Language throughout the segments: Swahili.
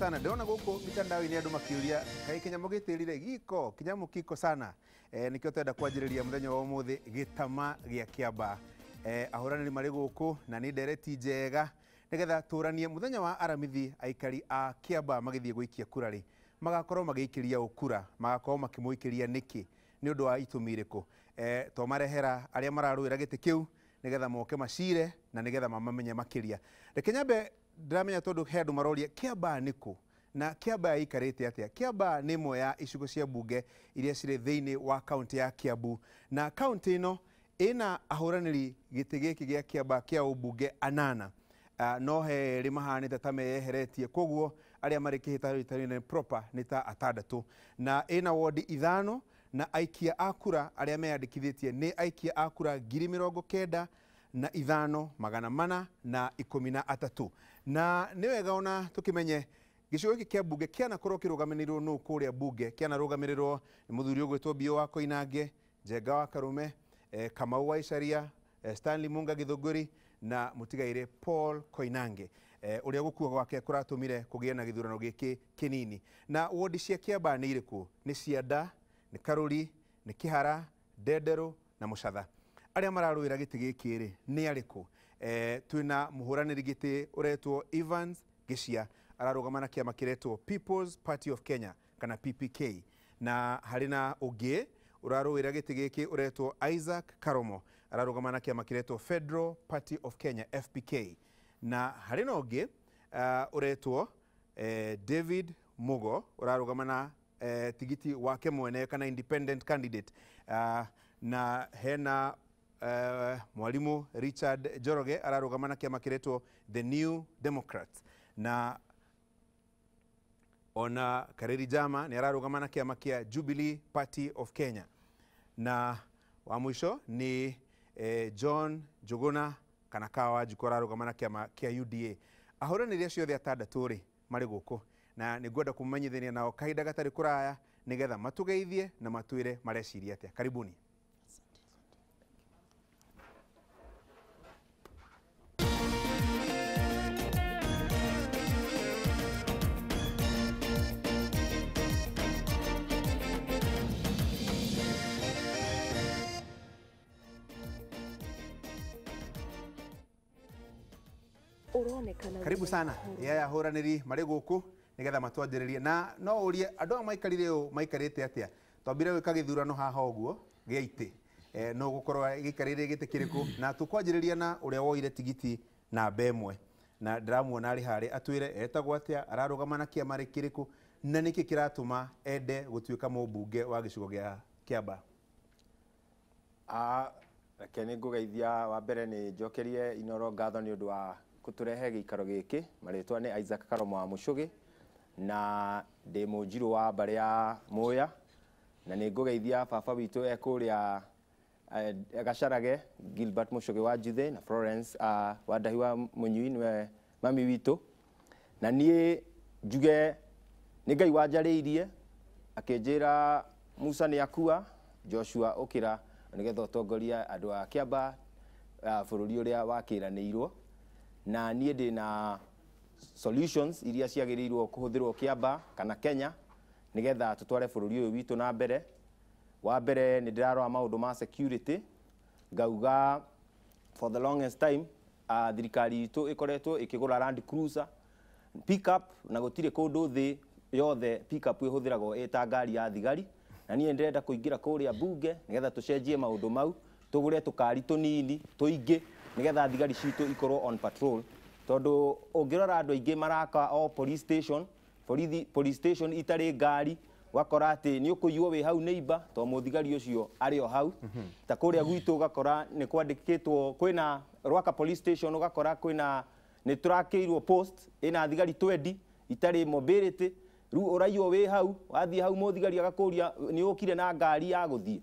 sana. Ndona guku mitandao-ini andu makiuria kai kinyamu gitirire giko kinyamu kiko sana. Nikio twenda kwanjiriria muthenya wa umuthi gitama gia Kiambaa. Ahurani mari guku na ni ndereti njega nigetha turanie muthenya wa aramithi aikari a Kiambaa magithie guikia kura ri magakorwo magiikiria ukura magakorwo makimuikiria niki ni undu wa itumi iriku to marehera aria mararuira giti kiu nigetha moke macire na nigetha mamamenye makiria. Reke nyambe ndiramenya tondu he andu maroria Kiambaa niku na Kiambaa ikarite atia. Kiambaa ni imwe ya icigo cia bunge iria cire thiini wa kaunti ya Kiambu na kaunti ino ina ahuraniri giti giki gia Kiambaa kia ubunge anana. No he rimahanite ta meyeheretie koguo aria mari kihitari proper ni ta atandatu na ina ward ithano na aikia akura aria meyandikithitie ni aikia akura 90,900 na ithano magana mana na 13 na ni wega ona tukimenye gicigo giki kia bunge kiana korwo kirugamirirwo no kuria bunge kiana rugamirirwo ni muthuri ugwitwo Bio wa Koinange, Njenga wa Karume, Kamau wa Icaria, Stanley Munga Githunguri na mutigaire Paul Koinange uria gukua gwake kuratumire kugia na githurano giki kinini. Na ward cia Kiambaa ni iriku? Ni Cianda, ni Karuri, ni Kihara, Ndendero na Mucatha. Aria mararuira giti giki ri ni ariku? Twina muhuraniri giti uretwo Evans Giccia ararugama na kiama kiretwo People's Party of Kenya kana PPK na harina ungi uraruira giti giki uretwo Isaac Karomo ararugama na kiama kiretwo Federal Party of Kenya FPK na harina ungi uretwo David Mugo urarugama na tigiti wake mwene kana independent candidate na hena mwalimu Richard Joroge ararugama na kiama kiretwo The New Democrats na ona Kareri Jama ni ararugama na kiama kia Jubilee Party of Kenya na wa mwisho ni John Juguna kana Kawa Jukora ararugama na kiama kia UDA. Ahurani ria ciothe atandatu ri mari guku na ni ngwenda kumenyithania nao kahinda gatari kuraya nigetha matugeithie na matwire mareciria atia. Karibuni. Karibu sana ya ahuraniri mari guku nigetha matwanjiririe na no urie andu a maikarire u maikarite atia twambire wika githurano haha uguo giaiti no gukorwa gikarire giti kiriku na tukwanjiriria na uria woire tigiti na bemwe na ndiramuona ari hari atwire etagwo atia ararugama na kiama ri kiriku na niki kiratuma ende gutuika mubunge wa gicigo gia Kiambaa. Reke ni ngugeithia wa mbere ni njokerie inoro ngatho ni undu wa kuturehe gikaro giki maritwa ni Isaac Karomo wa Mucugi na ndi munjiru wa mbari ya Muya na ni ngugeithia baba witu ekuria Gacarage Gilbert Mucugi wa Njithe na Florence wa Ndahi wa Munyui niwe mami witu na nie njuge ni Ngai wanjariirie akinjira Musa ni akua Joshua ukira nigetha utongoria andu a Kiambaa bururi uria wakiranirwo na nie ndi na solutions iria ciagirirwo kuhuthirwo Kiambaa kana Kenya nigetha tutware bururi uyu witu na mbere. Wa mbere ni ndirarora maundu ma security ngauga for the longest time thirikari itu ikoretwo ikigura Land Cruiser pickup na gutire kundu thi yothe pickup ihuthiragwo eta ngari ya thigari na nie ndirenda kuingira kuria bunge nigetha tucenjie maundu mau tugure tukari tunini tuingi nigetha thigari citu ikorwo on patrol tondu ungirora andu aingi maraka o police station itari ngari wakora ati ni ukuywo wi hau neighbor to muthigari ucio ari o hau ta kuria gwitu ugakora ni kwandikitwo kwina Rwaka police station ugakora kwina ni turakiirwo post ina thigari 20 itari mobility ru uraiyo wi hau wathie hau muthigari agakuria ni ukire na ngari ya guthie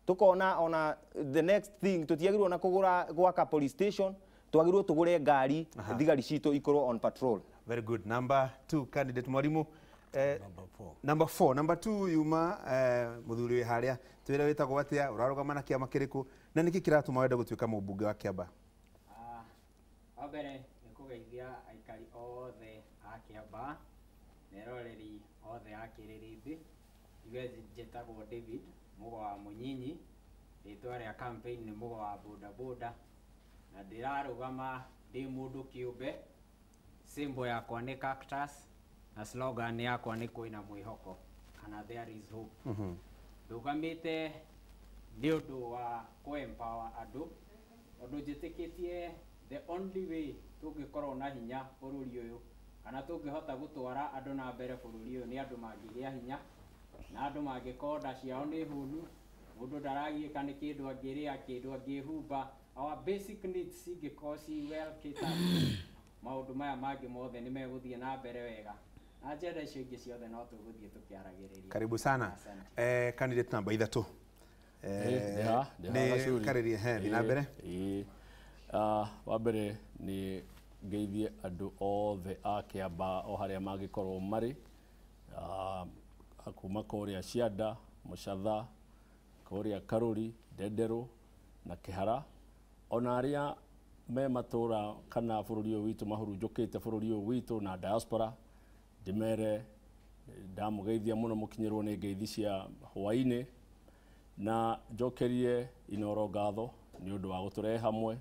tukona ona the next thing tutiagirwo na kugura gwaka police station twagirwo tugure ngari thigari citu ikorwo on patrol. Very good. Number 2 candidate mwalimu. Number 4. Number 2 yuma muthuri wi haria twire witagwo atia urarugama na kiama kiriku na niki kiratuma wenda gutuika mubunge wa Kiambaa? Wabere ni kugeithia aikari othe a Kiambaa neroreri othe a KIRIRIMBI iwe njĩtagwo David Mugo wa Mũnyinyi, rĩtwa rĩa campaign nĩ Mugo wa boda boda, na ndĩrarũgama ndĩ mũndũ kĩũmbe. Symbol yakwa nĩ cactus na slogan yakwa nĩ kwĩna mwĩhoko kana there is hope. Ndũgamĩte nĩ ũndũ wa kũ-empower andũ, tondũ njĩtĩkĩtie the only way tũngĩkorwo na hinya bũrũri ũyũ kana tũngĩhota gũtwara andũ na mbere bũrũri ũyũ nĩ andũ mangĩgĩa hinya, na andũ mangĩkorwo nda ciao nĩ hũnu, mũndũ ndaragiĩka nĩ kĩndũ angĩrĩa, kĩndũ angĩhumba, our basic needs cingĩkorwo ci well catered, maũndũ maya mangĩ mothe nĩ megũthiĩ na mbere wega, na njĩra icio ingĩ ciothe no tũgũthiĩ tũkĩaragĩrĩria. Karibu sana. Candidate namba 3. Nĩ karĩrie thiĩ na mbere. Wa mbere nĩ ngeithie andũ othe a Kiambaa o harĩa mangĩkorwo marĩ, kuma kũrĩa Cianda, Mũcatha, kũrĩa Karũri, Ndenderũ na Kĩhara, ona arĩa me matũra kana bũrũri ũyũ witũ mahurunjũkĩte bũrũri ũyũ witũ na diaspora, ndĩmere ndamũgeithia mũno mũkinyĩrwo nĩ ngeithi cia hwainĩ, na njokerie Inooro ngatho nĩ ũndũ wa gũtũrehe hamwe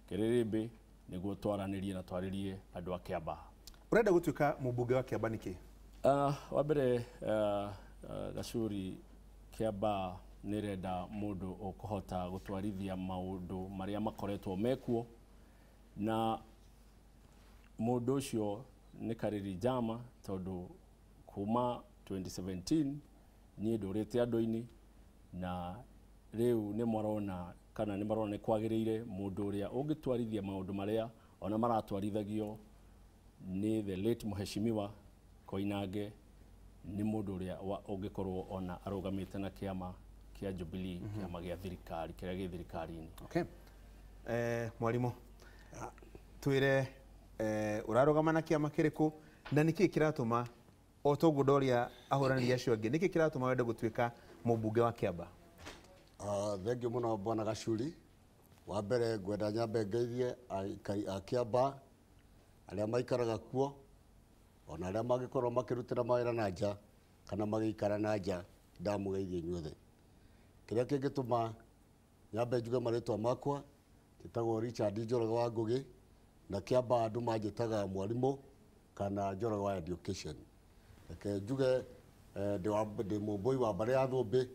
KIRIRIMBI nĩguo twaranĩrie na twarĩrie andũ a Kiambaa. Ũrenda gũtuĩka mũmbunge wa Kiambaa nĩkĩ? Wa mbere Gacuri, Kiambaa nĩrenda mũndũ ũkũhota gũtwarithia maũndũ marĩa makoretwo mekuo, na mũndũ ũcio nĩ Karĩri Njama, tondũ kuma 2017 niĩ ndũrĩte andũ-inĩ, na rĩu nĩ marona kana nĩ marona nĩ kwagĩrĩire mũndũ ũrĩa ũngĩtwarithia maũndũ marĩa ona maratwarithagio nĩ the late Mheshimiwa Koinange, nĩ mũndũ ũrĩa ũngĩkorwo ona arũgamĩte na kĩama kĩa Jubilee, kĩama gĩa thirikari kĩrĩa gĩ thirikari-inĩ. Okay. Mwarimũ, twĩre ũrarũgama na kĩama kĩrĩkũ na nĩkĩ kĩratũma o toguo ndoria ahũranĩri acio angĩ, nĩkĩ kĩratũma wende gũtuĩka mũmbunge wa Kiambaa? Thengiũ mũno Bwana Gacuri. Wa mbere ngwenda nyambe ngeithie aikari a Kiambaa arĩa maikaraga kuo, ona arĩa mangĩkorwo makĩrutĩra mawĩra na nja kana magĩikara na nja, ndamũgeithie inyuothe. Kĩrĩa kĩngĩtũma nyambe njuge marĩtwa makwa, njĩtagwo Richard Njoroge wa Ngũgĩ, na Kiambaa andũ manjĩtaga mwarimũ kana Njoroge wa education. Reke njuge ndĩ mũmbũi wa mbarĩ ya Thũmbĩ,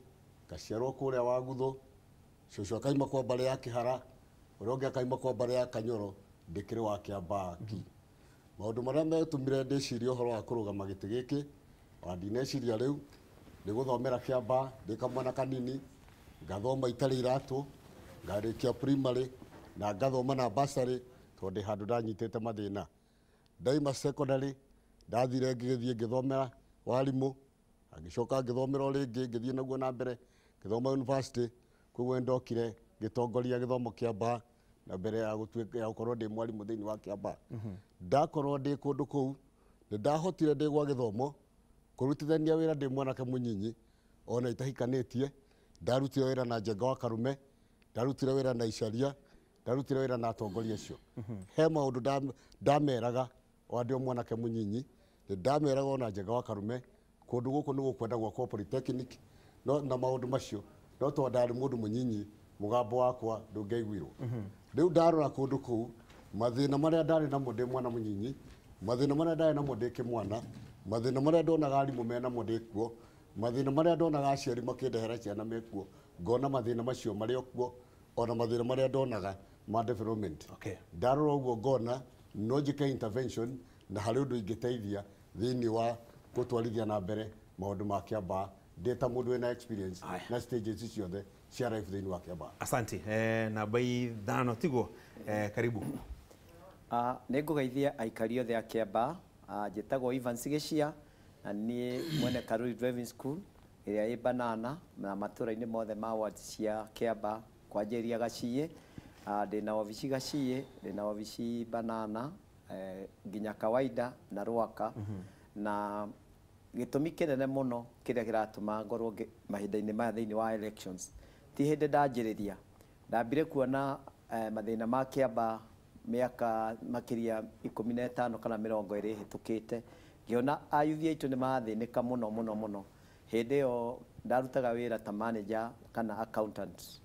ngaciarwo kũrĩa Wagũthũ, cũcũ akaima kwa mbarĩ ya Kĩhara, ũrĩa ũngĩ akaima kwa mbarĩ ya Kanyoro, ndĩkĩrĩ wa Kiambaa ki. Maũndũ marĩa metũmire ndĩcirie ũhoro wa kũrũgama gĩtĩ gĩkĩ, wa ndineciria rĩu nĩ gũthomera Kiambaa ndĩ kamwana kanini, ngathoma itarĩ iratũ, ngarĩkia primary na ngathoma na bursary, tondũ handũ ndanyitĩte mathĩna. Ndaima secondary ndathire ngĩgĩthiĩ ngĩthomera warimũ, ngĩcoka ngĩthomera rĩngĩ ngĩthiĩ naguo na mbere ngĩthoma university, koguo ndokire ngĩtongoria gĩthomo Kiambaa na mbere ya gũkorwo ndĩ mwarimũ thĩinĩ wa Kiambaa. Ndakorwo ndĩ kũndũ kũu nĩ ndahotire ndĩ gwa gĩthomo kũrutithania wĩra ndĩ mwanake mũnyinyi ona itahikanĩtie. Ndarutire wĩra na Njenga wa Karume, ndarutire wĩra na Icaria, ndarutire wĩra na atongoria acio. He maũndũ ndameraga o ndĩ mwanake mũnyinyi, nĩ ndameraga ona Njenga wa Karume, kũndũ gũkũ nĩ gũkwenda gwakwo polytechnic, no na maũndũ macio no tondũ ndarĩ mũndũ mũnyinyi mũgambo wakwa ndũngĩaiguirwo. Rĩu ndarora kũndũ kũu mathĩna marĩa ndarĩ namo ndĩ mwana mũnyinyi, mathĩna marĩa ndarĩ namo ndĩ kĩmwana, mathĩna marĩa ndonaga arimũ menamo ndĩ kuo, mathĩna marĩa ndonaga aciari makĩndehera ciana mekuo, ngona mathĩna macio marĩ okuo, ona mathĩna marĩa ndonaga ma development. Ndarora ũguo ngona no njĩke intervention na harĩ ũndũ ingĩteithia thĩinĩ wa gũtwarithia na mbere maũndũ ma Kiambaa ndĩ ta mũndũ wĩna experience na stages ciothe cia life thĩinĩ wa Kiambaa. Asante. Namba 5 tiguo. Karibu. Nĩ ngũgeithia aikari othe a Kiambaa, njĩtagwo Evans Gĩcia, na niĩ mwene Karũri Driving School ĩrĩa ĩ Banana na matũra-inĩ mothe ma ward cia Kiambaa kwanjĩria Gaciĩ, ndĩna obici Gaciĩ, ndĩna obici Banana, nginya Kawaida na Rwaka, na gĩtũmi kĩnene mũno kĩrĩa kĩratũma ngorwo mahinda-inĩ maya thĩinĩ wa elections, ti hĩndĩ ndanjĩrĩria ndambire kuona mathĩna ma Kiambaa mĩaka makĩria 15 kana 20 hĩtũkĩte, ngiona ayuthi aitu nĩ mathĩnĩka mũno mũno mũno. Hĩndĩ ĩyo ndarutaga wĩra ta manager kana accountant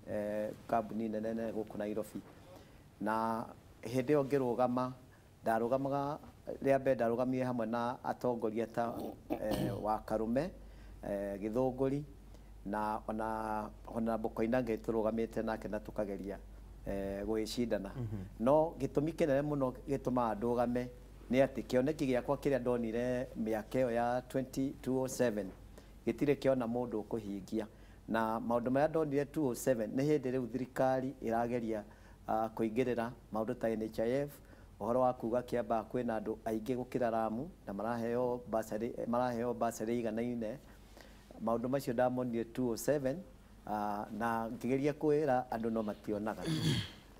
kambuni nene gũkũ Nairobi, na hĩndĩ ĩyo ngĩrũgama, ndarũgamaga rĩa mbere ndarũgamire hamwe na atongoria ta wa Karume Gĩthũngũri na ona Koinange tũrũgamĩte nake na tũkageria gũgĩcindana. No gĩtũmi kĩnene mũno gĩtũmaga ndũgame nĩ atĩ kĩoneki gĩakwa kĩrĩa ndonire mĩaka ĩyo ya 2007 gĩtirĩ kĩona mũndũ ũkũhingia, na maũndũ marĩa ndonire 2007 nĩ hĩndĩ rĩu thirikari ĩrageria kũingĩrĩra maũndũ ta NHIF, ũhoro wa kuga Kiambaa kwĩna andũ aingĩ gũkĩra Lamu na maraheo basarĩ iganaine. Maũndũ macio ndamonire 2007 na ngĩgeria kwĩra andũ no mationaga.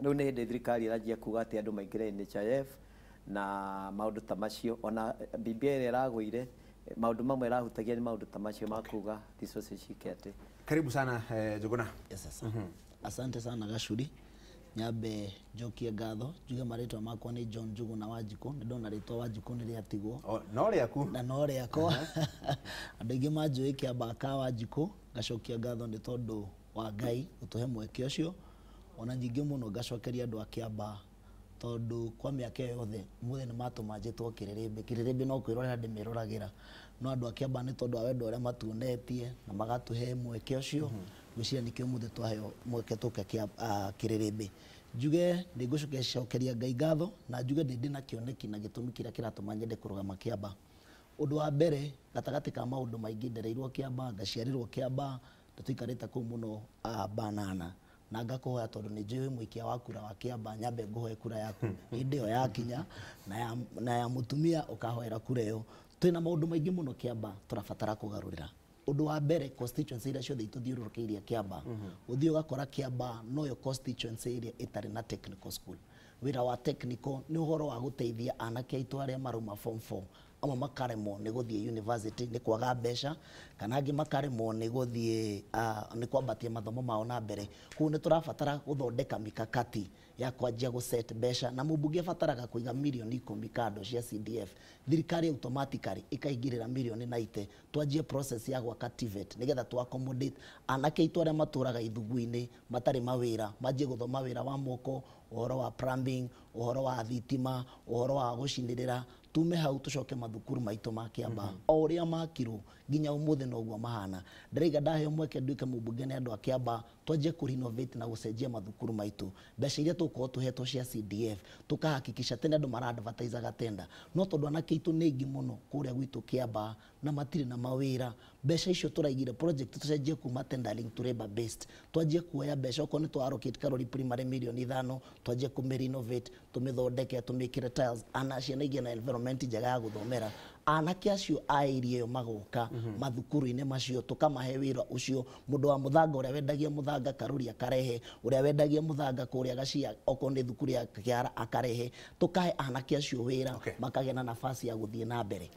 Rĩu nĩ hĩndĩ thirikari ĩranjia kuga atĩ andũ maingĩre NHIF na maũndũ ta macio, ona BBI ĩrĩa ĩragũire maũndũ mamwe ĩrahutagia nĩ maũndũ ta macio ma kuga resources cikete. Karibu sana Njuguna. Yes, sir. Asante sana Gachuri. Nyambe njokie ngatho njuge marĩtwa makwa nĩ John Njuguna Wanjikũ. Nĩ ndona rĩtwa Wanjikũ nĩ rĩatigwo no rĩaku na no rĩakwa. Andũ aingĩ manjũĩ Kiambaa ka Wanjikũ. Ngacokia ngatho nĩ tondũ wa Ngai gũtũhe mweke ũcio, ona nyingĩ mũno ngacokeria andũ a Kiambaa tondũ kwa mĩaka yothe mũthĩ nĩ matũmanjĩtwo Kĩrĩrĩmbĩ no kwĩrorera ndĩmĩroragĩra, no andũ a Kiambaa nĩ tondũ wa wendo ũrĩa matuonetie na magatũhe mweke ũcio, gwĩciria nĩkĩo mũthĩ twaheo mweke tũke Kĩrĩrĩmbĩ. Njuge nĩ ngũcokeria Ngai ngatho na njuge ndĩ na kĩoneki na gĩtũmi kĩrĩa kĩratũma nyende kũrũgama Kiambaa. Ũndũ wa mbere gatagatĩ ka maũndũ maingĩ ndereirwo Kiambaa, ngaciarĩrwo Kiambaa, tũtikarĩte kũu mũno banana na ngakũhoya tondũ nĩ njũĩ mũikia wa kura wa Kiambaa, nyambe ngũhoe kura yaku hĩndĩ ĩyo yakinya na ya mũtumia ũkahoera kura ĩyo. Twĩna maũndũ maingĩ mũno Kiambaa tũrabatara kũgarũrĩra. Ũndũ wa mbere constituency iria ciothe itũthiũrũrũkĩirie Kiambaa, ũthiĩ ũgakora Kiambaa noyo constituency ĩrĩa ĩtarĩ na technical school. Wĩra wa technical nĩ ũhoro wa gũteithia anake aitũ arĩa marauma form 4, amwe makaremwo nĩ gũthiĩ university nĩ kwaga mbeca, kana angĩ makaremwo nĩ gũthiĩ nĩ kwambatia mathomo mao na mbere. Koguo nĩ tũrabatara gũthondeka mikakati ya kwanjia gũset mbeca, na mũmbunge abataraga kũiga mirioni 10 kando cia CDF. Thirikari automatically ĩkaingĩrĩra mirioni 90, twanjie process ya gwaka TVET nĩgetha tu accommodate anake aitũ arĩa matũraga ithungu-inĩ matarĩ mawĩra, manjie gũthoma wĩra wa moko, ũhoro wa plumbing, ũhoro wa thitima, ũhoro wa gũcinĩrĩra, tume hau tũcoke mathukuru maitũ ma Kiambaa o ũrĩa makirwo nginya ũmũthĩ noguo mahana. Ndĩraiga ndaheo mweke nduĩke mũmbunge nĩ andũ a Kiambaa, twanjie kũrenovate na gũcenjia mathukuru maitũ. Mbeca iria tũkorwo tũhetwo cia CDF tũkahakikisha tene andũ mara-advertise gatenda, no tondũ anake aitũ nĩ aingĩ mũno kũrĩa gwitũ Kiambaa na matirĩ na mawĩra. Mbeca icio tũraigire project tũcenjie kuma tendering to labor based, twanjie kuoya mbeca okorwo nĩ twa-allocate Karori primary mirioni 5, twanjie kũmĩ-renovate, tũmĩthondeke, tũmĩkĩre tiles, ana ciana igĩe na environment njega ya gũthomera. Anake acio a area ĩyo magoka mathukuru-inĩ macio, tũkamahe wĩra ũcio. Mũndũ wa mũthanga ũrĩa wendagia mũthanga Karori akarehe, ũrĩa wendagia mũthanga kũrĩa Gacia okorwo nĩ thukuru ya Kĩara akarehe, tũkahe anake acio wĩra makagĩa na nafasi ya gũthiĩ na mbere.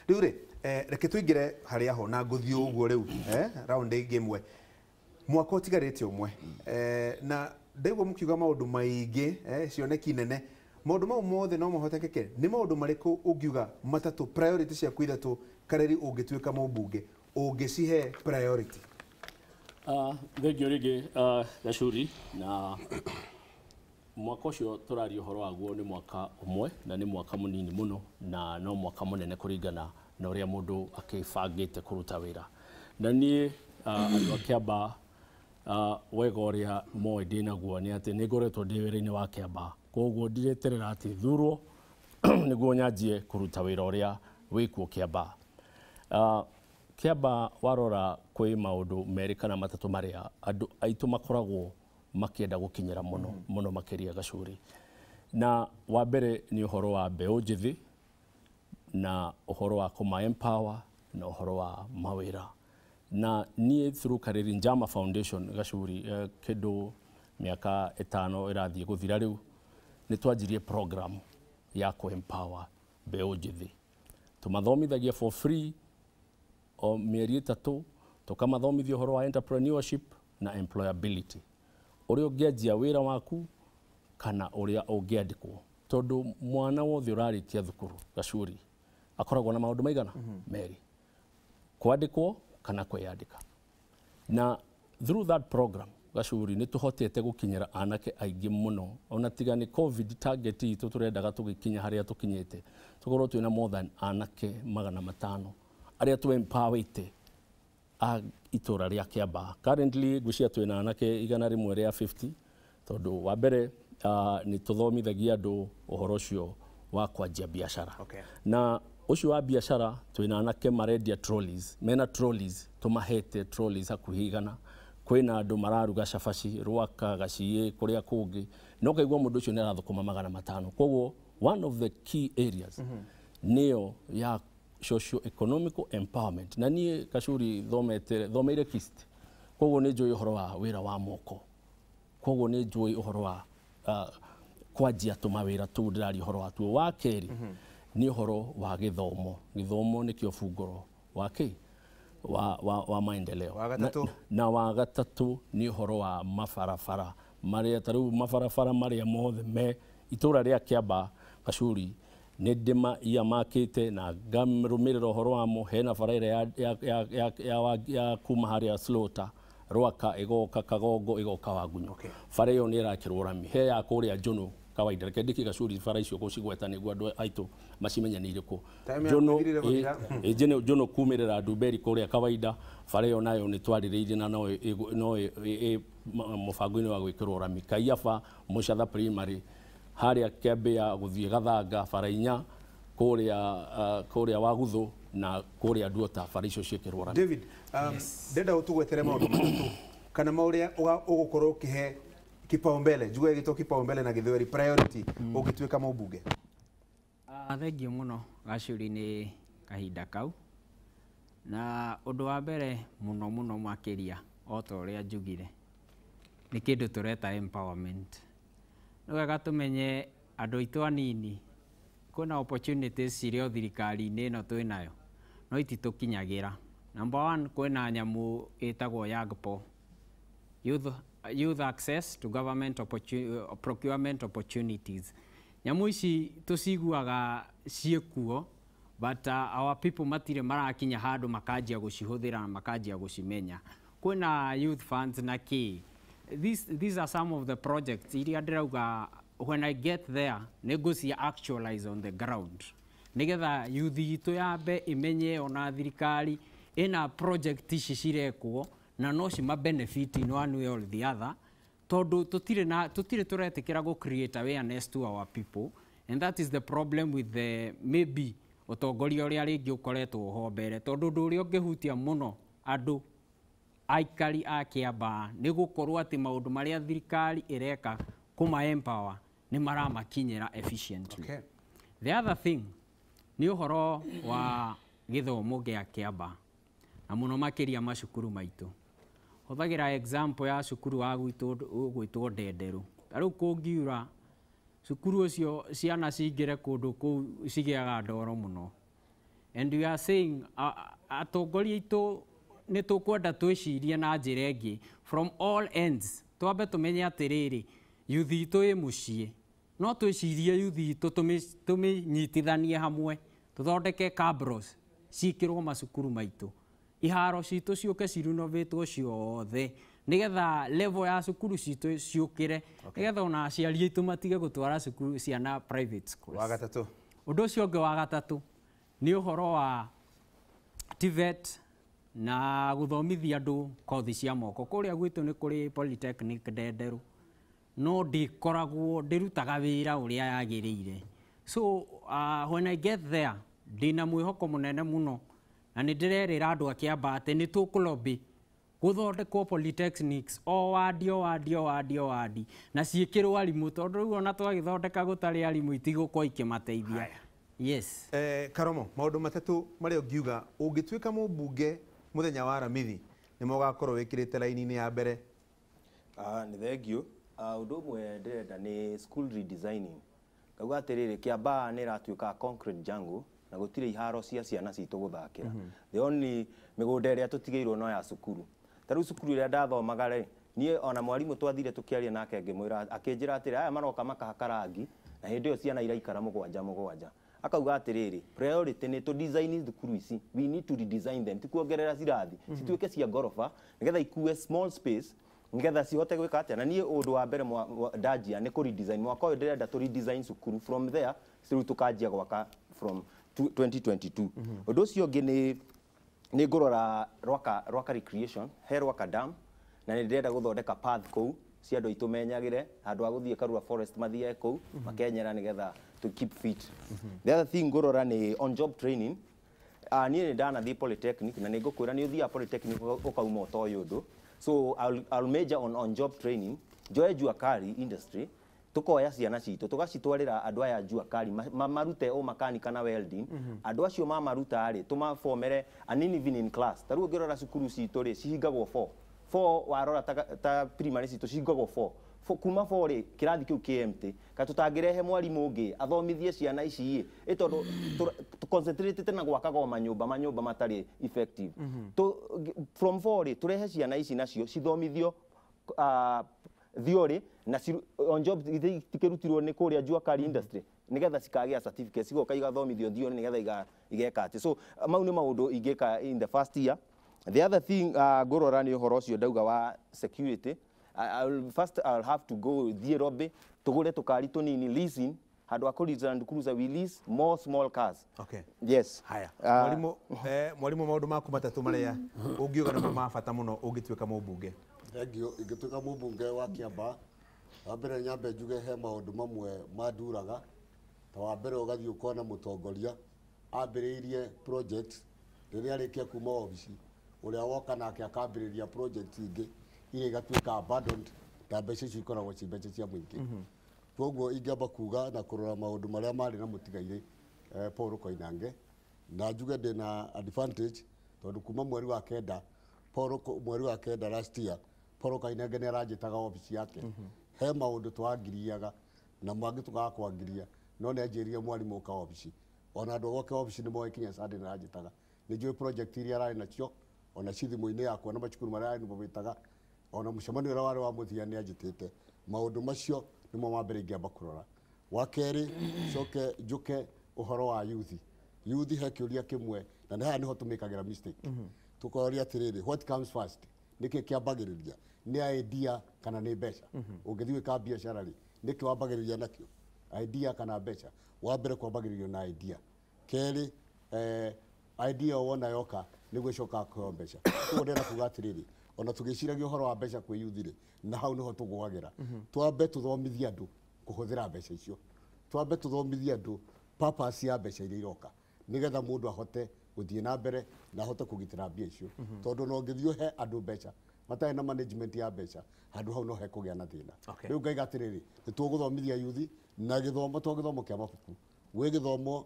Rĩu rĩ reke tũingĩre harĩa ho na ngũthiĩ ũguo rĩu round ĩngĩ ĩmwe mwaka ũtigarĩte ũmwe na ndaigua mũkiuga maũndũ maingĩ cioneki nene. Maũndũ mau mothe no mahotekeke, nĩ maũndũ marĩkũ ũngiuga matatũ priority ciaku ithatũ Kareri ũngĩtuĩka mũmbunge ũngĩcihe priority? Thengio rĩngĩ Gachuri, na mwaka ũcio tũraria ũhoro waguo nĩ mwaka ũmwe na nĩ mwaka mũnini mũno na no mwaka mũnene kũringana na ũrĩa mũndũ akĩbangĩte kũruta wĩra. Na niĩ andũ a Kiambaa wega ũrĩa moĩ ndĩ naguo nĩ atĩ nĩ ngoretwo ndĩ wĩra-inĩ wa Kiambaa, koguo ndireterera atĩ thurwo nĩguo nyanjie kũruta wĩra ũrĩa wĩkuo Kiambaa. Kiambaa warora kwĩ maũndũ merĩ kana matatũ marĩa andũ aitũ makoragwo makĩenda gũkinyĩra mũno makĩria Gachuri, na wa mbere nĩ ũhoro wa mbeũ njĩthĩ na ũhoro wa kũma-empower na ũhoro wa mawĩra. Na niĩ through Kariri Njama Foundation Gachuri kĩndũ mĩaka 5 ĩrathiĩ gũthira rĩu nĩ twanjirie program ya kũ-empower mbeũ njĩthĩ. Tũmathomithagia for free o mĩeri 3, tũkamathomithia ũhoro wa entrepreneurship na employability, ũrĩa ũngĩanjia wĩra waku kana ũrĩa ũngĩandĩkwo, tondũ mwana wothe ũrarĩkia thukuru Gachuri akoragwo na maundu maigana meri kwandikwo kana kwiyandika na through that program Gacuri ni tuhotete gukinyira anake aingi muno ona tiga ni covid target itu turendaga tugikinya haria tukinyite tukorwo twina more than anake 500 aria tu empowerite a itura ria Kiambaa. Currently gucia twina anake 150 tondu wa mbere ni tuthomithagia andu uhoro ucio wa kwanjia biashara na ucio wa biashara twina anake marendia trolleys mena trolleys tumahete trolleys hakuhigana kwina andu mararuga cabaci rwaka gaciĩ kuria kungi no kaigwa mundu ucio ni arathukuma 500 koguo one of the key areas niyo ya socio economical empowerment na nie Gacuri thomeire KIST koguo ni njui uhoro wa wira wa moko koguo ni njui uhoro wa kwanjia tumawira tu ndirari uhoro wa tu wa keri ni uhoro wa githomo ni kio bunguro wa ki wa maendeleo na wa gatatu ni uhoro wa mabarabara maria taru mabarabara maria mothe me itura ria Kiambaa Gacuri ni ndima ia makite na ngarumirira uhoro wamo hena baraira ya kuma haria slota rwaka igoka kagongo igoka wagunyo bara iyo ni irakirwo rami he ya kuria Jono kawaida reke ndiki Gacuri bara icio gucigweta niguo andu aitu macimenyanire ku Jono kumirira Nduberi kuria kawaida bara iyo nayo ni twaririire na no mubango-ini wa gwikirwo rami Kaiaba Mucatha primary haria Kiambaa guthie Gathanga bara 4 kuria Waguthu na kuria Nduota bara icio ciikirwo rami. David, ndenda utugwetere maundu matatu kana mauria ugukorwo ukihe kipaumbele juge gito kipaumbele na githweri priority ugituika mubunge. Thengiũ mũno Gacuri ni kahinda kau na undu wa mbere muno makiria o ta uria njugire ni kindu tureta empowerment. Nĩ wega tumenye andũ aitũ anini kwĩna opportunities cirio thirikari-inĩ ĩno twĩnayo no ititũkinyagira. Number 1 kwĩna nyamu ĩtagwo YAGPO, youth access to government procurement opportunities. Nyamu ici tuciguaga ciekuo but our people matire marakinya handu makanjia gucihũthĩra na makanjia gucimenya. Kwĩna youth funds na ki. These are some of the projects iria ndirauga when I get there negocia actualize on the ground nigetha youth itu yambe imenye ona thirikari ina project ici cirekwo na no cima benefit in one way or the other tondu tutire turetikira go create awareness to our people and that is the problem with the maybe utongoria uria ringi ukoretwo ho mbere tondu ndu uria ungihutia muno andu aikari a Kiambaa ni gukorwo ati maundu maria thirikari ireka kuma empower ni maramakinyira efficiently. The other thing ni uhoro wa githomo gia Kiambaa na muno makiria macukuru maitu. Huthagira example ya cukuru wa gwitwo Ndenderu. Riu kungiura cukuru ucio ciana cingire kundu kuu cigiaga ndoro muno. And we are saying atongoria itu ni tukwenda twicirie na njira ingi from all ends. Twambe tumenye atiriri youth itu i mucii no twicirie youth itu tuminyitithanie hamwe tuthondeke cabros cikirwo macukuru maitu iharo citu ciuke cirunovatwo ciothe nigetha level ya cukuru citu ciukire nigetha ona aciari aitu matige gutwara cukuru ciana private schools. Wa gatatu undu ucio ungi wa gatatu ni uhoro wa TVET na guthomithia andu kothi cia moko kuria gwitu ni kuri polytechnic Ndenderu no ndikoragwo ndirutaga wira uria yagiriire. So when I get there ndina mwihoko munene muno na ndirerira andu a Kiambaa ati ni tukulobi guthondekwo polytechnics o wadi na ciikirwo arimu tondu riu ona twagithondeka gutari arimu itigukwo ikimateithia. Yes. Karomo, maundu matatu maria ungiuga ungituika mubunge muthenya wa Aramithi ni mugakorwo wikirite laini-ini ya mbere. Ni thengio. Undu umwe ndirenda ni school redesigning. Ngauga atiriri Kiambaa ni ratuika concrete jungle na gutire iharo cia ciana citu guthakira. The only migunda iria tutigeirwo no ya cukuru. Taru cukuru iria ndathomaga ri nie ona mwarimu twathire tukiaria nake ngimwira akinjira atiri aya maroka makahaka rangi na hindi iyo ciana iraikara mugwanja akauga atiriri priority ni to design thukuru ici, we need to redesign them, tikuongerera cirathi cituike cia ngoroba nigetha ikue small space nigetha cihote gwika atia. Na nie undu wa mbere ndajia ni ku redesign mwaka uyu ndirenda tu redesign cukuru, from there riu tukanjia gwaka from 2022. Undu ucio ungi ni ngurora rwaka recreation he rwaka dam, na ni ndirenda guthondeka path kou cia andu aitu menyagire handu ha guthie Karura forest mathie kou makenyera nigetha to keep fit. The other thing ngurora ni on job training. Nie ni ndanathie polytechnic na ni ngukwira ni uthia polytechnic ukauma utoyo undu, so I'll major on job training. Njoe jua kari industry tukoya ciana citu tugacitwarira andu aya jua kari marute o makanika na welding. Andu acio mamaruta ri tumafomere anini even in class. Taru ngirora cukuru citu ri cihingagwo 4 warora ta primary citu cihingagwo 4 kuma 4 ri kirathi kiu KMT ka tutangirehe mwarimu ungi athomithie ciana ici itondu tu concentrate na gwakaga manyumba matari effective. From 4 ri turehe ciana ici nacio cithomithio theory na on job tikirutirwo ni kuria jua kari industry nigetha cikagia certificate cigoka igathomithio theory nigetha igeka ati. So mau ni maundu ingeka in the first year. The other thing ngurora ni uhoro ucio ndauga wa security. I'll have to go Thierobe tugure tukari tunini leasing handu akuriza Land Cruiser, we lease more small cars. Okay. Yes. Haya. Mwalimu maundu maku matatu maria ungiuga ni mabata muno ungituika mubunge. Thengio ingituika mubunge wa Kiambaa, wa mbere nyambe njuge he maundu mamwe manduraga ta wa mbere ugathie ukona mutongoria ambiriirie project riria arikia kuma obici uria woka nake akambiriria project ingi ile igatuika abandoned na mbeca icio ikoragwo ci mbeca cia muingi. Koguo ingĩamba kuga na kurora maundu maria mari na mutigaire Paul Koinange, na njuge ndina advantage tondu kuma mweri wa kenda mweri wa kenda last year Paul Koinange ni aranjitaga obici yake. He maundu twangiriaga na mwangi tugakwangiria no ni anjirie mwarimu ka obici ona andu goke obici ni moe kinya sande na aranjitaga ni njui project iria arari nacio ona cithimu-ini yakwa na macukuru maria arari mubitaga ona mucemanio uria wari wa muthia ni anjitite. Maundu macio nimo mambere ingĩamba kurora. Wa keri coke njuke uhoro wa youth he kiuria kimwe na ni haha niho tumikagira mistake. Tukoria atiriri what comes first, niki kiambagiriria ni idea kana ni mbeca. Ungithii ka biashara ri niki wambagiriria nakio idea kana mbeca? Wa mbere kwambagiririo na idea. Keri idea wona yoka ni gwicoka kwa mbeca. Tugo ndena kuga atiriri ona tugiciragia uhoro wa mbeca kwi youth ri na hau niho tugwagira. Twambe tuthomithie andu kuhuthira mbeca icio, twambe tuthomithie andu purpose ya mbeca iria iroka nigetha mundu ahote guthie na mbere na ahote kugitira mbia icio. Tondu no ngithio he andu mbeca matari na management ya mbeca handu hau no he kugia na thina. Riu ngaiga atiriri nituguthomithia youth na githomo to githomo kia mabuku, gwi githomo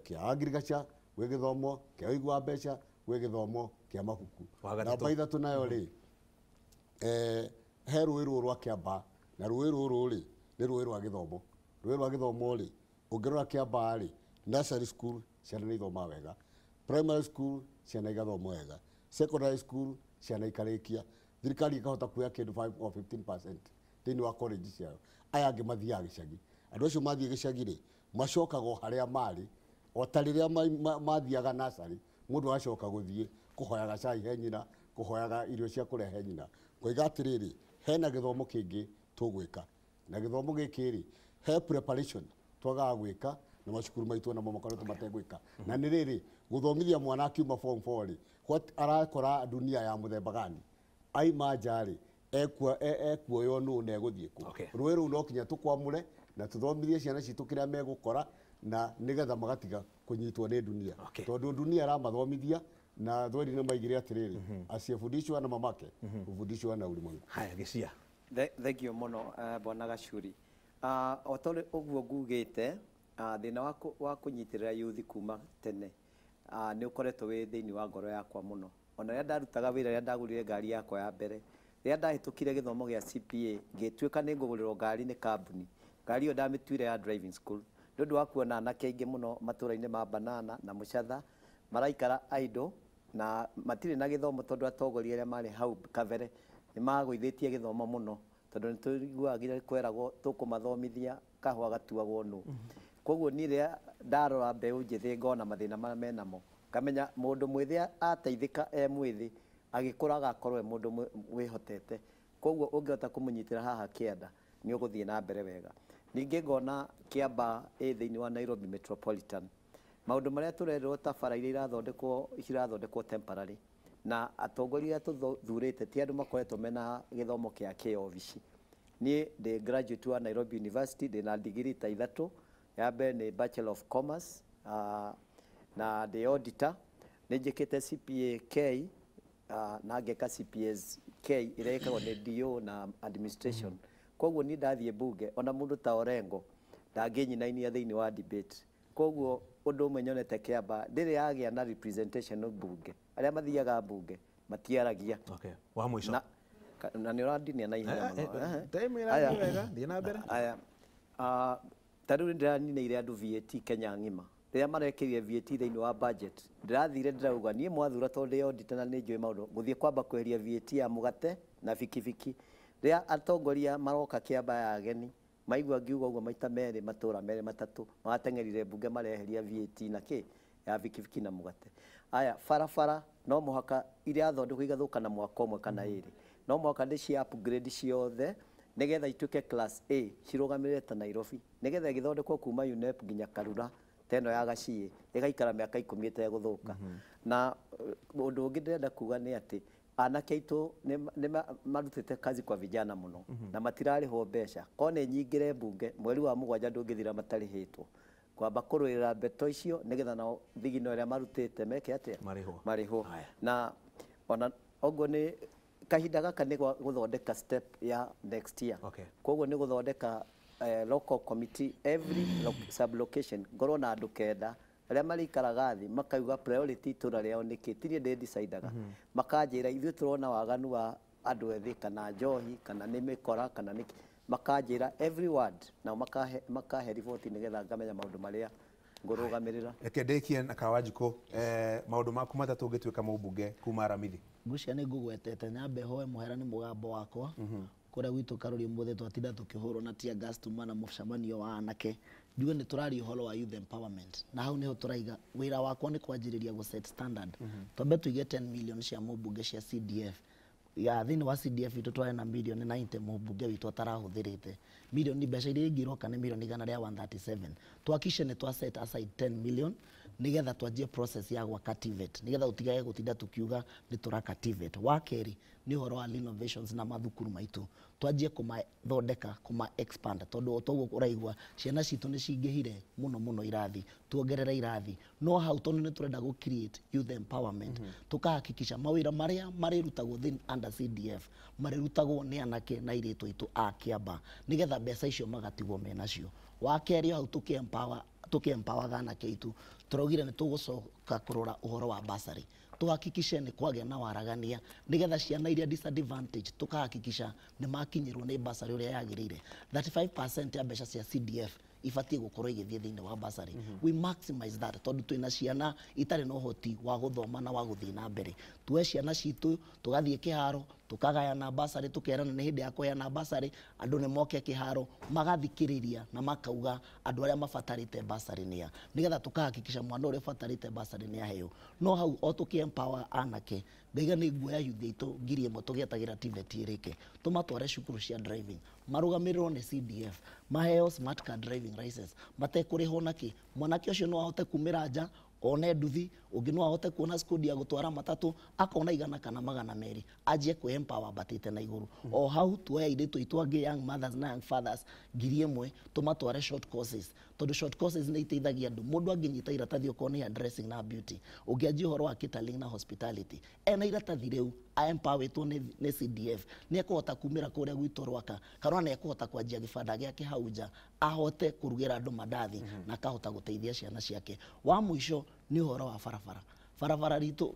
kia agriculture, gwi githomo kia uigi wa mbeca, gwi githomo kia mabuku. Namba ithatu nayo ri he rũĩ rũrũ rwa Kiambaa na rũĩ rũrũ ri ni rũĩ rwa githomo. Rũĩ rwa githomo ri ungirora Kiambaa ri nursery school ciana ni ithoma wega, primary school ciana igathoma wega, secondary school ciana ikarikia, thirikari ikahota kuoya kindu 5 or 15% thini wa college ciao. Aya angi mathiaga gicagi, andu acio mathie gicagi ri macokaga haria mari o ta riria mathiaga nursery mundu acoka guthie kuhoyaga cai he nyina, kuhoyaga irio cia kurehe nyina. Ngoiga atiriri hena githomo kingi tugwika na githomo giki ri he preparation twaga gwika na macukuru maitu na makoretwo mategwika. Na ni riri guthomithia mwana akiuma form 4 ri arakora dunia ya muthemba gani aima njari ekuoyo nu na eguthie ku. Rũĩ rũu no kinya tukwamure na tuthomithie ciana citu kiria megukora na nigetha magatiga kunyitwo ni dunia. Tondu dunia ramathomithia na thweri ni maigire atiriri asiyefundishwa na mamake ufundishwa na ulimwengu. Haya Gĩcia. Thengio muno bwana Gacuri. Otore oguo ngugite thina wa kunyitirira youth kuma tene ni ukoretwo wi thiini wa ngoro yakwa muno. Ona ria ndarutaga wira ria ndagurire ngari yakwa ya mbere ria ndahitukire githomo gia CPA ngituika ni ngugurirwo ngari ni kambuni. Ngari iyo ndamitwire ya driving school ndu wa kuona anake aingi muno maturaini ma Banana na Muchatha maraikara idle na matire na githomo tondu atongoria aria mari hau kabere ni magwithitie githomo muno tondu nitũiguagire kweragwo tukumathomithia kahua gatuagwo nu. koguo ni ria ndarora mbeu njithi ngona mathina marĩa menamo ngamenya mũndũ mwĩthĩ ateithĩka mwĩthĩ agĩkũra agakorwo mũndũ wĩhotete koguo ũngĩhota kũmũnyitĩra haha kĩanda nĩ ũgũthiĩ na mbere wega. Ningĩ ngona Kiambaa thĩinĩ wa Nairobi Metropolitan maũndũ marĩa tũrerwo ta bara iria irathondekwo temporary na atongoria tũthurĩte ti andũ makoretwo mena gĩthomo kĩa kĩobici. Niĩ ndĩ graduate wa Nairobi University ndĩna degree ta 3 ya mbere nĩ Bachelor of Commerce na ndĩ auditor nĩ njĩkĩte CPA K na ngeka CPS K ĩrĩa ĩkagwo nĩ DO na administration. Koguo ni ndathiĩ bunge ona mũndũ ta Orengo ndangĩnyinainia thĩinĩ wa debate. Koguo ũndũ ũmwe nyonete Kiambaa ndĩrĩ yagĩa na representation bunge arĩa mathiaga bunge matiaragia. Okay, wa mũico na nĩ ũrandinia na ihenya mũno. Time ĩrathiĩ wega, thiĩ na mbere. Aya ta rĩu ndĩraninĩire andũ VAT Kenya ng'ima rĩrĩa marekĩrire VAT thĩinĩ wa budget ndĩrathire ndĩrauga niĩ mwathura tondũ ndĩ auditor na nĩ njũĩ maũndũ gũthiĩ kwamba kweheria VAT ya mũgate na bikibiki rĩrĩa atongoria maroka Kiambaa ya ageni maigua ngiuga ũguo maita merĩ matũra merĩ matatũ magateng'erire bunge mareheria VAT na kĩ ya bikibiki na mũgate. Aya barabara no mũhaka iria thondekwo igathũka na mwaka ũmwe kana ĩrĩ no mũhaka ndĩci upgrade ciothe nigetha ituĩke class A cirũgamĩrĩre ta Nairobi nigetha igĩthondekwo kuma UNEP nginya Karura teno ya Gaciĩ ĩgaikara mĩaka 10 ĩtegũthũka. Na ũndũ ũngĩ ndĩrenda kuga nĩ atĩ anake aitũ nĩ marutĩte kazi kwa vijana mũno na matirarĩhwo mbeca kone nyingĩre bunge mweri wa 7 ndũngĩthira matarĩhĩtwo kwamba kũrũĩrĩra mbeto icio nigetha nao thigino ĩrĩa marutĩte meke atĩa marĩhwo. Na ona ũguo nĩ kahinda gaka nĩ gũthondeka step ya next year. Koguo nĩ gũthondeka local committee every sub location ngorwo na andũ kenda arĩa marĩikaraga thĩ makauga priority itũra rĩao nĩkĩ tirie ndĩ decidaga makanjĩra ithuĩ tũrona waganu wa andũ ethĩ kana njohi kana nĩ mĩkora kana nĩkĩ makanjĩra every word na makahe report nigetha ngamenya maũndũ marĩa ngũrũgamĩrĩra. Reke ndĩkie na Kawanjikũ maũndũ maku matatũ ũngĩtuĩka mũmbunge kuma Aramithi. Ngucia nĩ ngũgwetete nyambe hoe mũhera nĩ mũgambo wakwa kũrĩa gwitũ Karuri mũthĩ twatinda tũkĩhũrwo na tear gas tuma na mũcemanio wa anake njuge nĩ tũraria ũhoro wa youth empowerment na hau nĩho tũraiga wĩra wakwa nĩ kwanjĩrĩria gũ set standard twambe tũige 10 million cia mũmbunge cia CDF ya thĩinĩ wa CDF itũ twarĩ na milioni 90 mũmbunge witũ atarahũthĩrĩte milioni mbeca iria ingĩroka nĩ milioni 137 twakishe nĩ twa set aside 10 million nigetha twanjie process ya gwa cultivate nigetha utigage gutinda tukiuga ni tura cultivate wa keri ni uhoro wa innovations na mathukuru maitu twanjie kuma thondeka kuma expand tondu otoguo uraigwa ciana citu ni cingihire muno irathi tuongerere irathi no hau tondu ni turenda go create youth empowerment tukahakikisha mawira maria marirutagwo within under CDF marirutagwo ni anake na iritu itu a Kiambaa nigetha mbeca icio magatigwo menacio wa keri hau tukiempower anake itu turaugire ni tugucoka kurora uhoro wa basari tuhakikishe ni kwagĩa na waragania nigetha ciana iria disadvantage tukahakikisha ni makinyirwo ni basari uria yagirire 35% ya mbeca cia CDF ibatie gukorwo igithie thiini wa basari we maximize that tondu twina ciana itari no hoti wa guthoma na wa guthii na mbere tuwe ciana citu tugathie kiharo tukagaya na basari tukerana ni hindi ya kuyana basari andu ni moke kiharo magathikiriria na makauga andu aria mabatarite basari nia nigetha tukahakikisha mwana uria batarite basari nia heyo no hau o tukiempower anake ngaiga ni nguoya youth itu ngiri ĩmwe tugietagira TVET irike tumatware cukuru cia driving marugamirwo ni CDF maheo smart car driving license matekuriho naki mwanake ucio no ahote kumira nja one nduthi ungi no ahote kuona skudi ya gutwara matatu akona igana kana magana meri ajie ku empower batite na iguru o hau tuoya iritu itwange young mothers na young fathers ngiri ĩmwe tumatware short courses tondu short courses ni iteithagia andu mundu anginyita iratathi okoni ya dressing na beauty ungianjia uhoro wa catering na hospitality ena iratathi riu empoweretwo ni CDF ni ekuhota kumira kuria gwitu rwaka kana ni ekuhota kwanjia gibanda giake hau nja ahote kurugira andu mandathi na kahota guteithia ciana ciake wa muico ni uhoro wa barabara ritu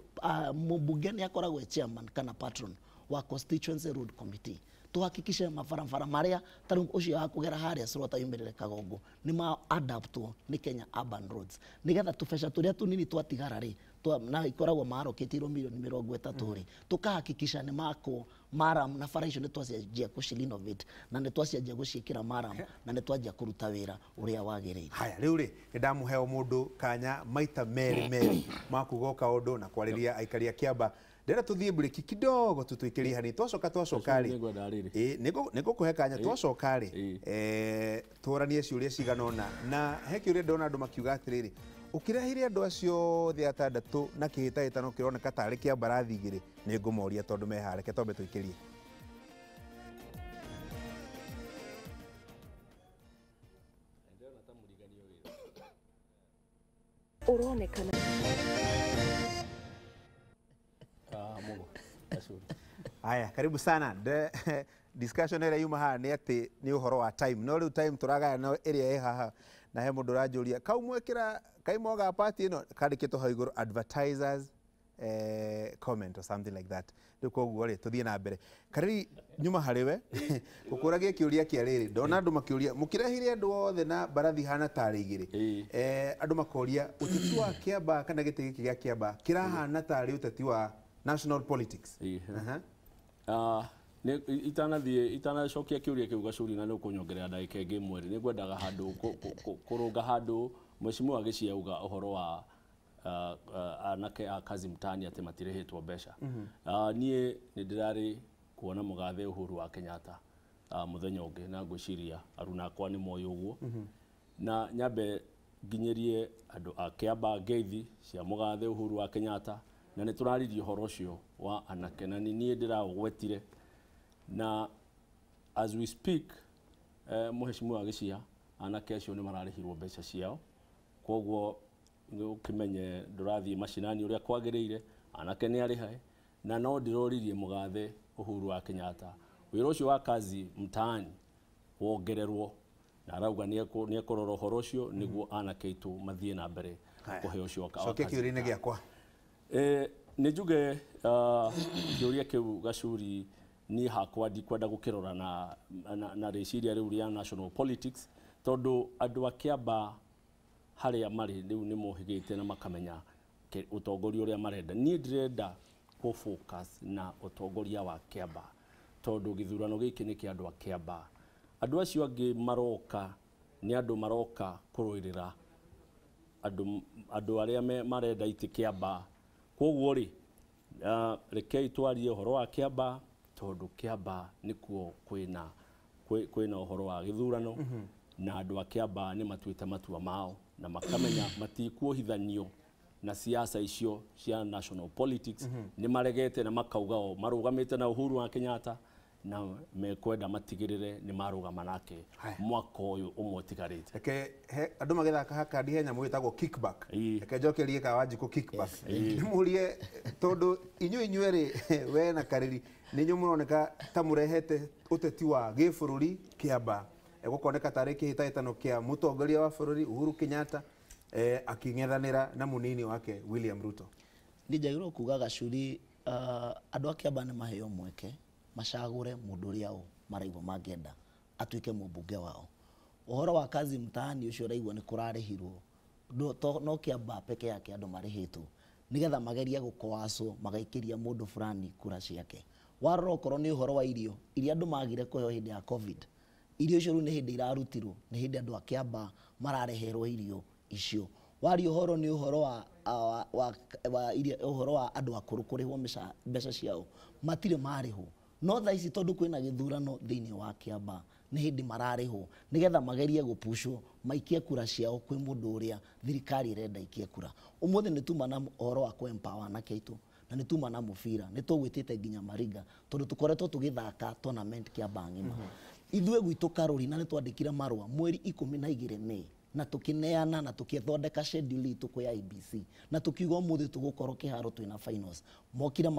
mbunge ni akoragwo chairman kana patron wa constituency road committee tuhakikishe mabarabara maria taru ucio akugera haria Sorota yumirire Kagongo ni ma adaptwo ni Kenya urban roads nigetha tubesha turia tunini twatigara ri na ikoragwo maroketirwo milioni 30 ri tukahakikisha ni mako maram na bara icio ni twacenjia kucirenovate na ni twacenjia guciikira maram na ni twanjia kuruta wira uria wagiriire. Haya riu ri ndamuheo mundu kanya maita meri makugoka undu na kwariria aikaria Kiambaa. Ndera tuthie break kidogo tutwikirie hani twacoka ri niko kuhe kanya twacoka ri turanie ciuria ciganona na he kiuria ndona andu makiuga atiriri ukirehire andu acio thia tandatu na kihitahitano kironeka tari Kiambaa rathigire ni ngumoria tondu mehareke tombe twikirie. Uronekana Haya, karibu sana. Discussion ĩrĩa yuma haha nĩ atĩ nĩ ũhoro wa time. No rĩu time tũragaya no ĩrĩa ĩ haha na he mũndũ ũranjũria kaumwĩkĩra kaimoga party ĩno kandĩkĩtwo hau igũrũ advertisers comment or something like that. Rĩu koguo rĩ tũthiĩ na mbere. Kariri nyuma harĩ we gũkũragia kĩũria kĩa rĩrĩ ndona andũ makĩũria mũkĩrehire andũ othe na mbarathi hana tarĩ igĩrĩ andũ makoria ũteti wa Kiambaa kana gĩtĩ gĩkĩ gĩa Kiambaa kĩrahana tarĩ ũteti wa national politics. Itanacokia kiuria kiu Gacuri na nukunyongerera ndagika ingi mweri ni ngwendaga handu kurunga handu mheshimiwa Gĩchia uga uhoro wa anake a kazi mtaani ati matirĩhĩtwo mbeca. Nie ni ndirari kuona mugathe Uhuru wa Kenyatta muthenya ungi na ngwiciria aruna akwa ni moyo uguo na nyambe nginyerie andu a Kiambaa ngeithi cia mugathe Uhuru wa Kenyatta na nĩ tũraririe ũhoro ũcio wa anake na niĩ ndĩraũgwetire na as we speak mheshimiwa Gĩchia anake acio nĩ mararĩhirwo mbeca ciao koguo ũkimenye ndũrathiĩ macinani ũrĩa kwagĩrĩire anake nĩ arĩhe na no ndĩroririe mũgathe Uhuru wa Kenyatta wĩra ũcio wa kazi mtaani wongererwo na arauga nĩ ekũrora ũhoro ũcio nĩguo anake aitũ mathiĩ na mbere kũheo ũcio cokia kĩũria-inĩ gĩakwa. Nĩ njuge kĩũria kĩu Gacuri niĩ hakwa ndikwenda gũkĩrora na rĩciria rĩu rĩa national politics tondũ andũ a Kiambaa harĩa marĩ rĩu nĩ mohĩgĩte na makamenya ũtongoria ũrĩa marenda. Niĩ ndĩrenda focus na ũtongoria wa Kiambaa tondũ gĩthurano gĩkĩ nĩ kĩa andũ a Kiambaa. Andũ acio angĩ maroka nĩ andũ maroka kũrũĩrĩra andũ arĩa marenda itĩ Kiambaa. Koguo rĩ rekei twarie ũhoro wa Kiambaa tondũ Kiambaa nĩkuo kwĩna ũhoro wa gĩthurano na andũ a Kiambaa nĩ matuĩte matua mao na makamenya matikuohithanio na siasa icio cia national politics nĩ maregete na makauga o marũgamĩte na Uhuru wa Kenyatta na mekwenda matigĩrĩre nĩ marũgama nake mwaka ũyũ ũmwe ũtigarĩte. Reke andũ magĩthaka haka ndi henya mwĩtagwo kickback. Reke njokerie ka Wanjikũ kickback. Mũrie tondũ inyuĩ rĩ we na Kariri nĩ inyuĩ mũroneka ta mũrehete ũteti wa gĩbũrũri Kiambaa. Gũkoneka tarĩ kĩhĩtahĩtano kĩa mũtongoria wa bũrũri Uhuru Kenyatta aking'ethanĩra na mũnini wake William Ruto. Nĩnjagĩrĩirwo kuga Gacuri andũ a Kiambaa nĩ maheo mweke macagũre mũndũ ũrĩa maraigua mangĩenda atuĩke mũmbunge wao. Ũhoro wa kazi mtaani ũcio ũraigua nĩ kũrarĩhirwo no Kiambaa peke yake andũ marĩhĩtwo nĩgetha magerie gũkoacwo magaikĩria mũndũ fulani kura ciake. Warora okorwo nĩ ũhoro wa irio iria andũ magire kũheo hĩndĩ ya COVID, irio icio rĩu nĩ hĩndĩ irarutirwo nĩ hĩndĩ andũ a Kiambaa marareherwo irio icio. Wari ũhoro nĩ ũhoro wa andũ akũrũ kũrĩhwo mbeca ciao matirĩ marĩhwo. No tha ici tondũ kwĩna gĩthurano thĩinĩ wa Kiambaa nĩ hĩndĩ mararĩhwo nĩgetha magerie gũpushwo maikie kura ciao kwĩ mũndũ ũrĩa thirikari ĩrenda ikie kura. Ũmũthĩ nĩ tuma na ũhoro wa kũ-empower anake aitũ na nĩ tuma na mũbira nĩ tũgwĩtĩte nginya Mariga tondũ tũkoretwo tũgĩthaka tournament Kiambaa ng'ima. Ithuĩ gwitũ Karuri na nĩ twandĩkire marũa mweri 12 Mei na tukineana na tukithondeka schedule itu kwa IBC na tukiuga ũmũthĩ tũgũkorwo kĩharo twĩna finals. Mokire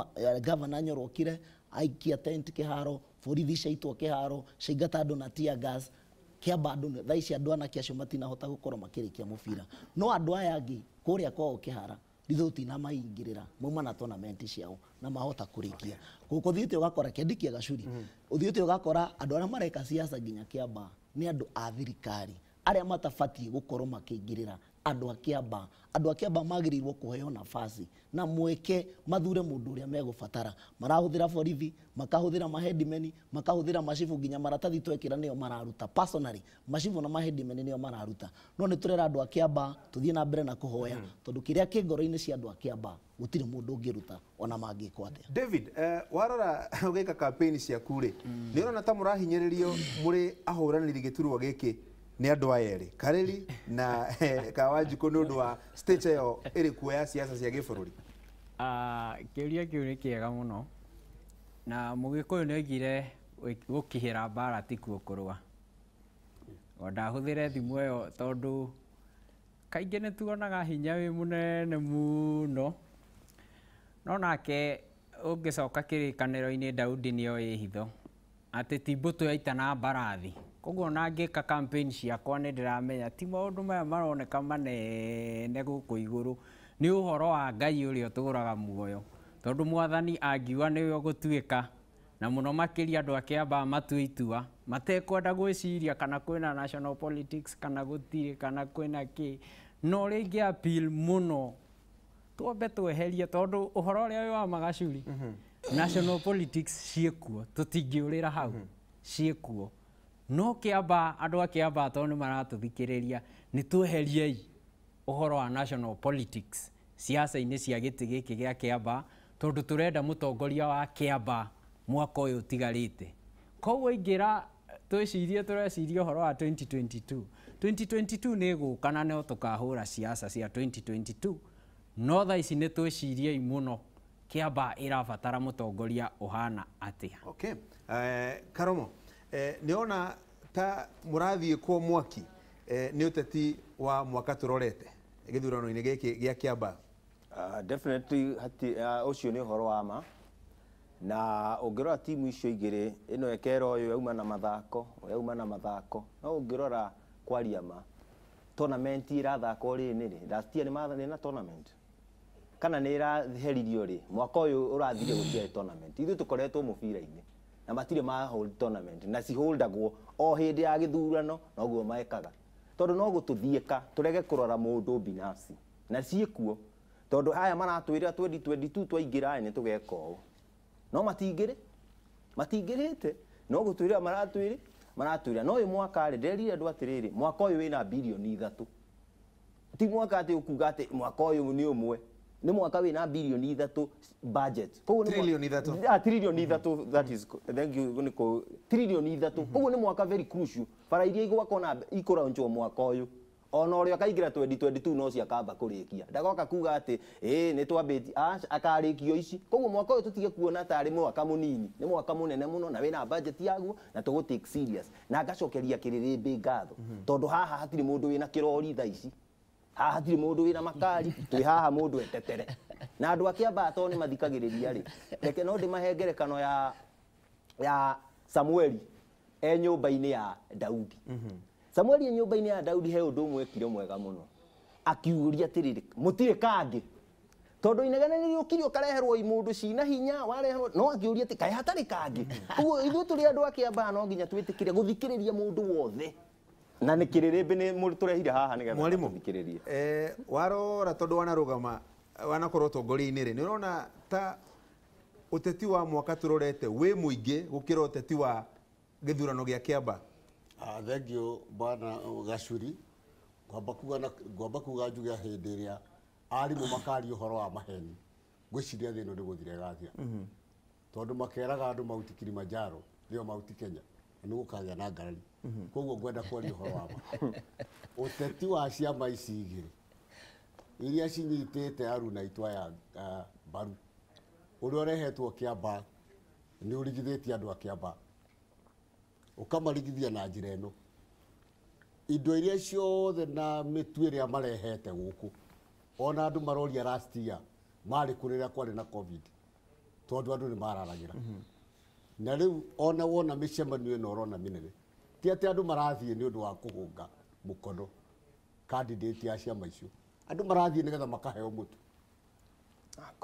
governor nyorokire aikia tent kĩharo, borithi ciaitwo kĩharo, ciaingata andũ na tear gas. Kiambaa andũ thaa ici andũ anake acio matinahota gũkorwo makĩrĩkia mũbira. No andũ aya angĩ kũrĩa kwao kĩhara rithuti na maingĩrĩra mauma na tournament ciao na mahota kũrĩkia. Gũkũthiĩte ũgakora kĩandikia Gacuri. Ũthiĩte ũgakora andũ arĩa mareka siasa nginya Kiambaa nĩ andũ a thirikari arĩa matabatie gũkorwo makĩingĩrĩra andå a Kiambaa magĩrĩirwo kũheo nafasi na mweke mathure mũndũ ũrĩa megũbatara. Marahũthĩra borithi, makahũthĩra mahendimeni, makahũthĩra macibu, nginya maratathi twekĩra nĩo mararuta. Personally macibu na mahendimeni nĩo mararuta. No nĩ tũrera andũ a Kiambaa tũthiĩ na mbere na kũhoya tondũ kĩrĩa kĩ ngoro-inĩ cia andũ a Kiambaa gũtirĩ mũndũ ũngĩruta ona mangĩkwo atĩa. David, warora ũgĩka campaign ciaku rĩ, nĩ ũrona ta mũrahinyĩrĩrio mũrĩ ahũranĩri gĩturwa gĩkĩ nĩ andũ aya erĩ, Karĩri na Kawanjikũ, nĩ ũndũ wa stage ĩyo ĩrĩ kuo ya siasa cia gĩbũrũri? Kĩũria kĩu nĩ kĩega mũno, na Mũgĩkũyũ nĩ oigire gũkĩhĩra mbara ti kuo kũrũa. Ndahũthĩre thimũ ĩyo tondũ kaingĩ nĩ tuonaga hinya wĩ mũnene mũno, no nake ũngĩcoka kĩrĩkanĩro-inĩ Daudi nĩoĩ hitho atĩ ti mbũtũ yaitana mbarathi. Koguo na ngĩka campaign ciakwa nĩ ndĩramenya ti maũndũ maya maroneka manene gũkũ igũrũ, nĩ ũhoro wa Ngai ũrĩa ũtũũraga muoyo, tondũ Mwathani angiuga nĩwe ũgũtuĩka, na mũno makĩria andũ a Kiambaa matue itua matekwenda gwĩciria kana kwĩna national politics kana gũtirĩ kana kwĩna kĩ, no rĩngĩ appeal mũno twambe tweherie, tondũ ũhoro ũrĩa wĩ wa Magacuri national politics ciĩkuo, tũtingĩũrĩra hau, ciĩkuo. No Kiambaa, andũ a Kiambaa tondũ nĩ maratũthikĩrĩria, nĩ tweheriei ũhoro wa national politics siasa-inĩ cia gĩtĩ gĩkĩ gĩa Kiambaa, tondũ tũrenda mũtongoria wa Kiambaa mwaka ũyũ ũtigarĩte. Koguo ingĩra tũreciria ũhoro wa 2022 nĩ ĩgũka na no tũkahũra siasa cia 2022, no thaa ici nĩ twĩciriei mũno Kiambaa ĩrabatara mũtongoria ũhana atĩa. Okay. Karomo, nĩ ona ta mũrathiĩ kwa mwaki nĩ ũteti wa mwaka tũrorete gĩthurano-inĩ gĩkĩ gĩa Kiambaa? Definitely ũcio nĩ ũhoro wa ma, na ũngĩrora timu icio igĩrĩ, ĩno ekera ũyũ yauma na mathako, yauma na mathako, no ũngĩrora kwaria ma, tournament ĩrathakwo rĩrĩ rĩ, last year nĩ na tournament kana nĩ ĩraheririo rĩ, mwaka ũyũ ũrathire gũtiarĩ tournament. Ithuĩ tũkoretwo mũbira-inĩ na matirĩ ma hold tournament, na ciholdagwo o hĩndĩ ya gĩthurano, noguo mekaga, tondũ no gũtũthiĩka tũrege kũrora mũndũ binafsi, na ciĩkuo tondũ haya maratwĩra 2022 twaingĩra nĩ tũgeka ũũ, no matingĩrĩte, no gũtwĩra maratwĩra. No ũyũ mwaka rĩ, nderire andũ atĩrĩrĩ, mwaka ũyũ wĩna bilioni 3, ti mwaka atĩ ũkuga atĩ mwaka ũyũ nĩ ũmwe, nĩ mwaka wĩna bilioni 3 budget. Trilioni 3. Trilioni 3, that is, thank you, trilioni 3. Koguo nĩ mwaka very crucial. Bara iria igwakona ikũraunjwo mwaka ũyũ, ona ũrĩa akaingĩra 2022 no ciakamba kũrĩkia, ndagoka kuga atĩ nĩ twambĩtie, akarĩkio ici. Koguo mwaka ũyũ tũtige kuona tarĩ mwaka mũnini, nĩ mwaka mũnene mũno na wĩna budget yaguo, na tũgũ take serious, na ngacokeria Kĩrĩrĩmbĩ ngatho, tondũ haha hatirĩ mũndũ wĩna kĩrori thaa ici, haha hatirĩ mũndũ wĩna makari, twĩ haha mũndũ etetere, na andũ a Kiambaa to nĩ mathikagĩrĩria rĩ, reke no ndĩmahe ngerekano ya Samueli nyũmba-inĩ ya Daudi. Samueli nyũmba-inĩ ya Daudi he ũndũ ũmwe ekire mwega mũno, akiuria atĩrĩrĩ, mũtirĩ kangĩ, tondũ inegene nĩ ũkirio kareherwo mũndũ cina hinya, wareherwo, no akĩuria atĩ kaĩ hatarĩ kangĩ. Ũguo ithuĩ tũrĩ andũ a Kiambaa no nginya twĩtĩkĩre gũthikĩrĩria mũndũ wothe, na nĩ Kĩrĩrĩmbĩ nĩ tũrehire haha nĩgetha tũthikĩrĩrie. Warora tondũ wanarũgama wanakorwo ũtongoria-inĩ rĩ, nĩ ũrona ta ũteti wa mwaka tũrorete wĩ mũingĩ gũkĩra ũteti wa gĩthurano gĩa Kiambaa? Thengio bwana Gacuri, ngwamba kuga njuge hĩndĩ ĩrĩa arimũ makaria ũhoro wa maheni, ngwĩciria thĩ ĩno nĩ gũthira ĩgathira, tondũ makeraga andũ mauti Kilimanjaro nĩo mauti Kenya, nĩ gũkagĩa na ngarari. Koguo ngwenda kwaria ũhoro wa ma, ũteti wa ciama ici igĩrĩ iria cinyitĩte aruna aitũ aya mbaru, ũrĩa ũrehetwo Kiambaa nĩ ũrigithĩtie andũ a Kiambaa, ũkamarigithia na njĩra ĩno, indo iria ciothe na mĩtu ĩrĩa marehete gũkũ, ona andũ maroria last year marĩ kũ rĩrĩa kwarĩ na covid, tondũ andũ nĩ mararagĩra. Na rĩu ona wona mĩcemanio ĩno ũrona mĩnene, ti atĩ andũ marathiĩ nĩ ũndũ wa kũhũnga mũkono candidate ya ciama icio, andũ marathiĩ nĩgetha makaheo mũtu na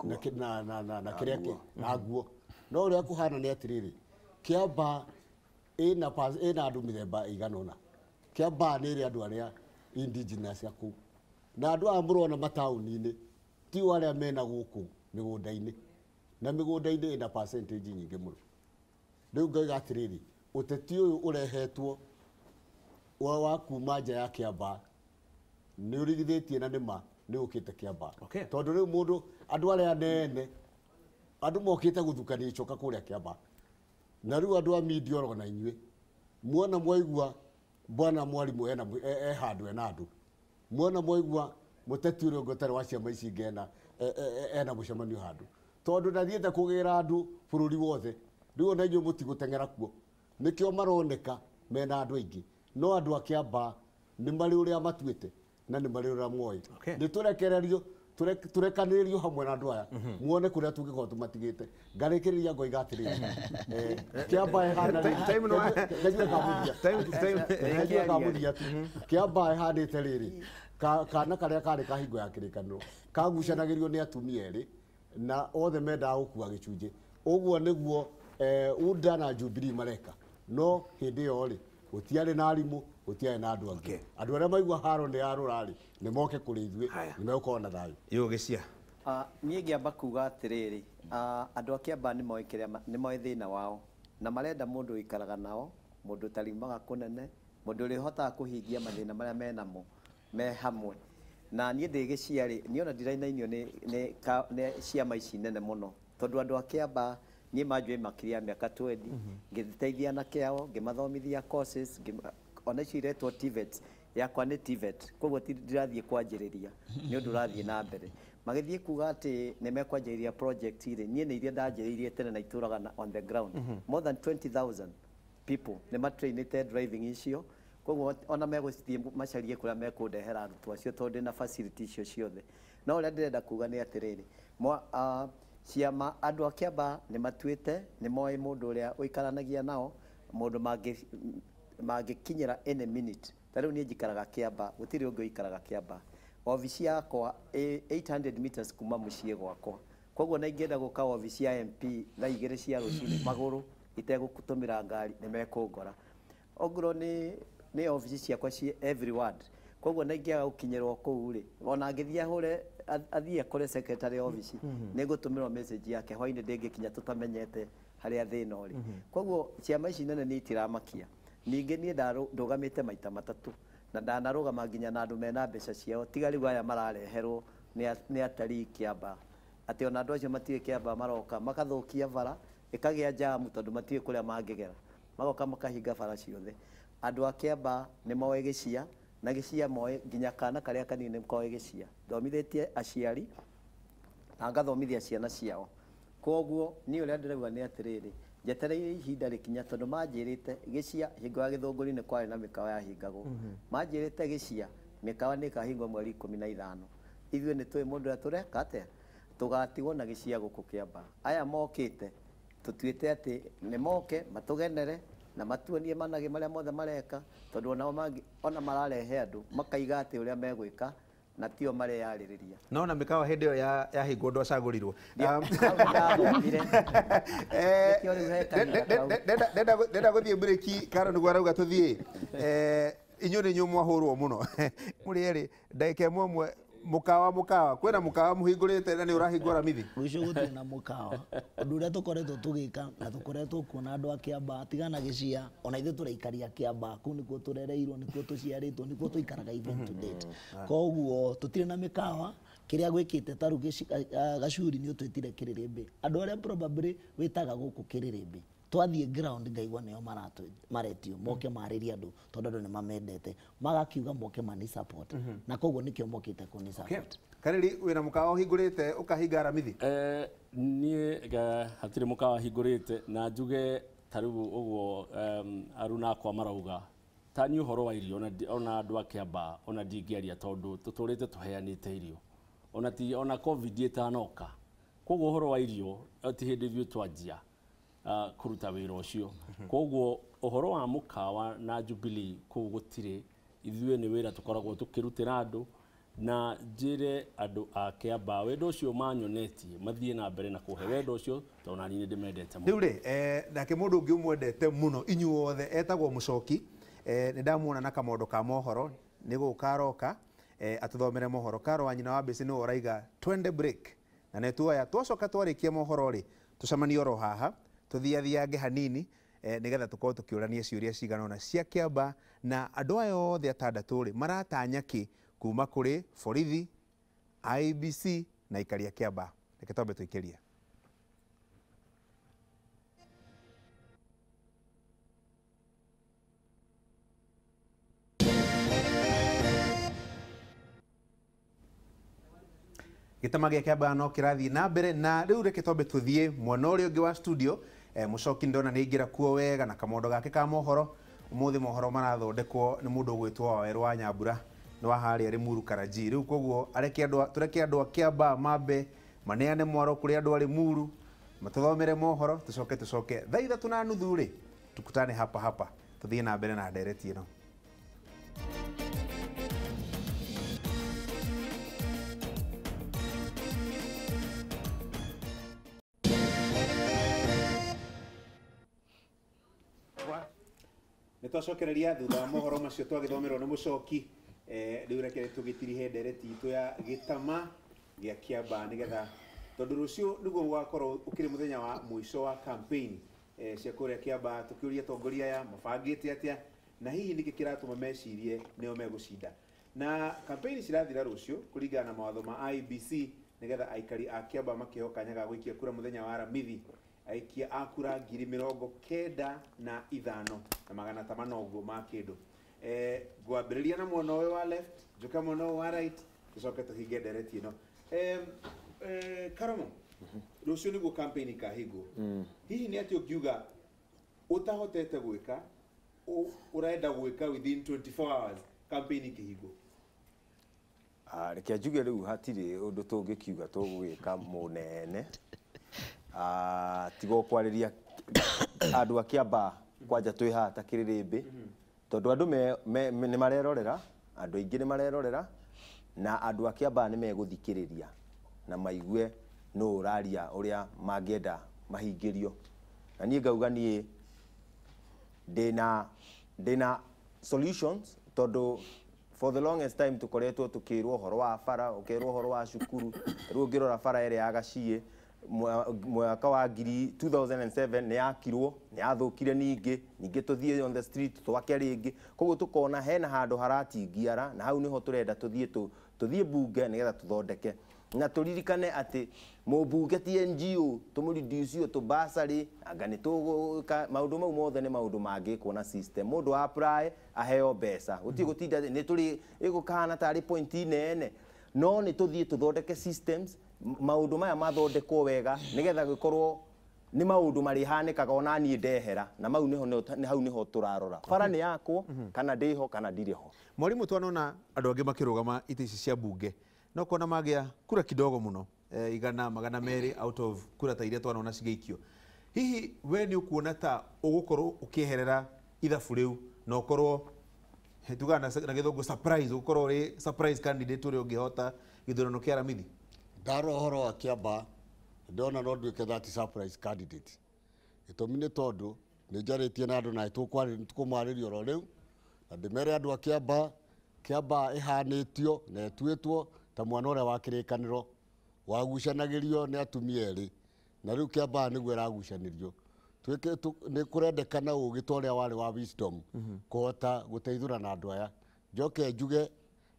kĩrĩa kĩ na nguo. No ũrĩa kũhana nĩ atĩrĩrĩ, Kiambaa ĩna andũ mĩthemba ĩigana ũna. Kiambaa nĩ ĩrĩ andũ arĩa indigenous ya kũu, na andå aya må rona mataåni-inä ti arä a mena gå kå mä gå nda-inä na mä gå nda-inä ä na percentage nyingä må no rä u ngaiga atä rä rä å teti å yå å rehetwo wa kuma nja ya Kiambaa nä å rigithä tie na nä ma nä å kä te Kiambaa tondå rä u må ndå andå arä a nene andå mokä te gå thukania icoka kå rä a Kiambaa na rä u andå a media oro na inyuä muona mwaigua bwana mwarimå e handå ena andå muona mwaigua må teti å rä å ngå tarä wa ciama ici ngena ena må cemanio handå tondå ndathiä te kå gä ra andå bå rå ri wothe rä u ona inyuä må tigå teng'era kuo nä kä o maroneka mena andå aingä no andå a Kiambaa nä marä å rä a matuä te na nä marä å rä a moä nä tå rekererio tå rekanä rä rio hamwe na andå aya muone kå rä a tå ngä korwo tå matigä te ngarä kä rä ria ngoiga atä rä Kiambaa ehana kamå ria tu Kiambaa ehanä te rä rä kana karä a karä kahingo ya kä rä kanä ro kagucanagä rio nä atumia erä na othe mendaga gå kua gä cunjä å guo nä guo UDA na Jubilee mareka no hä ndä ä yo rä gå tiarä na arimå gå tiarä na andå angä andå arä a maigua haro nä yarå rarä nä moke kå rä ithuä nä megå korwo na thayå yå gä cia niä ngä amba kuga atä rä rä andå a Kiambaa nä moä thä na wao na marenda må ndå ikaraga nao må ndå tariumaga kå nene må ndå rä hotaga kå hingia mathä na marä a menamo me hamwe na niä ndä gä ciarä nä ona ndirainainio nä ciama ici nene må no tondå andå a Kiambaa niä manjå makiria mä aka 20 ngä teithia na kä ao ngä mathomithia courses ona icio iretwo TVET yakwa nä TVET koguo ndirathiä kwanjä rä ria nä å ndå rathiä na mbere magäthiä kuga atä nä mekwanjä rä ria project irä niä nä iria ndanjä rä irie tene na itå raga on the ground more than 20,000 people nä matrainä driving icio koguo ona megå cithiä macarie kå rä a mekå ndehera arutwo acio tondå na facility icio ciothe no å rä a ndä renda kuga nä atä rä rä ciama andå a Kiambaa nä matuä nä moä må ndå å rä a å ikaranagia nao må ndå mangä kinyä ra any minute ta rä u niä njikaraga Kiambaa gå tirä å ngä å ikaraga Kiambaa obici yakwa 800 meters kuma må ciä gwakwa koguo na ingä gå ka obici ya MP thaa igä rä cia rå cinä magå rå itegå tå mä ra ngari nä mekå ngora ongorwo nä obici ciakwa ci every ward koguo na ingä aga gå kinyä rwo kå u rä ona ngä thiä ahå re athiä akore secretary obici nä ngå tå mä rwo message yake hwainä ndä ngä kinya tå tamenyete harä a thä na å rä koguo ciama ici nene nä itiramakia ningä niä ndå gamä te maita matatå na ndanarå gama nginya na andå mena mbeca ciao tiga rä u aya marareherwo nä atarii Kiambaa atä ona andå acio matiä Kiambaa maroka makathå kia bara ĩkagĩa jamu tondũ matiĩ kũrĩa mangĩgera magoka makahinga bara ciothe andũ a Kiambaa nĩ moĩ gĩcia na gĩcia moĩ nginya kana karĩa kanini koĩ gĩcia thomithĩtie aciari na ngathomithia ciana ciao koguo niĩ ũrĩa ndĩrauga nĩ atĩrĩrĩ njetereire ihinda rĩkinya tondũ manjĩrĩte gĩcia hingo ya Gĩthũngũri nĩ kwarĩ na mĩkawa yahingagwo manjĩrĩte gĩcia mĩkawa nĩ ĩkahingwo mweri 15 ithuĩ nĩ tũĩ mũndũ ũrĩa tũreka atĩa tũgatigwo na gĩcia gũkũ Kiambaa aya mokĩte tũtuĩte atĩ nĩ moke matũgenere na matuonie manage marĩa mothe mareka tondũ onao ona mararehe andũ makaiga atĩ ũrĩa megwĩka na tio mareyarĩrĩria no na mĩkawa hĩndĩ ĩyo yahingwo ndwacagũrirwo ndenda gũthiĩ mbirĩki Karo nĩguo arauga tũthiĩ inyuĩ nĩ inyuĩ mwahũrwo mũno mũrĩ erĩ ndagĩka ĩmwe ĩmwe mukawa kwĩna mukawa mũhingũrĩte na nĩ ũrahingũra mithi rũciũ gũtirĩ na mukawa ũndũ ũrĩa tũkoretwo tũgĩka na tũkoretwo kuona andũ a Kiambaa tigana gĩcia ona ithuĩ tũraikaria Kiambaa kũu nĩkuo tũrereirwo nĩkuo tũciarĩtwo nĩkuo tũikaraga even to date koguo tũtirĩ na mĩkawa kĩrĩa gwĩkĩte ta rĩu Gacuri nĩ ũtwĩtire Kĩrĩrĩmbĩ andũ arĩa probably wĩtaga gũkũ Kĩrĩrĩmbĩ twathiĩ ground ngaigua nĩo maretio moke marĩrie andũ tondũ andũ nĩ mamendete magakiuga moke mani support na koguo nĩkĩo mokĩte kũni support Karĩri wĩna mũkawa ũhingũrĩte ũkahinga ramithi niĩ hatirĩ mũkawa hingũrĩte na njuge ta rĩu ũguo aruna akwa marauga ta nĩ ũhoro wa irio ona andũ a Kiambaa ona ndingĩaria tondũ tũtũrĩte tũheanĩte irio ona covid ĩtanoka koguo ũhoro wa irio ti hĩndĩ ithuĩ twanjia kuruta wĩra ũcio koguo ũhoro wa mũkawa na Jubilee kũu gũtirĩ ithuĩ nĩ wĩra tũkoragwo tũkĩrutĩra andũ na njĩre andũ a Kiambaa wendo ũcio manyonetie mathiĩ na mbere na kũhe wendo ũcio tondũ na niĩ ndĩmendete mũno rĩu rĩ nake mũndũ ũngĩ ũmwendete mũno inyuothe etagwo Mũcoki nĩ ndamuona na kamondo ka mohoro nĩ gũka aroka atuthomere mohoro. Karo wa nyina wa mbĩci nĩwe ũraiga twende break, na netuoya twacoka twarĩkia mohoro rĩ tucemanie oro haha tuthiathiange hanini nigetha tukorwo tukiũrania ciũria cigana ũna cia Kiambaa na andũ aya othe atandatũ rĩ maratanya kĩ kuma kũrĩ borithi, IEBC na aikari a Kiambaa. Reke twambe tũikĩrie. Gĩtama gĩa Kiambaa no kĩrathiĩ na mbere, na rĩu reke twambe tũthiĩ mwena ũrĩa ũngĩ wa studio. Mũcoki ndona nĩ aingĩra kuo wega na kamondo gake ka mohoro. Ũmũthĩ mohoro marathondekwo nĩ mũndũ ũgwĩtwo Werũ wa Nyambura, nĩ wa harĩa Limuru Karaji. Rĩu koguo tũreke andũ a Kiambaa mambe maneane mwaro kũrĩ andũ a Limuru, matũthomere mohoro, tucoke thaa 3:30 rĩ tukutane hapa tuthiĩ na mbere na ndereti ĩno. Nitwacokereria thutha wa mohoro macio twagithomerwo nĩ mũcoki. Rĩu reke tũgĩtirihe ndereti itũ ya gĩtama gĩa Kiambaa nigetha tondũ rũciũ nĩguo gũgakorwo ũkĩrĩ mũthenya wa mũico wa campaign cia kũrĩa Kiambaa, tũkĩũria atongoria aya mabangĩte atĩa na hihi nĩkĩ kĩratũma mecirie nĩo megũcinda. Na campaign cirathira rũciũ kũringana na mawatho ma IEBC nigetha aikari a Kiambaa makĩhoka kanya ga gũikia kura mũthenya wa Aramithi. Aikia a kura 95,500 ũguo ma kĩndũ. Ngwambĩrĩria na mwena ũyũ wa left, njoka mwena ũyũ wa right, tũcoke tũhinge ndereti ĩno. Karomo, rũciũ nĩguo campaign ikahingwo. Hihi nĩ atĩ ũngiuga ũtahotete gwĩka, ũrenda gwĩka within 24 hours campaign ikĩhingwo? Reke njuge rĩu hatirĩ ũndũ tũngĩkiuga tũgwĩka mũnene. Tiga kwarĩria andũ a Kiambaa kwanja twĩ haha ta Kĩrĩrĩmbĩ, tondũ andũ nĩ marerorera, andũ aingĩ nĩ marerorera na andũ a Kiambaa nĩ megũthikĩrĩria na maigue no ũraria ũrĩa mangĩenda mahingĩrio. Na niĩ ngauga niĩ ndĩna solutions, tondũ for the longest time tukoretwo tukĩrwo ũhoro wa bara, ũkerwo ũhoro wa cukuru. Rĩu ũngĩrora bara ĩrĩa ya Gaciĩ mwaka wa 2007 nĩ yakirwo, nĩ yathũkire ningĩ tũthiĩ on the street twake rĩngĩ. Koguo tukona hena handũ haratingiara na hau niho turenda tũthiĩ bunge nigetha tũthondeke. Na tũririkane atĩ mũmbunge ti NGO, tũmũreduce tũbasarĩ, anga nĩ maũndũ mau mothe nĩ maũndũ mangĩkwo na system. Mũndũ apply aheo mbeca, gũtirĩ gũtinda nĩ tũrĩ ĩgũkana tarĩ point nene, no nĩ tũthiĩ tũthondeke systems. Maũndũ maya mathondekwo wega nigetha gĩkorwo nĩ maũndũ marĩhanĩkaga ona niĩ ndehera, na mau hau niho tũrarora bara nĩ yakwo kana ndĩho kana ndirĩ ho. Mwarimũ, twanona andũ angĩ makĩrũgama itĩ ici cia bunge no kuona magĩa kura kidogo mũno, 200 out of kura ta iria twanona cigĩikio. Hihi we nĩ ũkuona ta ũgũkorwo ũkĩeherera ithabu rĩu na ũkorwo tuga na gĩthũngũ surprise, ũkorwo ũrĩ surprise candidate ũrĩa ũngĩhota gĩthurano kĩa Aramithi? Ndaro ũhoro wa Kiambaa ndona no nduĩke that surprise candidate. Gĩtũmi nĩ tondũ nĩ njarĩtie na andũ na tũkũmarĩria oro rĩu na ndĩmere andũ a Kiambaa ĩhanĩtio na ĩtuĩtwo ta mwana ũrĩa wa kĩrĩkanĩro wagucanagĩrio nĩ atumia erĩ, na rĩu Kiambaa nĩguo ĩragucanĩrio. Nĩ kũrendekana ũgĩ ta ũrĩa warĩ wa wisdom kũhota gũteithũrana andũ aya. Njoke njuge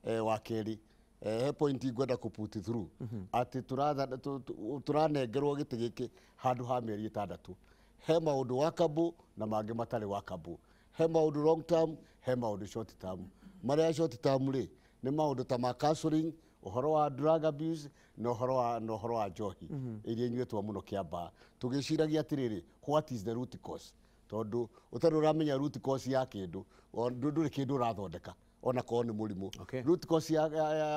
wa kerĩ, he point ngwenda kũ-put through atĩ tũranengerwo gĩtĩ gĩkĩ handũ ha mĩeri 6. He maũndũ workable na mangĩ matarĩ workable. He maũndũ long term, he maũndũ short term. Marĩa short term rĩ nĩ maũndũ ta ma counseling, ũhoro wa drug abuse na ũhoro wa njohi iria inyuĩtwo mũno Kiambaa. Tũgĩciragia atĩrĩrĩ, what is the root cause? Tondũ ũtarĩ ũramenya root cause ya kĩndũ, ndũrĩ kĩndũ ũrathondeka ona korwo nĩ mũrimũ. Root cause ya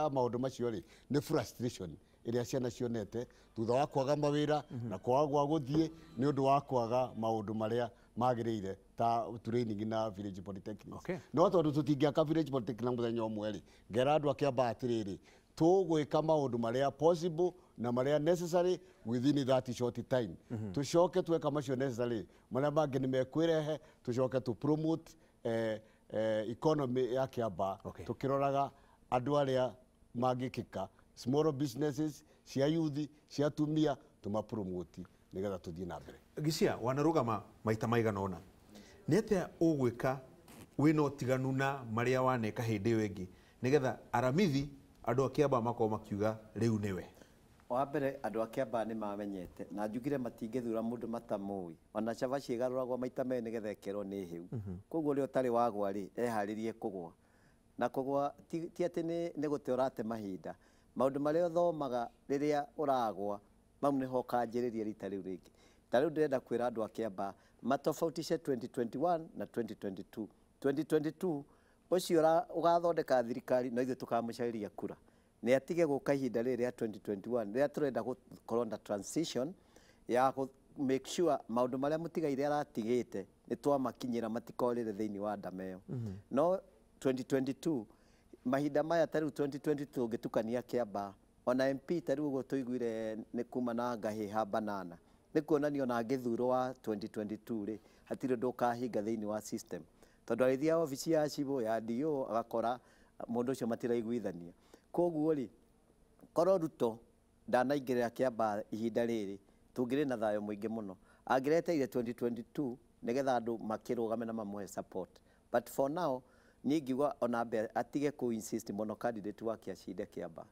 maũndũ macio rĩ nĩ frustration ĩrĩa ciana cionete thutha wa kwaga mawĩra na kwaga gwa gũthiĩ nĩ ũndũ wa kwaga maũndũ marĩa magĩrĩire ta training na village polytechnics. No tondũ tũtingĩaka village polytechnics na mũthenya ũmwe rĩ, ngera andũ a Kiambaa atĩrĩrĩ, tũgwĩka maũndũ marĩa possible na marĩa necessary within that short time. Tũcoke tweka macio necessary, marĩa mangĩ nĩ mekwĩrehe, tũcoke tũ promote economy ya Kiambaa, tũkĩroraga andå arä a mangä kä ka small businesses cia youth cia tumia tå mapromoti nä getha tå thiä na mbere. Gĩcia wanarũgama maita maigana ũna nĩ atĩa ũgwĩka wĩna ũtiganu na marĩa waneka hĩndĩ ĩyo ĩngĩ nĩgetha aramithi andũ a Kiambaa makorwo makiuga rĩu nĩwe? Wa mbere andũ a Kiambaa nĩ mamenyete na njugire matingĩthura mũndũ matamũĩ, ona cabaci ĩgarũragwo maita merĩ nĩgetha ĩkerwo nĩ hĩu. Koguo ũrĩa ũtarĩ wagwa rĩ eharĩrie kũgwa, na kũgwa ti atĩ nĩ gũte ũrate mahinda. Maũndũ marĩa ũthomaga rĩrĩa ũragwa mau nĩho ũkanjĩrĩria rita rĩu rĩngĩ. Ta rĩu ndĩrenda kwĩra andũ a Kiambaa matofautishe 2021 na 2022. 2022 ũcio ũgathondeka thirikari na ithuĩ tũkamũcariria kura, nĩ atige gũka ihinda rĩrĩ rĩa 2021 rĩrĩa tũrenda gũkorwo na transition ya make sure maũndũ marĩa mũtigaire aratigĩte nĩ twamakinyĩra matikorĩre thĩinĩ wa ndameo. No 2022 mahinda maya ta rĩu 2022 ũngĩtukania Kiambaa ona MP ta rĩu ũguo tũiguire nĩ kuma na ngahĩha banana nĩ kuonania ona angĩthurwo wa 2022 rĩ hatirĩ ndũkahinga thĩinĩ wa system, tondũ arĩthia obici ya cibũ ya DO agakora mũndũ ũcio matiraiguithania. Koguo rĩ korwo Ruto ndanaingĩrĩra Kiambaa ihinda rĩrĩ tũngĩrĩ na thayũ mũingĩ mũno. Angĩreteire 2022 nĩgetha andũ makĩrũgame na mamũhe support, but for now niĩ ngiuga ona mbere atige kũ insist mũno candidate wake acinde Kiambaa,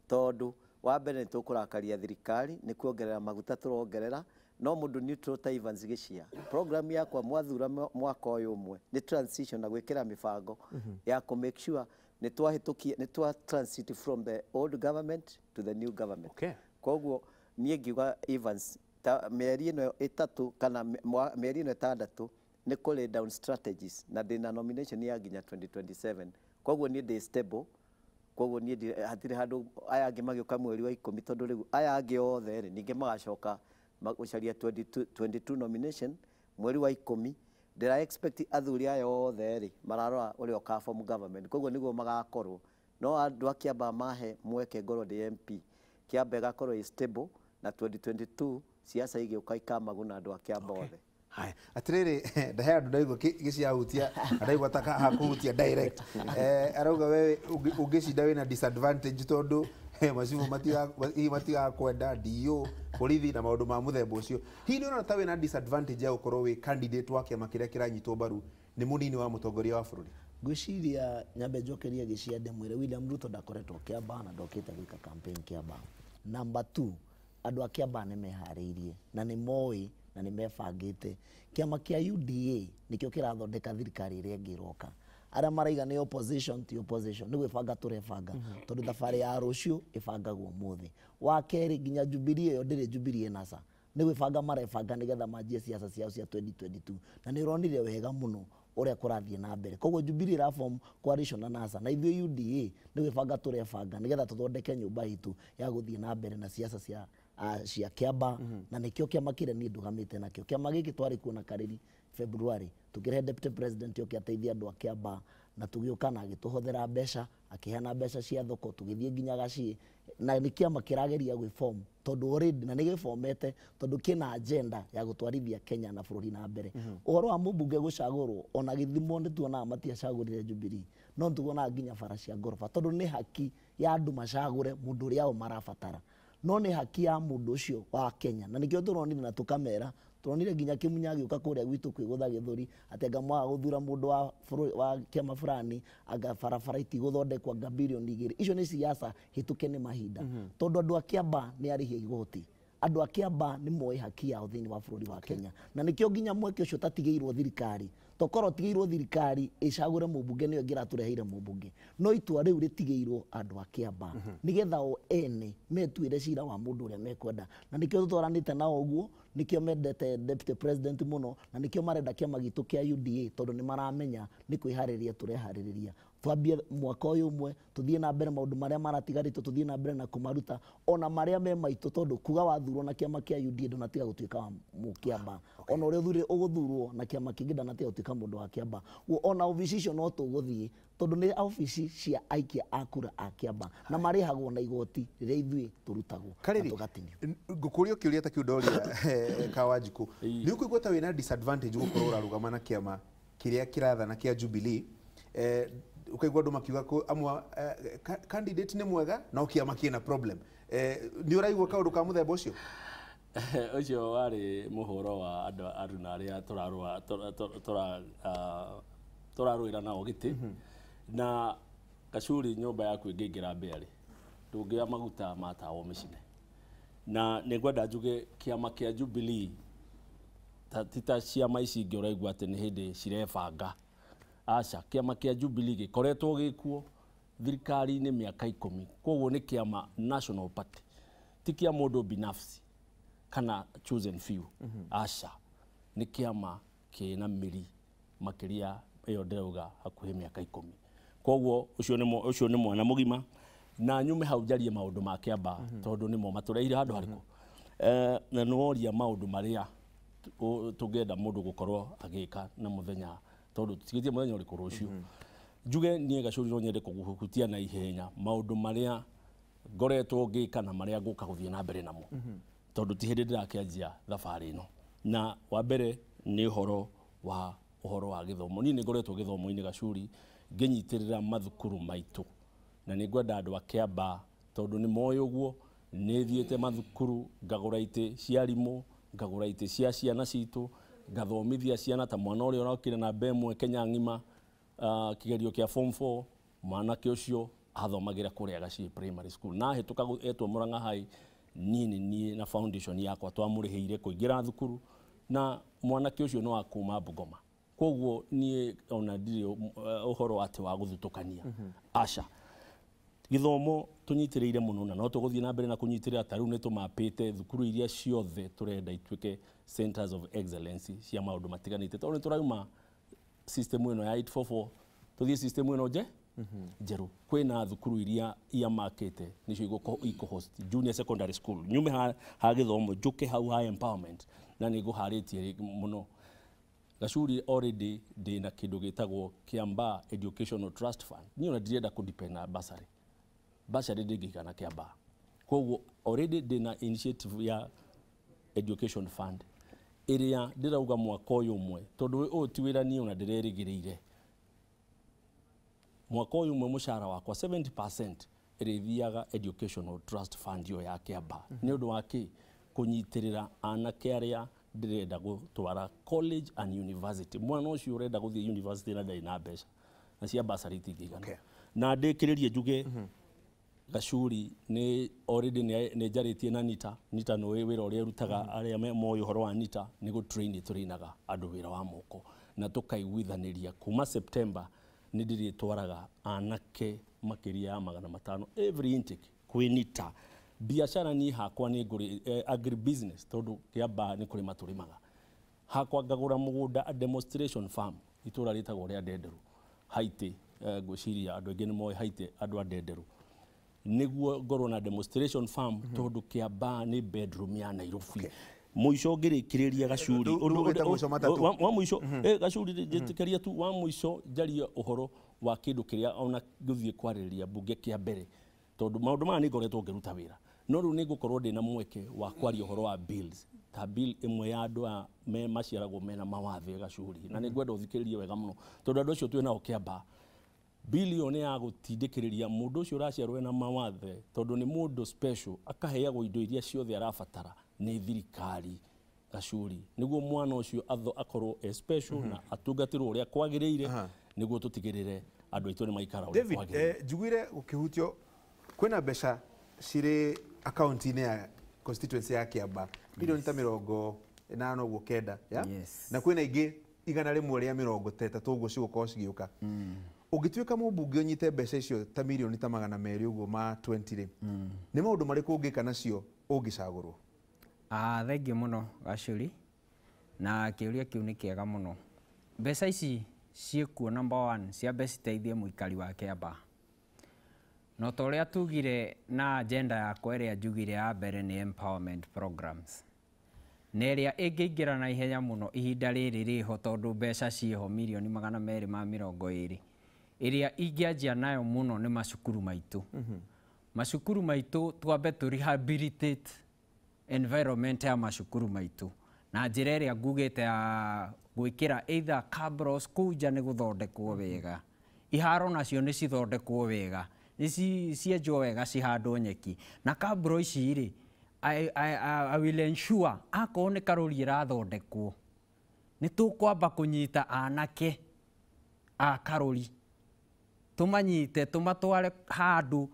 tondũ wa mbere nĩ tũkũrakaria thirikari nĩ kuongerera maguta tũrongerera, no mũndũ neutral ta Evans Gĩcia. Program yakwa mwathura mwaka ũyũ ũmwe nĩ transition na gwĩkĩra mĩbango ya kũ make sure nĩ twa transit from the old government to the new government. Koguo niĩ ngiuga Evans mĩeri ĩno ĩtatũ kana mĩeri ĩno ĩtandatũ nĩ kũ lay down strategies na ndĩna nomination ya nginya 2027. Koguo niĩ ndĩ stable, koguo niĩ hatirĩ handũ aya angĩ magĩũka mweri wa 10 tondũ rĩu aya angĩ othe rĩ ningĩ magacoka gũcaria 22 nomination mweri wa 10. Ndĩra expect athuri aya othe rĩ mararora ũrĩa ũkaform government, koguo nĩguo magakorwo. No andũ a Kiambaa mahe mweke ngorwo ndĩ MP, Kiambaa ĩgakorwo stable na 2022 siasa igĩũka ikamaguna andũ a Kiambaa othe. Haya, atiriri ndahe andu ndaigua giciahutia ndaigua taka hakuhutia direct arauga wewe ungicinda wina disadvantage tondu macimu matiga kwenda DO borithi na maundu ma muthemba ucio. Hihi nĩ ũrona ta wina disadvantage ya gũkorwo wi candidate wa kĩama kĩrĩa kĩranyitwo mbaru nĩ mũnini wa mũtongoria wa bũrũri? Ngwĩciria nyambe njokerie Gĩcia ndĩmwĩre William Ruto ndakoretwo Kiambaa na ndokĩte gwĩka campaign Kiambaa. Number 2, andũ a Kiambaa nĩ meharĩirie na nĩ moĩ na nĩ mebangĩte. Kĩama kĩa UDA nĩkĩo kĩrathondeka thirikari ĩrĩa ĩngĩ ĩroka. Arĩa maraiga nĩ opposition ti opposition, nĩ gwĩbanga tũrebanga tondũ thabarĩ ya rũciũ ĩbangagwo ũmũthĩ. Wa kerĩ nginya Jubilee ĩyo ndĩrĩ Jubilee NASA, nĩ gwĩbanga marebanga nĩgetha manjie siasa ciao cia 2022 na nĩ ũronire wega mũno ũrĩa kũrathiĩ na mbere. Koguo Jubilee ĩraform coalition na NASA na ithuĩ UDA nĩ gwĩbanga tũrebanga nĩgetha tũthondeke nyũmba itũ ya gũthiĩ na mbere na siasa cia Kiambaa na nĩkĩo kĩama kĩrĩa niĩ ndũgamĩte nakĩo. Kĩama gĩkĩ twarĩ kuo na Karĩri February tũkĩrehe deputy president yoke ateithia andũ a Kiambaa na tũgĩũka na agĩtũhothera mbeca, akĩheana mbeca cia thoko, tũgĩthiĩ nginya Gaciĩ na nĩ kĩama kĩrageria gwĩform tondũ already na nĩ gĩformete tondũ kĩna agenda ya gũtwarithia Kenya na bũrũri na mbere. Ũhoro wa mũmbunge gũcagũrwo ona Gĩthumo nĩ tuonaga matiacagũrire Jubilee, no tuonaga nginya bara cia ngoroba tondũ nĩ haki ya andũ macagũre mũndũ ũrĩa o marabatara, no nĩ haki ya mũndũ ũcio wa Kenya. Na nĩkĩo tũronire na tũkamera, turonire nginya Kĩmunya agĩũka kũrĩa gwitũ kwĩgũtha gĩthũri atĩ anga mwaga gũthura mũndũ wa kĩama fulani anga barabara itigũthondekwo anga bilioni 2. Icio nĩ siasa hĩtũke nĩ mahinda tondũ andũ a Kiambaa nĩ arĩhia igoti. Andũ a Kiambaa nĩ moĩ haki yao thĩinĩ wa bũrũri wa Kenya na nĩkĩo nginya mweke ũcio tatigĩirwo thirikari. Tokorwo tigĩirwo thirikari ĩcagũre mũmbunge nĩyo ĩngĩratũreheire mũmbunge, no itua rĩu rĩtigĩirwo andũ a Kiambaa nĩgetha o ene metuĩre cira wa mũndũ ũrĩa mekwenda. Na nĩkĩo tũtwaranĩte nao ũguo, nĩkĩo mendete deputy president mũno na nĩkĩo marenda kĩama gitũ kĩa UDA tondũ nĩ maramenya nĩ kwĩharĩrĩria tũreharĩrĩria. Twambie mwaka ũyũ ũmwe tũthiĩ na mbere maũndũ marĩa maratigarĩtwo tũthiĩ na mbere na kũmaruta ona marĩa me maitũ tondũ kuga wathurwo na kĩama kĩa UDA ndũnatiga gũtuĩka wa Mũkĩambaa. Ona ũrĩa ũgũthurwo na kĩama kĩngĩ ndanatiga gũtuĩka mũndũ wa Kiambaa. Ona obici icio no tũgũthiĩ tondũ nĩ obici cia aikia a kura a Kiambaa na marĩhagwo na igoti rĩrĩa ithuĩ tũrutagwo na tũgatinio. Ngũkũria kĩũria ta kĩu ndoria Kawanjikũ, nĩ ũkũigua ta wĩna disadvantage gũkorwo ũrarũgama na kĩama kĩrĩa kĩrathana kĩa Jubilee ukaigua andu makiuga amwe candidate ni mwega no kiama kina problem ni uraigua kaundu ka muthemba ucio ucio wari muhoro wa andu na aria turarwira nao giti na Gachuri nyumba yaku ingĩingĩra mbere ndũngĩoya maguta ma tawa mĩcine na nĩngwenda njuge kĩama kĩa Jubilee tita ciama ici ingĩ ũraigua atĩ nĩ hĩndĩ cirebanga aca kĩama kĩa Jubilee gĩkoretwo gĩkuo thirikari-inĩ mĩaka 10 koguo nĩ kĩama national party ti kĩa mũndũ binafsi kana chosen few aca nĩ kĩama kĩna mĩri makĩria ĩyo ndĩrauga hakuhĩ mĩaka 10 koguo ucio nĩ mwana mũgima na nyume hau njarie maũndũ ma Kiambaa tondũ nĩmo matũreire handũ harĩkũ na nĩworia maũndũ marĩa tũngĩenda mũndũ gũkorwo agĩka na mũthenya tondũ tũtigĩtie mũthenya ũrĩkũ rũciũ njuge niĩ Gachuri no nyende kũhutia na ihenya maũndũ marĩa ngoretwo ngĩka na marĩa ngũka gũthiĩ na mbere namo tondũ ti hĩndĩ ndĩrakĩanjia thabarĩ ĩno na wa mbere nĩ ũhoro wa gĩthomo niĩ nĩ ngoretwo gĩthomo-inĩ Gachuri ngĩnyitĩrĩra mathukuru maitũ na nĩ ngwenda andũ a Kiambaa tondũ nĩ moĩ ũguo nĩ thiĩte mathukuru ngagũra itĩ cia arimũ ngagũra itĩ cia ciana citũ ngathomithia ciana ta mwana ũrĩa ũrokire na mbemwe Kenya ng'ima kĩgerio kĩa form 4 mwanake ũcio athomagĩra kũrĩa Gachuri primary school na hĩtũka etwo Mũrang'a High niĩ na foundation yakwa twamũrĩhĩire kũingĩra thukuru na mwanake ũcio no akuma Bungoma koguo niĩ ona ndirĩ ũhoro atĩ wa gũthutũkania aca gĩthomo tũnyitĩrĩire mũno na no tũgũthiĩ na mbere na kũnyitĩrĩra ta rĩu nĩ tũmapĩte thukuru iria ciothe tũrenda ituĩke centers of excellence cia maũndũ matiganĩte tondũ nĩ tũrauma system ĩno ya 844 tũthiĩ system ĩno njerũ kwĩna thukuru iria iamakĩte nĩcio ikũhost junior secondary school nyume ha gĩthomo njũke hau ha empowerment na nĩ ngũharĩtie mũno Gachuri already ndĩna kĩndũ gĩtagwo Kiambaa Educational Trust Fund niĩ ona ndirenda kũdepend na bursary ndĩngĩiga na Kiambaa koguo already ndĩna initiative ya education fund ĩrĩa ndĩrauga mwaka ũyũ ũmwe tondũ ũyũ ti wĩra niĩ ona ndĩrerĩgĩrĩire mwaka ũyũ ũmwe mũcara wakwa 70% ĩrĩthiaga educational trust fund ĩyo ya Kiambaa nĩ ũndũ wa kĩ kũnyitĩrĩra anake arĩa ndĩrenda gũtwara college and university mwana ũcio ũrenda gũthiĩ university na ndarĩ na mbeca na cia bursary itingĩigana na ndĩkĩrĩrie njuge Gachuri nĩ already nĩ njarĩtie na nita nĩ wĩra ũrĩa ũrutaga arĩa moĩ ũhoro wa nita nĩ gũtũreinaga andũ wĩra wa moko na tũkaiguithanĩria kuma September nĩ ndĩrĩtwaraga anake makĩria ya 500 every intake kwĩ nita biashara ni hakwa ni agribusiness tondu Kiambaa ni kurima turimaga hakwa ngagura mugunda a demonstration farm itura ritagwo ria Ndenderu Haiti ngwiciria andu aingi ni moe Haiti andu a Ndenderu niguo ngorwo na demonstration farm tondu Kiambaa ni bedroom ya Nairobi muico ngirikiriria Gachuri wa muico Gachuri njitikiria tu wa muico njarie uhoro wa kindu kiria ona nguthie kwaririria mbunge kia mbere tondu maundu maya ni ngoretwo ngiruta wira no riu ni ngukorwo ndina mweke wa kwaria uhoro wa bills ta bill imwe ya andu a maciaragwo mena mawathe Gachuri na ni ngwenda uthikiririe wega muno tondu andu acio twina o Kiambaa bilioni ya gutindikiriria mundu ucio uraciarwo na mawathe tondu ni mundu special akaheagwo indo iria ciothe arabatara ni thirikari Gachuri niguo mwana ucio akorwo special na atungatirwo uria kwagiriire niguo tutigirire andu aitu ni maikara uria kwagiriire David njugire ukihutio kwina mbeca cirĩ akaunti-inĩ ya constituency ya Kiambaa milioni ta 80 ũguo kenda na kwĩna ingĩ 130 ũguo cigũkorwo cigĩũka ũngĩtuĩka mũmbunge ũnyite mbeca icio ta milioni ta 200 ũguo ma 20 nĩ maũndũ marĩkũ ũngĩka nacio ũngĩcagũrwo thengiũ mũno Gachuri na kĩũria kĩu nĩ kĩega mũno mbeca ici ciĩkuo number 1 ciambe citeithie mũikari wa Kiambaa no ta ũrĩa tugire na agenda yakwa ĩrĩa njugire ya mbere nĩ empowerment programs na ĩrĩa ĩngĩingĩra na ihenya mũno ihinda rĩrĩ rĩho tondũ mbeca ciĩho milioni 220 ĩrĩa ingĩanjia nayo mũno nĩ macukuru maitũ macukuru maitũ twambe tũ rehabilitate environment ya macukuru maitũ na njĩra ĩrĩa ngugĩte ya gwĩkĩra either cabros kũu nja nĩ gũthondekwo wega iharo nacio nĩ cithondekwo wega, nĩ cienjwo wega cihandwo nyeki, na kambũro ici rĩ I will ensure akorwo nĩ karũri ĩrathondekwo nĩ tũkwamba kũnyita anake a karũri, tũmanyite tũmatware handũ,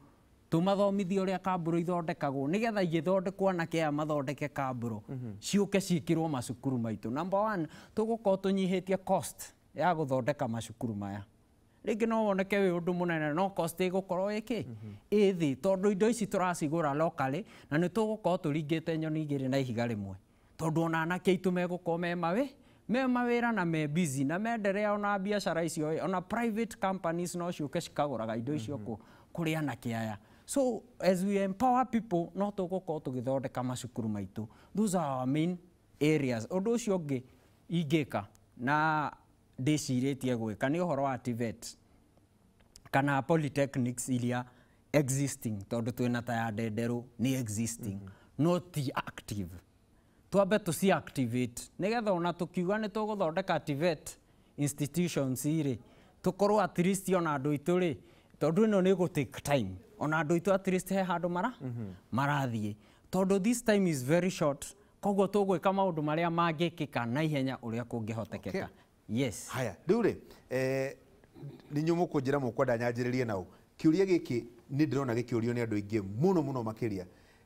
tũmathomithie ũrĩa kambũro ithondekagwo, nĩgetha igĩthondekwo anake aya mathondeke kambũro ciũke ciĩkĩrwo macukuru maitũ. Number one, tũgũkorwo tũnyihĩtie cost ya gũthondeka macukuru maya. Rĩngĩ no woneke wĩ ũndũ mũnene, no cost ĩgũkorwo ĩkĩ ĩ thĩ, tondũ indo ici tũracigũra locally, na nĩ tũgũkorwo tũringĩte nyoni igĩrĩ na ihiga rĩmwe, tondũ ona anake aitũ megũkorwo me mawĩra na me busy na menderea ona biacara icio, ona private companies no ciũke cikagũraga indo icio kũrĩ anake aya. So as we empower people, no tũgũkorwo tũgĩthondeka macukuru maitũ. Those are our main areas. Ũndũ ũcio ũngĩ ingĩka na ndĩcirĩtie gwĩka nĩ ũhoro wa TVET kana polytechnics iria existing, tondũ twĩna ta ya Ndenderũ nĩ existing, no ti active. Twambe tũci activate nĩgetha ona tũkiuga nĩ tũgũthondeka TVET institutions irĩ, tũkorwo at least ona andũ aitũ rĩ, tondũ ĩno nĩ gũ take time, ona andũ aitũ at least he handũ marathiĩ, tondũ this time is very short, koguo tũgwĩka maũndũ marĩa mangĩkĩka na ihenya ũrĩa kũngĩhotekeka. Yes. Haya, rĩu rĩ nĩ nyumu kũnjĩra mũkwenda nyanjĩrĩrie nao. Kĩũria gĩkĩ nĩ ndĩrona gĩkĩũrio nĩ andũ aingĩ mũno makĩria.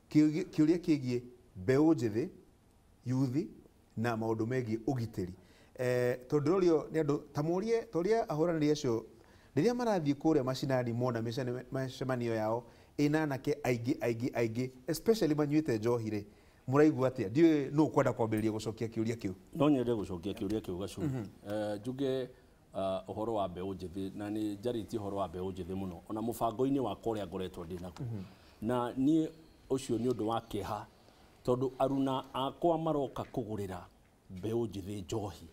Kĩũria kĩgiĩ mbeũ njĩthĩ, yuthi na maũndũ megiĩ ũgitĩri. Tondũ ndĩrorio nĩ andũ ta mũrie toria ahũranĩri acio rĩrĩa marathiĩ kũrĩa macinani mona mĩcemanio yao ĩna anake aingĩ especially manyuĩte njohi rĩ, mũraigua atĩa? Ndiũĩ nũ kwenda kwambĩrĩria gũcokia kĩũria kĩu. No nyende gũcokia kĩũria kĩu Gacuri. Njuge ũhoro wa mbeũ njĩthĩ, na nĩ njarĩtie ũhoro wa mbeũ njĩthĩ mũno ona mũbango-inĩ wakwa ũrĩa ngoretwo ndĩnaguo, na niĩ ũcio nĩ ũndũ wa kĩeha, tondũ aruna akwa maroka kũgũrĩra mbeũ njĩthĩ njohi,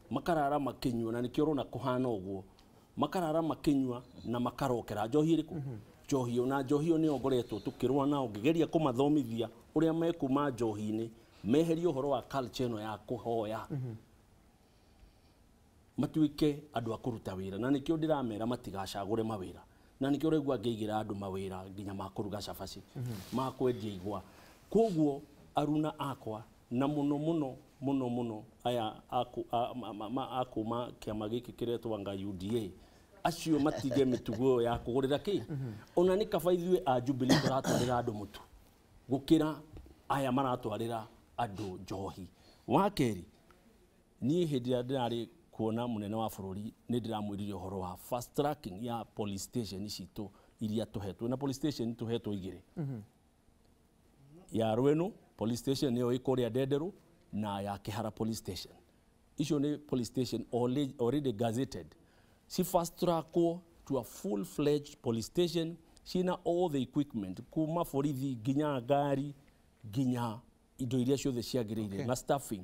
makarara makĩnyua, na nĩkĩo ũrona kũhana ũguo, makarara makĩnyua na makarokera njohi ĩrĩkũ? Njohi ona njohi ĩyo nĩyo ngoretwo tũkĩrũa nao, ngĩgeria kũmathomithia ũrĩa mekuma njohi-inĩ, meherie ũhoro wa culture ĩno ya kũhoya, matuĩke andũ a kũruta wĩra, na nĩkĩo ndĩramera matigacagũre mawĩra, na nĩkĩo ũraigua ngĩigĩra andũ mawĩra nginya ma kũruga cabaci, ma kwendia igwa. Koguo aruna akwa na mũno aya akuma kĩama gĩkĩ kĩretwo anga UDA, acio matige mĩtugo ya kũgũrĩra kĩ, ona nĩ kaba ithuĩ a Jubilee tũratwarĩra andũ mũtu gũkĩra aya maratwarĩra andũ njohi. Wa kerĩ, niĩ hĩndĩ ĩrĩa ndĩrarĩ kuona mũnene wa bũrũri nĩ ndĩramwĩrire ũhoro wa fast tracking ya police station citũ iria tũhetwo, na police station tũhetwo igĩrĩ, ya Rweno police station nĩyo ĩ kũrĩa Ndenderũ na ya Kĩhara police station. Icio nĩ police station already gazetted, si fast trackwo to a full-fledged police station, ciina all the equipment, kuma borithi nginya ngari nginya indo iria ciothe ciagĩrĩire na staffing.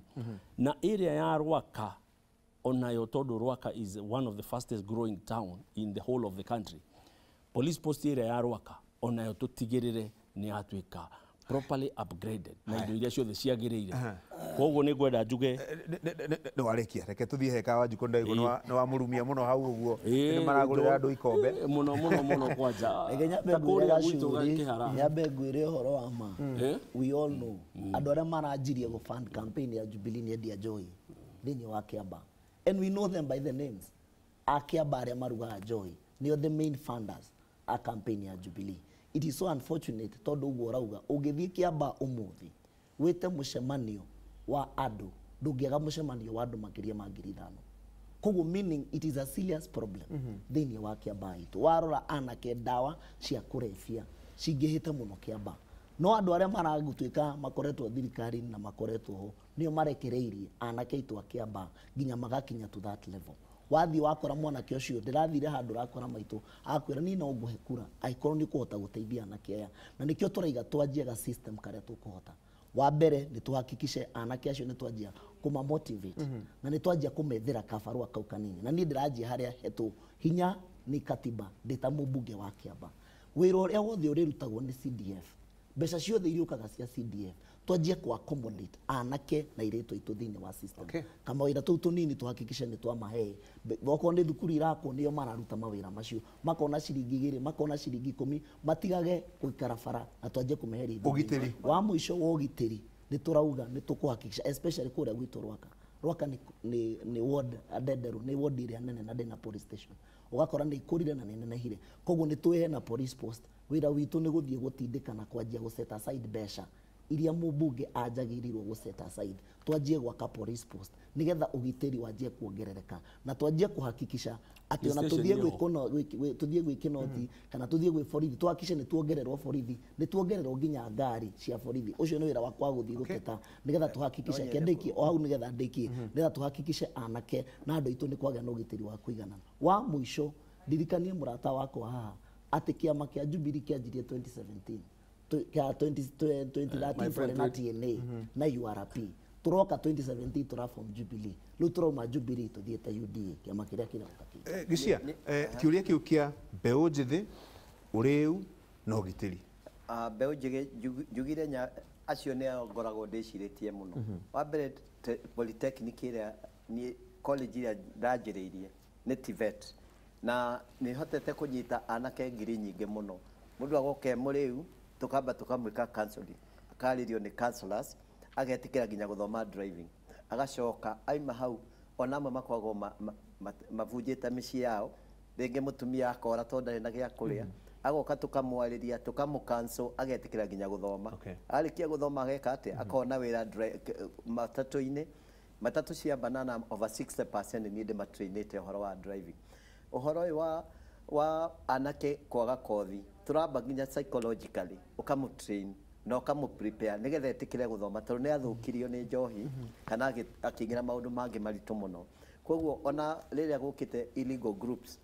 Na area ya Rwaka onayo, tondũ Rwaka is one of the fastest growing town in the whole of the country, police post area ya Rwaka onayo tũtigĩrĩre nĩ yatuĩka properly upgraded na indo iria ciothe ciagĩrĩire. Koguo nĩ ngwenda njuge nĩ warĩkia, reke tũthiĩ heka wa Njiko Ndaigu, nĩ wamũrumia mũno hau ũguo, nĩ maragũrĩra andũ ikombe mũno kwanja ta kũrĩa gwitũ Gakĩhara. Nyambe ngwĩre ũhoro wa ma, we all know andũ arĩa maranjirie gũ fund campaign ya Jubilee nĩ endia njohi thĩinĩ wa Kiambaa, and we know them by the names. A Kiambaa arĩa marugaga njohi nĩo the main funders a campaign ya Jubilee. It is so unfortunate tondũ ũguo ũrauga ũngĩthiĩ Kiambaa ũmũthĩ wĩte mũcemanio wa andũ ndũngĩaga mũcemanio wa andũ makĩria ma 5,000. Koguo meaning it is a serious problem thĩinĩ wa Kiambaa itũ. Warora anake ndawa cia kũrebia cingĩhĩte mũno Kiambaa, no andũ arĩa maragũtuĩka makoretwo thirikari na makoretwo ho nĩo marekereirie anake aitũ a Kiambaa nginya magakinya to that level. Wathi wakora mwanake ũcio ndĩrathire handũ rakora maitũ akwĩra niĩ no ngũhe kura angĩkorwo nĩ kũhota gũteithia anake aya, na nĩkĩo tũraiga twanjie ga system karĩa tũkũhota. Wa mbere nĩ tũhakikice anake acio nĩ twanjia kũma motivate na nĩ twanjia kũmethera kabarũa kau kanini, na niĩ ndĩranjia harĩa hetwo hinya nĩ katiba ndĩ ta mũmbunge wa Kiambaa. Wĩra ũrĩa wothe ũrĩrutagwo nĩ CDF mbeca ciothe iriukaga cia CDF twanjie ku accommodate anake na ireto itu thini wa system kama wira tu tunini tuhakikishe ni twamahe boko ni thukuru irako nio mararuta mawira macio makona ciringi 2 makona ciringi 10 matigage guikara bara na twanjie kumeheri ugitiri wa muico wa ugitiri ni turauga ni tukuhakikisha especially kuria gwitu Rwaka ni ward adenderu ni ward iria nene na ndina police station ugakora ni ikurire na nene hire koguo ni tuhe na police post wira witu ni guthie gutindikana kwanjia gu set aside besha iria mubunge ajagirirwo gu set aside twanjie gwaka police post nigetha ugitiri wanjie kuongerereka na twanjie kuhakikisha ati ona tuthie gwikinothi kana tuthie gwi borithi twakishe ni tuongererwo borithi ni tuongererwo nginya ngari cia borithi ucio ni wira wakwa guthie guteta nigetha tuhakikishe kendeki o hau nigetha ndeki nigetha tuhakikishe anake na andu itu ni kwagea na ugitiri wa kuigana wa muico ndirikanie murata wakwa haha ati kiama kia Jubilee kianjirie 2017 2013 for na TNA na URP turoka 2017 tura from Jubilee lu turauma Jubilee tuthiete UDA kiama kiria kirauka gisia kiuria kiu kia mbeu njithi uriu na ugitiri mbeu njige jugire nya acio ne ngoragwo ndiciritie muno wa mbere polytechnic iria ni college iria ndanjiriirie ni TVET na ni hotete kunyita anake ngiri nyingi muno mundu agoke muriu tukamba tukamwika counseling akaririo ni counselors agetikira ginya guthoma driving agacoka aima hau onamwe makwagwo mavunjite micii yao ringi mutumia akora tonda na gia kuria agoka tukamwariria tukamucancel agetikira ginya guthoma arikia guthoma ageka ati akona wira matatu cia banana over 60% ni ndi matrainite uhoro wa driving uhoro wa anake kwaga kothi turamba nginya psychologically ukamutrain no ukamuprepare nigetha etikire guthoma tondu ni athukirio ni njohi kana akingira maundu mangi maritu muno koguo ona riria gukite illegal groups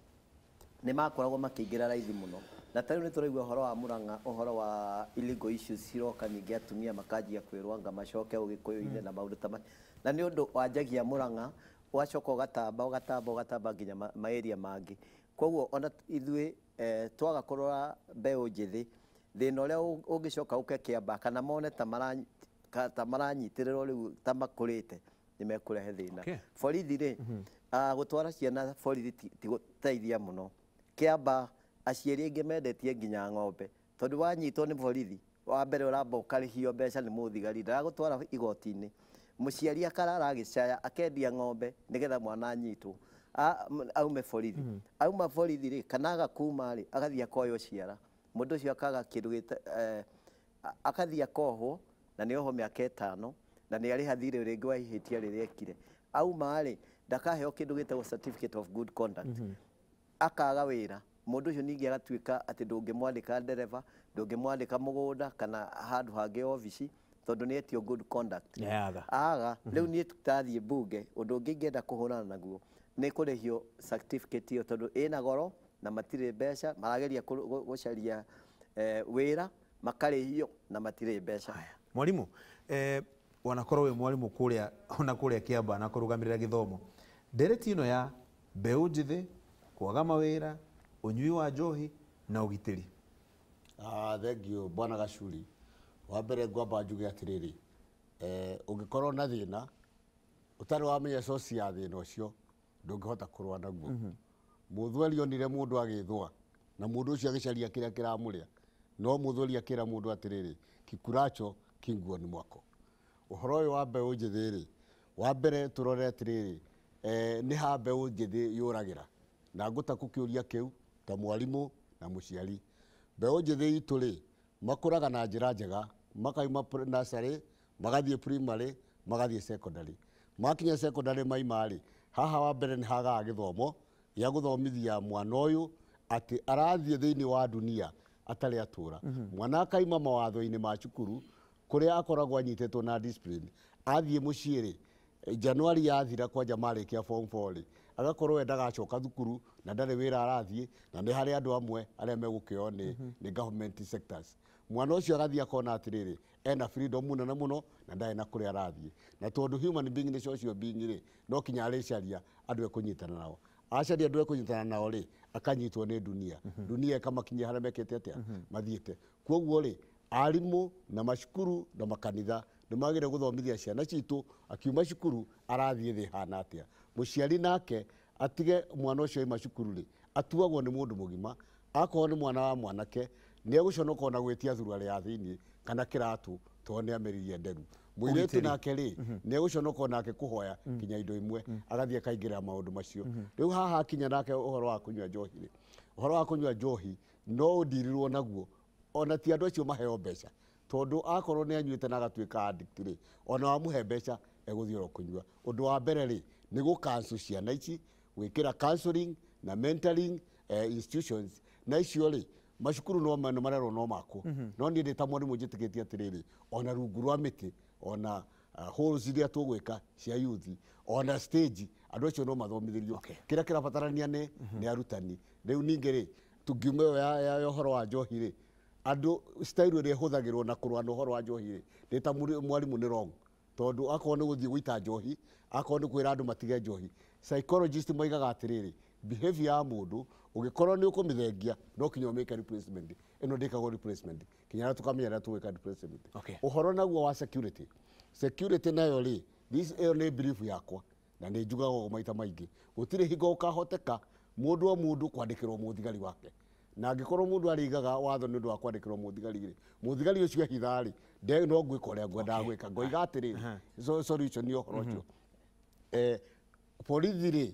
ni makoragwo makiingira raithi muno na tariu ni turaigua uhoro wa Murang'a uhoro wa illegal issues ciroka nyingi atumia makanjia kwirwanga macoke ugikuyu-ine na maundu ta na ni undu wanjagia Murang'a wacoka ugatamba nginya maeria mangi koguo ona ithui twaga kurora mbeu njithi thina uria ungicoka uke Kiambaa kana mone ta maranyitirwo riu ta makurite ni mekurehe thina borithi ri gutwara ciana borithi ti guteithia muno Kiambaa aciari ingi mendetie nginya ng'ombe tondu wanyitwo ni borithi wa mbere uramba ukarihio mbeca ni muthigari ndagutwara igoti-ini muciari akarara agicaya akendia ng'ombe nigetha mwana anyitwo aume borithi auma borithi ri kana agakuma ri agathia koyo ciara mundu ucio akaga kindu akathia kohwo na ni oho miaka 5 na ni ari hathire ringi wa ihitia riria ekire auma ri ndakaheo kindu gitagwo certificate of good conduct akaga wira mundu ucio ningi agatuika ati ndungimwandika ndereva ndungimwandika mugunda kana handu hangi ofici tondu ni etio good conduct aga riu ni tutathie bunge undu ungi ngenda kuhurana naguo ni kurihio certificate iyo tondu ina goro na matire mbeca marageria gucaria wira makarihio na matire mbeca mwalimu wanakorwo we mwalimu kuria ona kuria Kiambaa na kurugamirira githomo ndereti ino ya mbeu njithi kwaga mawira unyui wa njohi na ugitiri thank you bwana Gacuri wa mbere ngwamba njuge atiriri ungikorwo na thina utari wamenya source ya thina ucio ndungihota kurwa naguo muthweri onire mundu agithwa na mundu ucio agicaria kiria kiramuria no muthweri akira mundu atiriri kikuracho kinguo ni mwako uhoro uyu wa mbeu njithi ri wa mbere turore atiriri ni ha mbeu njithi yuragira na nguta kukiuria kiu ta mwalimu na muciari mbeu njithi itu ri makuraga na njira njega makaima nursery magathie primary magathie secondary makinya secondary maimari haha wa mbere ni haga githomo ya guthomithia mwana uyu ati arathie thiini wa dunia atari atura mwana akaima mawatho-ini ma cukuru kuria akoragwo anyitetwo na discipline athie muciiri January yathira kwanja marikia form 4 ri agakorwo ndagacoka thukuru na ndari wira arathie na ni hari andu amwe aria megukio ni government sectors mwana ucio agathie akona atiriri ena freedom munene muno na ndae na kuria arathie na tondu human being ni social being ri no kinya aricaria andu ekunyitana nao acaria andu ekunyitana nao ri akanyitwo ni dunia dunia ikamakinyia haria mekete atia mathiete koguo ri arimũ na macukuru na makanitha nĩ magĩrĩire gũthomithia ciana citũ akiuma cukuru arathiĩ thĩ hana atĩa. Mũciari nake atige mwana ũcio aima cukuru rĩ atuagwo nĩ mũndũ mũgima, akorwo nĩ mwana wa mwanake nĩ egũconoka na gwĩtia thuruarĩ ya thĩinĩ kana kĩratũ tondũ nĩ ameririe nderu. Mũirĩtu nake rĩ nĩ egũconoka nake kũhoya kinya indo imwe agathiĩ akaingĩrĩra maũndũ macio. Rĩu haha kinya nake ũhoro wa kũnyua njohi rĩ, ũhoro wa kũnyua njohi no ũndirirwo naguo ona ti andũ acio maheo mbeca, tondũ akorwo nĩ anyuĩte na agatuĩka addict rĩ ona wamũhe mbeca egũthiĩ oro kũnyua. Ũndũ wa mbere rĩ nĩ gũ-cancel ciana ici, gwĩkĩra counseling na mentoring institutions, na icio rĩ macukuru no marerwo no makwo. No niĩ ndĩ ta mwarimũ njĩtĩkĩtie atĩrĩrĩ, ona rungu rwa mĩtĩ ona halls iria tũgwĩka cia youth ona stage andũ acio no mathomithĩrio. Kĩrĩa kĩrabatarania nĩ arutani. Rĩu ningĩ rĩ tungiuma ya ũhoro wa njohi rĩ, andũ style ĩrĩa ĩhũthagĩrwo na kũrũa na ũhoro wa njohi rĩ ndĩ ta mwarimũ nĩ wrong, tondũ akorwo nĩ gũthiĩ gũita njohi, akorwo nĩ kwĩra andũ matige njohi, psychologist moigaga atĩrĩrĩ behavior ya mũndũ ũgĩkorwo nĩ ũkũmĩthengia no kinya ũmĩke replacement. Ĩno ndĩkagwo replacement kinya tũkamenya ũrĩa tũgwĩka replacement. Ũhoro naguo wa security, security nayo rĩ ĩyo nĩ belief yakwa na nĩ njugaga maita maingĩ gũtirĩ hingo ũkahoteka mũndũ o mũndũ kwandĩkĩrwo mũthigari wake, na angĩkorwo mũndũ arĩigaga watho nĩ ũndũ wa kwandĩkĩrwo mũthigari rĩ mũthigari ũcio ehitha rĩ no ngwĩka ũrĩa ngwendaga gwĩka. Ngoiga atĩrĩrĩ solution nĩ ũhoro ũcio. Borithi rĩ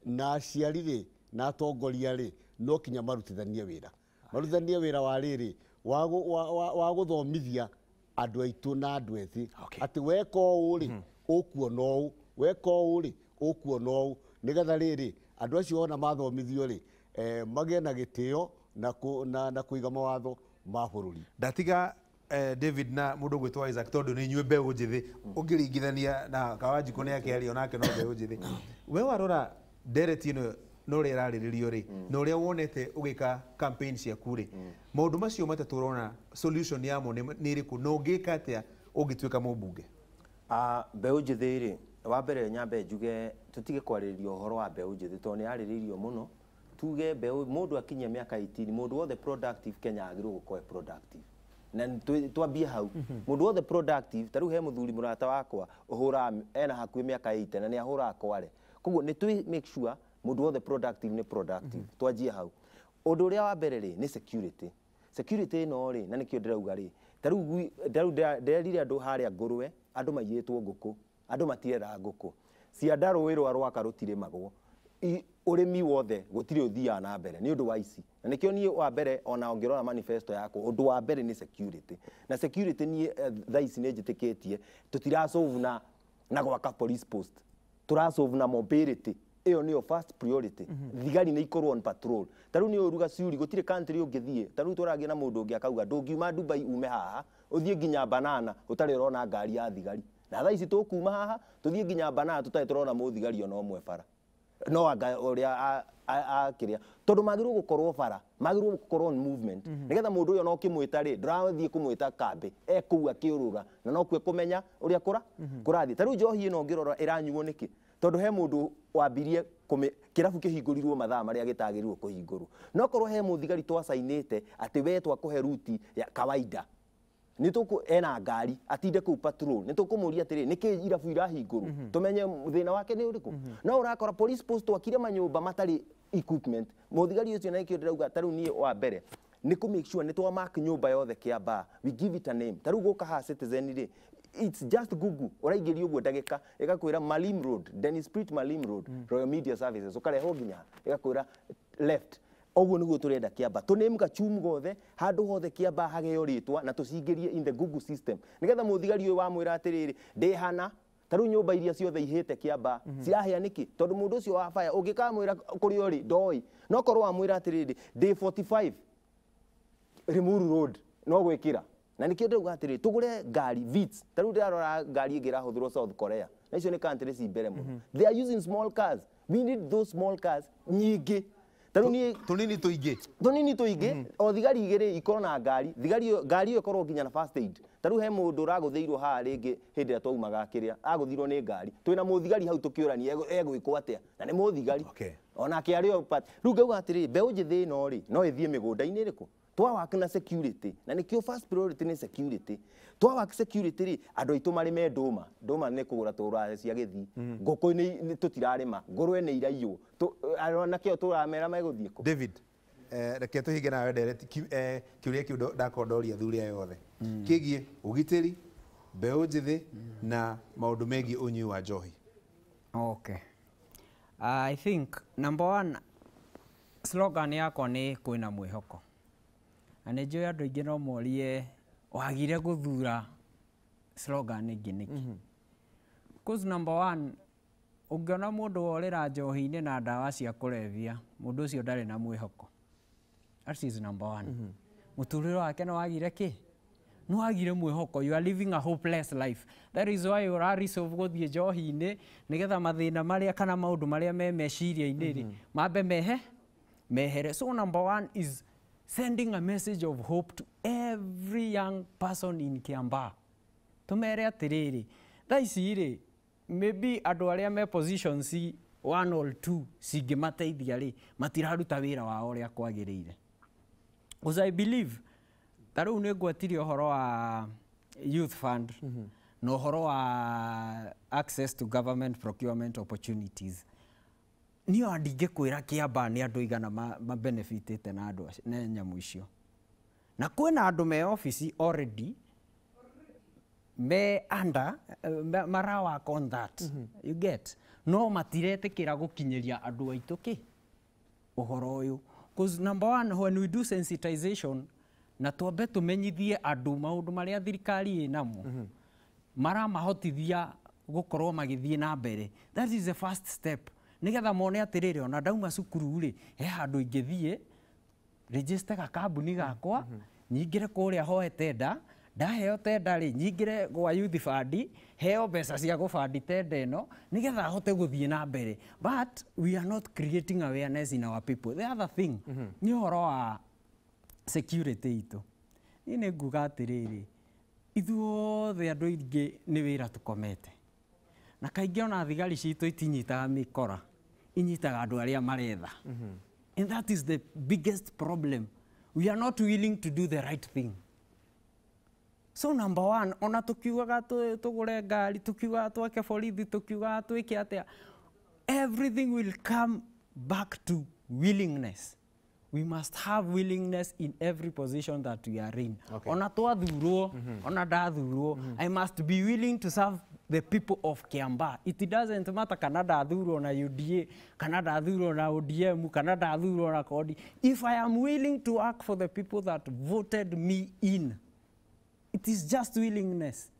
na aciari rĩ na atongoria rĩ no kinya marutithanie wĩra wa rĩrĩ wa gũthomithia andũ aitũ na andũ ethĩ atĩ weka ũũ rĩ ũkuona ũũ, weka ũũ rĩ ũkuona ũũ, nĩgetha rĩrĩ andũ acio ona mathomithio rĩ magĩe na gĩtĩo na kũiga mawatho ma bũrũri. Ndatiga David na mũndũ gwĩtwo Isaac tondũ nĩ inyuĩ mbeũ njĩthĩ ũngĩringithania na Kawanjikũ nĩ akĩaria onake no mbeũ njĩthĩ. We warora ndereti ĩno no ũrĩa ĩrarĩrĩrio rĩ na ũrĩa wonete ũgĩka campaign ciaku rĩ, maũndũ macio matatũ ũrona solution yamo nĩ ĩrĩkũ na ũngĩka atĩa ũngĩtuĩka mũmbunge? Mbeũ njĩthĩ rĩ, wa mbere nyambe njuge tũtige kwarĩrĩria ũhoro wa mbeũ njĩthĩ tondũ nĩ yarĩrĩirio mũno. Tuge mbeũ mũndũ akinyia mĩaka 18 mũndũ wothe productive Kenya agĩrĩirwo gũkorwo productive, na twambie hau. Mũndũ wothe productive, ta rĩu he mũthuri mũrata wakwa ũhũra ena hakuhĩ mĩaka 80 na nĩ ahũraga kware, koguo nĩ tũ make sure mũndũ wothe productive nĩ productive. Twanjie hau. Ũndũ ũrĩa wa mbere rĩ nĩ security. Security ĩno rĩ na nĩkĩo ndĩrauga rĩ, ta rĩu nderire andũ harĩa Ngũrwe andũ maiyĩtwo ngũkũ, andũ matirera ngũkũ, cianda rũĩ rwa Rwaka rũtirĩmagwo, ũrĩmi wothe gũtirĩ ũthiaga na mbere nĩ ũndũ wa ici. Na nĩkĩo niĩ wa mbere ona ũngĩrora manifesto yakwa ũndũ wa mbere nĩ security. Na security niĩ thaa ici nĩ njĩtĩkĩtie tũtirasolve na gwaka police post, tũrasolve na mobility. Iyo niyo first priority. Thigari nĩ ikorwo on patrol. Ta rĩu nĩ ũruga ciuri gũtirĩ country ũngĩthiĩ, ta rĩu tũragia na mũndũ ũngĩ akauga ndũngiuma Dubai ume haha ũthiĩ nginya Banana ũtarĩ ũrona ngari ya thigari. Na thaa ici tũkuma haha tũthiĩ nginya Banana tũtarĩ tũrona mũthigari ona ũmwe bara. No anga ũrĩa akĩrĩa tondũ magĩrĩirwo gũkorwo bara, magĩrĩirwo gũkorwo on movement. Nĩgetha mũndũ ũyũ no kĩmwĩta rĩ ndũrathiĩ kũmwĩta kambĩ ekũu akĩũrũra na no kwe kũmenya ũrĩa kũrathiĩ. Ta rĩu njohi ĩno ũngĩrora ĩranyuo nĩkĩ? Tondũ he mũndũ wambirie kĩrabu kĩhingũrirwo mathaa marĩa gĩtagĩrĩirwo kũhingũrwo. No korwo he mũthigari twacainĩte atĩ we twakũhe ruti ya kawaida ena ngari atinde kũu patrol, nĩ tũkũmũria atĩrĩ nĩkĩ irabu irahingũrwo tũmenye thĩna wake nĩ ũrĩkũ. No ũrakora police post twakire manyũmba matarĩ equipment. Mũthigari ũcio na nĩkĩo ndĩrauga ta rĩu niĩ wa mbere nĩ kũ make sure nĩ twamark nyũmba yothe Kiambaa, we give it a name. Ta rĩu gũka haha Citizen rĩ it's just Google ũraingĩria ũguo ndagĩka ĩgakwĩra Malim Road, Dennis Pritt Malim Road, Royal Media Services, ũkarehwo nginya ĩgakwĩra left. Oguo nĩguo tũrenda Kiambaa tũname gachum gothe handũ hothe Kiambaa hageo rĩtwa na tũcingĩrie in the Google system, nĩgetha mũthigari ũyũ wamwĩra atĩrĩrĩ ndĩhana ta rĩu nyũmba iria ciothe ihĩte Kiambaa cirahĩa nĩkĩ? Tondũ mũndũ ũcio wa baya ũngĩkamwĩra kũrĩ ũrĩ ndoĩ, no korwo wamwĩra atĩrĩrĩ day 45 Limuru Road no gwĩkĩra. Na nĩkĩo ndĩrauga atĩrĩ tũgũre ngari Vitz. Ta rĩu ndĩrarora ngari ĩngĩ ĩrahũthĩrwo South Korea, na icio nĩ country ci mbere mũno. They are using small cars. We need those small cars nyingĩ. Ta rĩu niĩ tũnini tũingĩ o thigari igĩrĩ ikorwo na ngari, ngari ĩyo ĩkorwo nginya na first aid. Ta rĩu he mũndũ ũragũthĩirwo haha rĩngĩ hĩndĩ ĩrĩa twaumaga kĩrĩa agũthirwo nĩ ngari, twĩna mũthigari hau tũkĩũrania egwĩkwo atĩa na nĩ mũthigari onake arĩ o rĩu ngauga atĩrĩ mbeũ njĩthĩ ĩno rĩ no ĩthiĩ mĩgũnda-inĩ ĩrĩkũ twawaka na security na nikio first priority ni security twawaka security ri andu aitu mari me nduma ni kugura tura cia githi ngoko ni tutirarima ngorwe ni iraiywo arona kio turamera meguthie ko David reke tuhinge nawe direct kiuria kiu ndakondoria thuri ayo yothe kigie ugitiri mbeu njithi na maundu megi unyui wa njohi. Okay. I think number one slogan yakwa ni kwina mwihoko. Na nĩ njũĩ andũ aingĩ no morie wagire gũthura slogan ĩngĩ nĩkĩ. Cause number one ũngĩona mũndũ worĩra njohi-inĩ na ndawa cia kũrebia mũndũ ũcio ndarĩ na mwĩhoko. That is number one. Mũtũrĩre wake nĩ wagire kĩ? Nĩ wagire mwĩhoko. You are living a hopeless life. That is why ũraresolve gũthiĩ njohi-inĩ nĩgetha mathĩna marĩa kana maũndũ marĩa me meciria-inĩ rĩ mambe mehere. So number one is sending a message of hope to every young person in Kiambaa. Tumere atiriri. Thaiciri, maybe andu aria me positions 1 or 2 cingimateithia ri matiraruta wira wao uria kwagiriire. Because I believe taru ni ngwetirie uhoro wa youth fund no uhoro wa access to government procurement opportunities. Niyo andingikwira Kiambaa ni andu igana ma benefitete na andu na nyamu icio. Na kwina andu me office already me under marawa on that. You get no matiretekira gukinyeria andu aitu ki uhoro uyu. Because number one, when we do sensitization na twambe tumenyithie andu maundu maria thirikari inamo maramahotithia gukorwo magithie na mbere. That is the first step. Nigetha mone atiriri ona ndauma cukuru ri he handu ingithie register ka kambuni gakwa nyingire kuria hoe tenda ndaheo tenda ri nyingire gwa youth fund heo mbeca cia gufandi tenda ino nigetha hote guthie na mbere. But we are not creating awareness in our people. The other thing ni horo wa security itu. Ni nguga atiriri ithuothe andu aingi ni wira tukomete na kaingĩ ona thigari citũ itinyitaga mikora inyitaga andu aria maretha. And that is the biggest problem. We are not willing to do the right thing. So number one, ona tukiugaga tugure ngari tukiugaga twake borithi tukiugaga twike atia, everything will come back to willingness. We must have willingness in every position that we are in. Okay. Ona twathurwo ona ndathurwo I must be willing to serve the people of Kiambaa. It doesn't matter kana ndathurwo na UDA kana ndathurwo na ODM kana ndathurwo na Kodi. If I am willing to work for the people that voted me in, it is just willingness.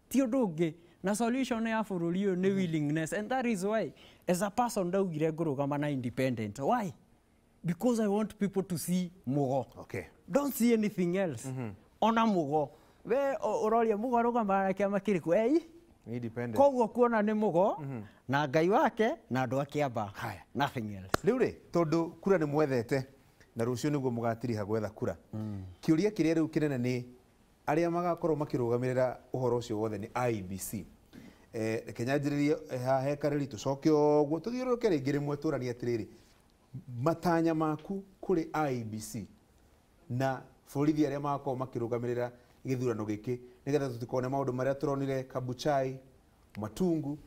Ti undu ungi na solution ya bururi uyu ni willingness. And that is why as a person ndaugire ngurugama na independent. Why? Because I want people to see mugo. Okay. Don't see anything else. Ona mugo. We uroria mugo rugama na kiama kiriku independent. Koguo kuona ni mugo na ngai wake na andu a Kiambaa. Nothing else. Riu ri tondu kura ni mwethete na rucio niguo mugatiriha gwetha kura. Kiuria kiria riu kinene ni aria magakorwo makirugamirira uhoro ucio wothe ni IBC. Kenya njiririe ha hekariri tucoke oguo tuthiuruke ringi rimwe turania atiriri matanya maku kuri IBC na borithi aria magakorwo makirugamirira githurano giki nigetha tutikone maundu maria turonire Kabuchai, Matungu,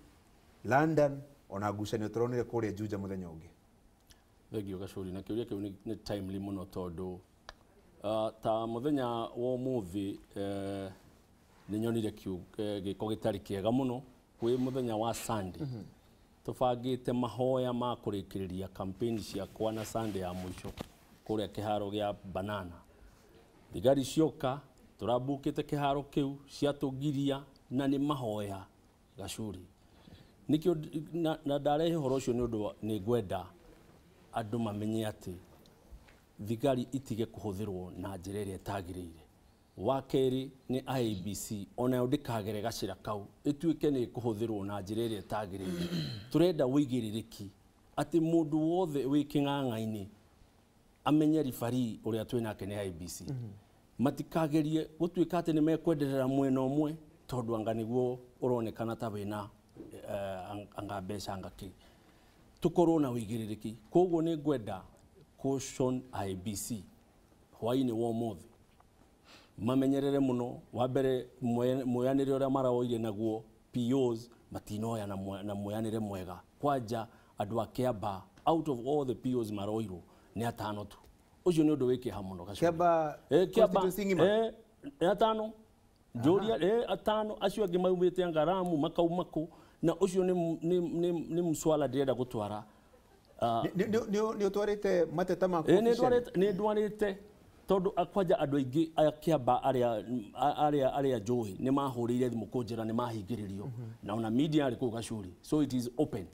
London ona ngucanio turonire kuria Juja muthenya ungi. Thegio Gacuri na kiuria kiu ni timely muno tondu ta muthenya wa muthi ni nyonire giko gitari kiega muno kwi muthenya wa Sunday tubangite mahoya ma kurikiriria campaign ciakwa na Sunday ya mwisho kuria kiharo gia Banana. Thigari cioka turabukite kiharo kiu ciatugiria na ni mahoya Gacuri nikio na ndarehe horo ucio ni undu ni ngwenda andu mamenye ati thigari itige kuhuthirwo na njira iria itagirire. Wa keri ni IBC ona yo ndikagere gacira kau ituike ni kuhuthirwo na njira iria itagirire. Turenda wigiririki ati mundu wothe wi king'ang'a-ini amenye rifari uria twinake ni IBC. Matikagerie gutuika ati ni mekwenderera mwena umwe tondu anga niguo uronekana ta wina anga mbeca ngaki. Tukorwo na wigiririki koguo ni ngwenda caution IBC hwaini wa umuthi mamenyerere muno wa mbere mweyanire uria maraoire naguo POs matinoya na mweyanire mwega kwanja andu a Kiambaa out of all the POs maroirwo ni atano tu ucio ni undu wiki hamuno Kiambaa constituency ngima atano Joria atano acio angi maumite Ngaramu makaumako na ucio ni mswala ndirenda gutwara ni utwarite mateta maku ni ndwarite tondu akwanja andu aingi a Kiambaa aria njuhi ni mahurire thimu kunjira ni mahingiririo na ona media ari ku Gachuri, so it is open.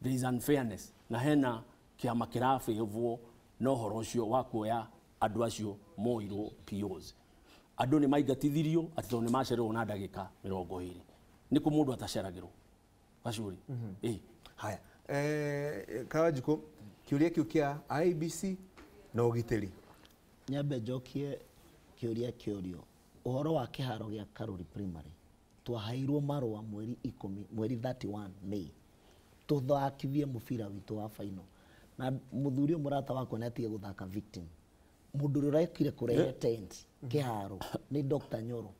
There is unfairness na hena kiama kirafivwo no horo ucio wa kuoya andu acio moirwo POs andu ni maigatithirio ati tondu ni macererwo na ndagika 20 ni ku mundu ataceragirwo Gachuri haya Kawajiko kiuria kiu kia IBC na ugitiri nyambe njokie kiuria kiurio uhoro wa kiharo gia Karuri Primary twahairwo marua mweri 31 Mei tuthakithie mubira witu wa final na muthuri murata wako netige guthaka victim mundu urekire kurehe tent kiharo ni Dr. Nyoro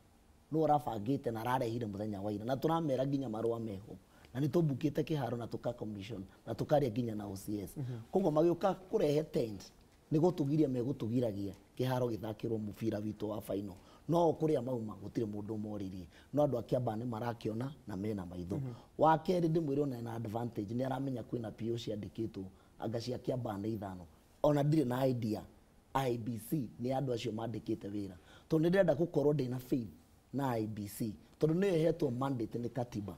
no urabangite na ararehire muthenya wa ira na turamera nginya marua meho na ni tubukite kiharo na tuka commission na tukaria nginya na OCS koguo magioka kurehe tent ni gutugiria megutugiragia kiharo githakirwo mubira witu wa final no kuria mauma gutire mundu moririe no andu a Kiambaa ni marakiona na mena maitho wa keri ndimwire na advantage ni aramenya kwina PO ciandikitwo anga cia Kiambaa ni ithano ona ndire na idea IBC ni andu acio mandikite wira to ni ndenda gukorwo ndina faith na IBC tondu ni ehetwo mandate ni katiba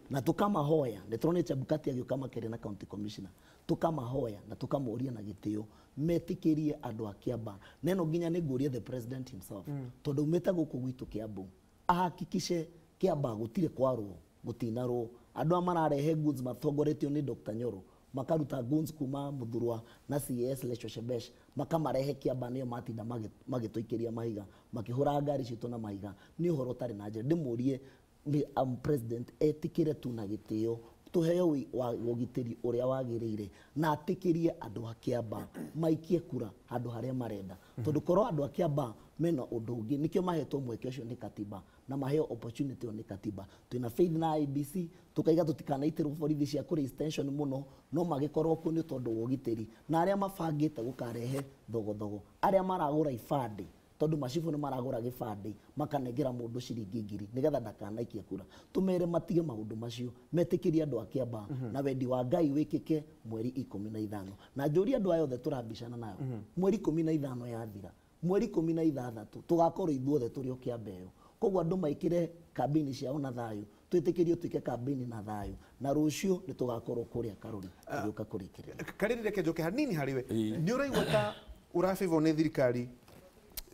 na tukamahoya ni turone Chebukati agioka makere na county commissioner tukamahoya na tukamuria na gitio metikirie andu a Kiambaa neno nginya ni nguria the president himself tondu umeta guku gwitu Kiambu ahakikishe Kiambaa gutire kwarwo gutinarwo andu amararehe goods matongoretio ni Dr. Nyoro makaruta guns kuma muthurwa na CS Lecho Shebesh makamarehe Kiambaa niyo matinda magitoikiria mahiga makihura ngari citu na mahiga ni uhoro tari na njira ndimurie ni president etikire tu na gitio tuheo wa ugitiri uria wagirire na atikirie andu a Kiambaa maikie kura andu haria marenda tondu korwo andu a Kiambaa mena undu ungi nikio mahetwo mweke ucio ni katiba na maheo opportunity ni katiba twina faith na IBC tukaiga tutikanaitira borithi cia kuri extension muno no magikorwo ku ni tondu ugitiri na aria mabangite gukarehe thogothogo aria maragura ifandi tondu macibu ni maragura gifandi makanengera mundu ciringi 2,000 nigetha ndakanaikie kura tumere matige maundu macio metikirie andu a Kiambaa na wendi wa Ngai wikike mweri 15 na njuri andu ayo the turabicana nayo mweri 15 yathira mweri 16 tugakorwo ithuothe turi o Kiambaa koguo andu maikire kambini ciao na thayo twitikirio tuike kambini na thayo na rucio ni tugakorwo kuria Karuri tugoka kurikiria Kariri reke njoke hanini hariwe ni uraigua ta urafivwo ni thirikari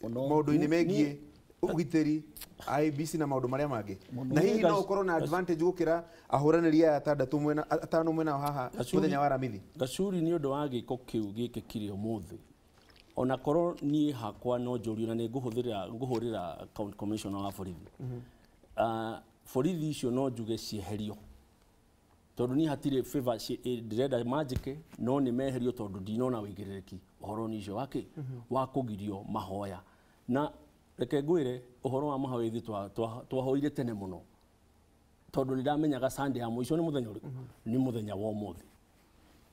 maundu-ini megie ugitiri IBC na maundu maria mangi na hihi no ukorwo na advantage gukira ahuraniri aya atandatu mwena atano mwena haha muthenya wa Ramithi Gachuri ni undu wa giko kiu gikikire umuthi ona korwo ni hakwa no njuri na ni nguhurira county commissioner wa borithi borithi icio no njuge cieherio tondu ni hatire favor direda magic no ni meherio tondu ndinona wigiriki uhoro ni icio wake wa kugirio mahoya na reke ngwire uhoro wa mahoya ithi twahoire tene muno tondu ni ndamenyaga Sunday ya muico ni muthenya uriku ni muthenya wa umuthi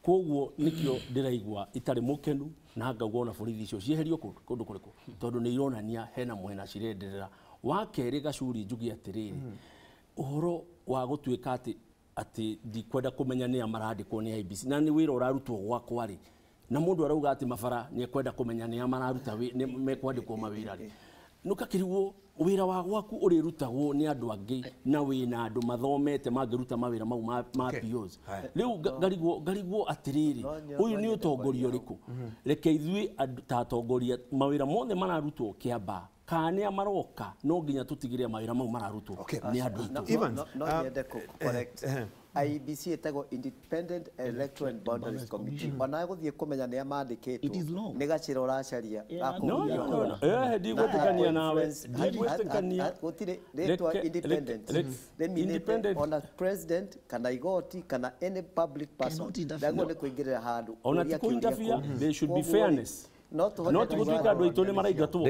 koguo nikio ndiraigua itari mukenu na ngagwo na borithi icio cieherio kundu kuriku tondu ni ironania hena mwena cirenderera wa keri Gachuri njugi atiriri uhoro wa gutuika ati ndikwenda kumenya ni amarandikwo ni IBC na ni wira urarutwo gwakwa ri na mundu arauga ati mabara ni ekwenda kumenya ni amararuta ni mekwandikwo mawira ri nukakirigwo wira wa gwaku urirutagwo ni andu angi na wina andu mathomete mangiruta mawira mau ma POs riu garigwo atiriri uyu ni utongoria uriku reke ithui ta atongoria mawira mothe mararutwo Kiambaa kane amaroka no nginya tutigire mawira mau mararutwo ni andu no yende correct IBC etagwo Independent Electoral and Boundaries Committee ona guthie kumenya ni amandikitwo ni gacira uracaria ndigwetikania nawe ndigwetikania gutire retwa independent ona president kana igoti kana any public person ndago ni kuingirira handu ona ti kuinterfere there should be fairness no tigutuika andu aitu ni maraingatwo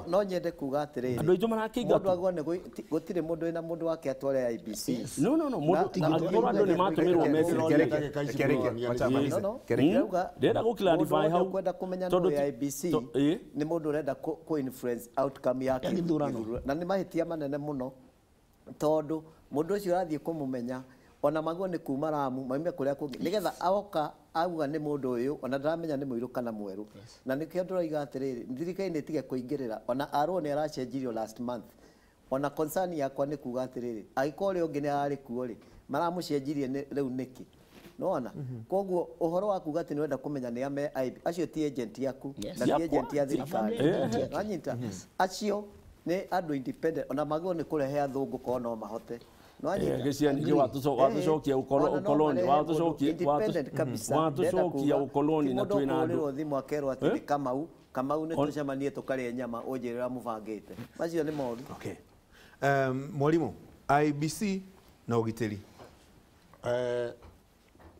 no nyende kuga atiriri andu aitu marakĩingatwo mundu agwo gutire mundu ina mundu wake atware IBC no mundu andu ni matumirwo ndĩrenda gũclarify hau kwenda kumenya no IBC ni mundu urenda ku influence outcome yake na ni mahitia manene muno tondu mundu ucio arathie kumumenya ona magwo ni kuma Ramu maime kuria kungi nigetha aoka auga ni mundu uyu ona ndaramenya ni muiru kana mweru na nikio nduraiga atiriri thirikari tige kuingirira ona arwo ni aracenjirio last month ona concern yakwa ni kuga atiriri agikore ungi ni ari kuori maramucenjirie riu niki nona koguo uhoro wa kuga ati ni wenda kumenya ni ame acio ti agent yaku na ti agent ya thirikari anyita acio ni andu independent ona magwo ni kurehe athungu ko no mahote gĩciani watucokia ukoloni watucokia ukoloni na twina andu thimu akerwo ati kamau ni tucemanie tukare nyama unjirira mubangite macio ni moru mwalimu IBC na ugitiri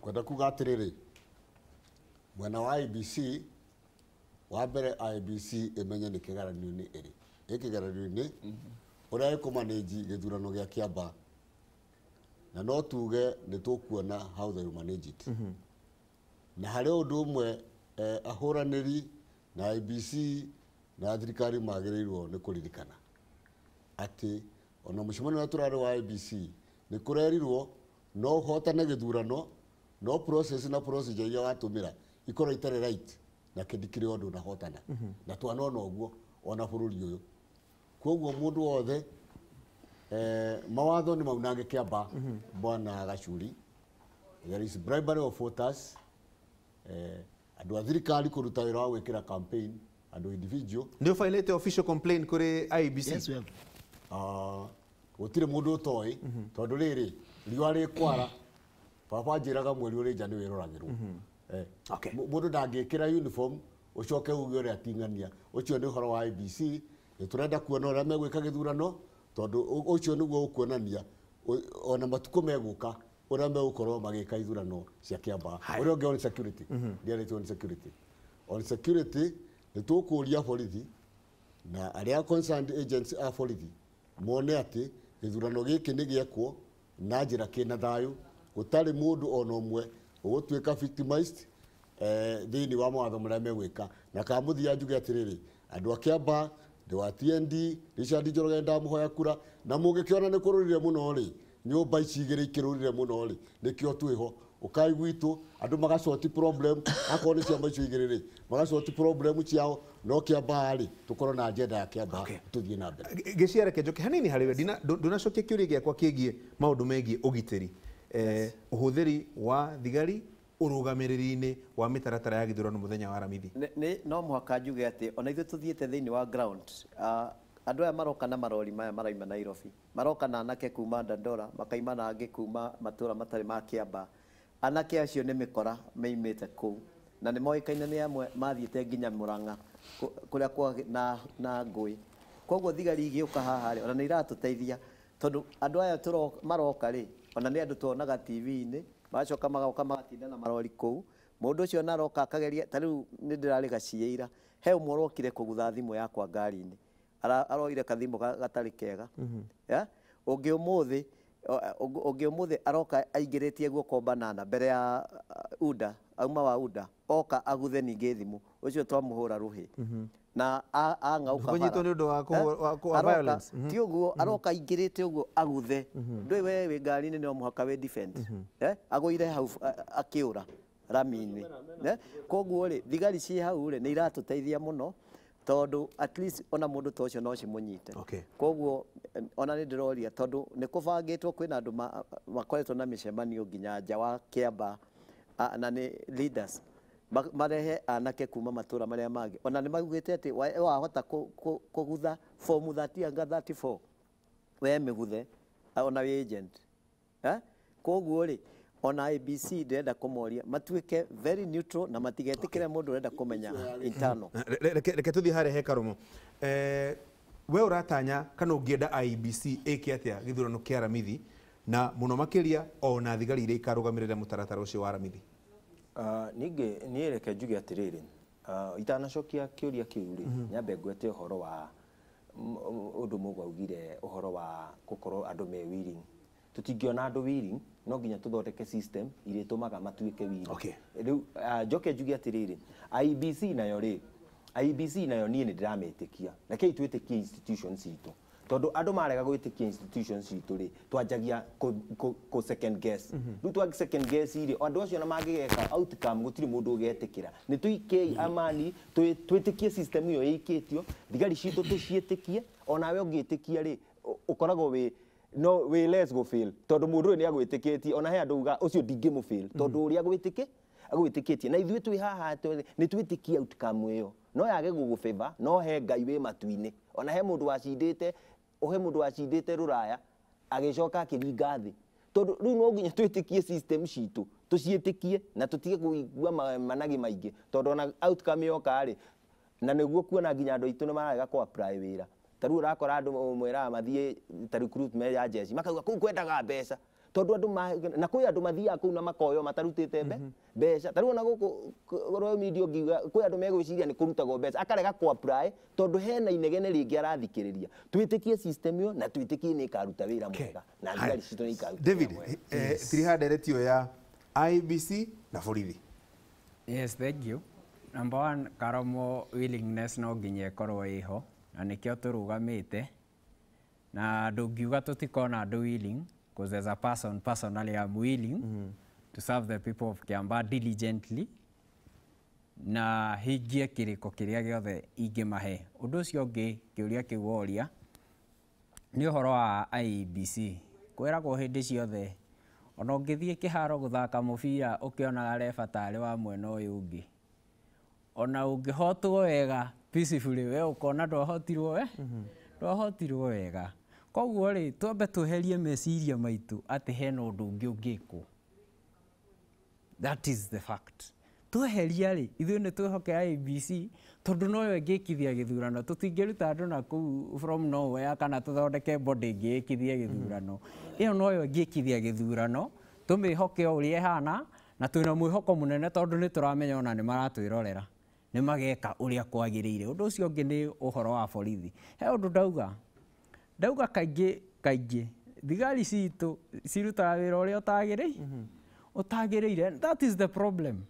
kwenda kuga atiriri mwena wa IBC wa mbere IBC imenye ni kigaranio-ini iri ikigaranio-ini uria ikumanage githurano gia Kiambaa na no tuge ni tukuona how they manage it na hari undu umwe ahuraniri na IBC na thirikari magirirwo ni kuririkana ati ona mucemani wa turari wa IBC ni kurerirwo no hotane githurano no process na procedure ya watumira ikoro itare right na kidikire undu na hotana na twanona uguo ona bururi uyu koguo mundu wothe mawatho ni maunange Kiambaa bwana Gachuri there is bribery of voters andu a thirikari kuruta wira wa gwikira campaign andu individual ndio filete official complaint kuri IBC yes we have gutire mundu utoi tondu riri riwa ri kwara papa njiraga mweri uri njani wiroragirwo mundu ndangikira uniform ucoke uge uri atingania ucio ni horo wa IBC turenda kuona uria megwika githurano tondu ucio niguo ukuonania ona matuko meguka uria megukorwo magika ithurano cia Kiambaa uria ungi on security ndiarite on security ni tukuria borithi na aria concerned agents a borithi mone ati githurano giki ni giekwo na njira kina thayu gutari mundu ona umwe ugutuika victimized thiini wa mawatho maria megwika na kamuthia njuge atiriri andu a Kiambaa wa TND Richard Njoroge ndamuhoya kura na mungikiona ni kururire muno ri nyumba icigire ikirurire muno ri nikio twiho ukai gwitu andu magacoti problem akoni cia maicio igiriri magacoti problem ciao no Kiambaa ri tukorwo na agenda ya Kiambaa tuthie na mbere giciare kenjoke hanini hariwe ndunacokia kiuria giakwa kigie maundu megie ugitiri uhuthiri wa thigari urugamiriri-ini wa mitaratara ya githurano muthenya wa Aramithi no muhaka njuge ati ona ithu tuthiete thiini wa ground andu aya maroka na marori maya maraima Nairobi maroka na anake kuma Dandora makaima na angi kuma matura matari ma Kiambaa anake acio ni mikora meimite kuu na ni moikaine ni amwe mathiete nginya Murang'a kuria kwa na ngui koguo thigari igiuka haha ri ona ni iratuteithia tondu andu aya maroka ri ona ni andu tuonaga TV-ini macoka magoka magatinda na marori kuu mundu ucio naroka akageria tariu ni ndirari gaciira he umwe rokire kugutha thimu yakwa ngari-ini aroire kathimu gatari kega ungi umuthi aroka aingiritie guoko banana mbere ya UDA auma wa UDA oka aguthe ningi thimu ucio twamuhura ruhi na angauka kunyitwo ni undu wa violence ti uguo aroka aingirite uguo aguthe ndui we wi ngari-ini no muhaka we defend aguire hau akiura rami-ini koguo ri thigari ci hau ri ni iratuteithia muno tondu at least ona mundu ta ucio no cimunyite koguo ona ni ndiroria tondu ni kubangitwo kwina andu makoretwo na micemanio nginya nja wa Kiambaa na ni leaders marehe anake kuma matura maria mangi ona ni magugite ati wahota kugutha form 30 anga 34 we miguthe ona we agent koguo ri ona IBC ndenda kumoria matuike very neutral na matigetikire mundu urenda kumenya internal reke tuthie hare hekarumo we uratanya kana ungienda IBC ike atia githurano kia Aramithi na muno makiria ona thigari iria ikarugamirira mutaratara ucio wa Aramithi ninge niereke njuge atiriri Itanacokia kiuria kiu ri nyambe ngwete uhoro wa undu mugwaugire uhoro wa gukorwo andu me willing. Tutingiona andu willing no nginya tuthondeke system iria tumaga matuike willing. Riu njoke njuge atiriri IBC nayo nie ni ndirametikia reke twitikie institutions itu tondu andu marega gwitikia institutions itu ri twanjagia ko second guess riu twa second guess ri andu acio na magigeka outcome gutiri mundu ugetikira ni tuike amani twitikie system iyo ikitio thigari citu tucietikie onawe ungitikia ri ukoragwo we let's go fail tondu mundu ni agwitikitie ona he andu uga ucio ndingimu fail tondu uri agwitikitie na ithuĩ twi haha ni twitikie outcome iyo no yage gugufeva no he ngai we matuine ona he mundu wacindite ruraya agicoka akiringa thi tondu riu no nginya twitikie system citu tucietikie na tutige kuigua managi maingi tondu ona outcome iyo kari na niguo kuona nginya andu itu ni marega ku apply wira taru urakora andu mwera mathie ta recruitment ya jeshi makauga kuu kwendaga mbeca tondu andu na kwi andu mathia kuu na makoyo matarutite mbeca taru ona guku Royal Media ngiuga kwi andu megwiciria ni kurutagwo mbeca akarega ku apply tondu hena inegene ringi arathikiriria twitikie system iyo na twitikie ni ikaruta wira mwega na thigari citu ni ikaruta David tiriha directio ya IBC na borithi. Yes, thank you. Number one, Karomo willingness no nginya ikorwo iho na nikio turugamite na ndungiuga tutikona andu willing because as a person personally I'm willing to serve the people of Kiambaa diligently na hingie kiriko kiria giothe ingimahe. Undu ucio ungi kiuria kiu woria ni uhoro wa IBC kwiragwo hindi ciothe ona ungithie kiharo guthaka mubira ukionaga refa tari wa mwena uyu ungi ona ungihotwo wega peacefully we ukona ndwahotirwo wega koguo ri twambe tweherie meciria maitu ati hena undu ungi ungikwo. That is the fact. Tweheria ri ithuĩ ni twihoke IBC tondu noyo ingikithia githurano tutingiruta andu na kuu from nowhere kana tuthondeke body ingikithia githurano iyo noyo ingikithia githurano tumihoke uria ihana na twina mwihoko munene tondu ni turamenya ona ni maratwirorera ni mageka uria kwagirire. Undu ucio ungi ni uhoro wa borithi. He undu ndauga kaingi thigari citu cirutaga wira uria utagirire. That is the problem.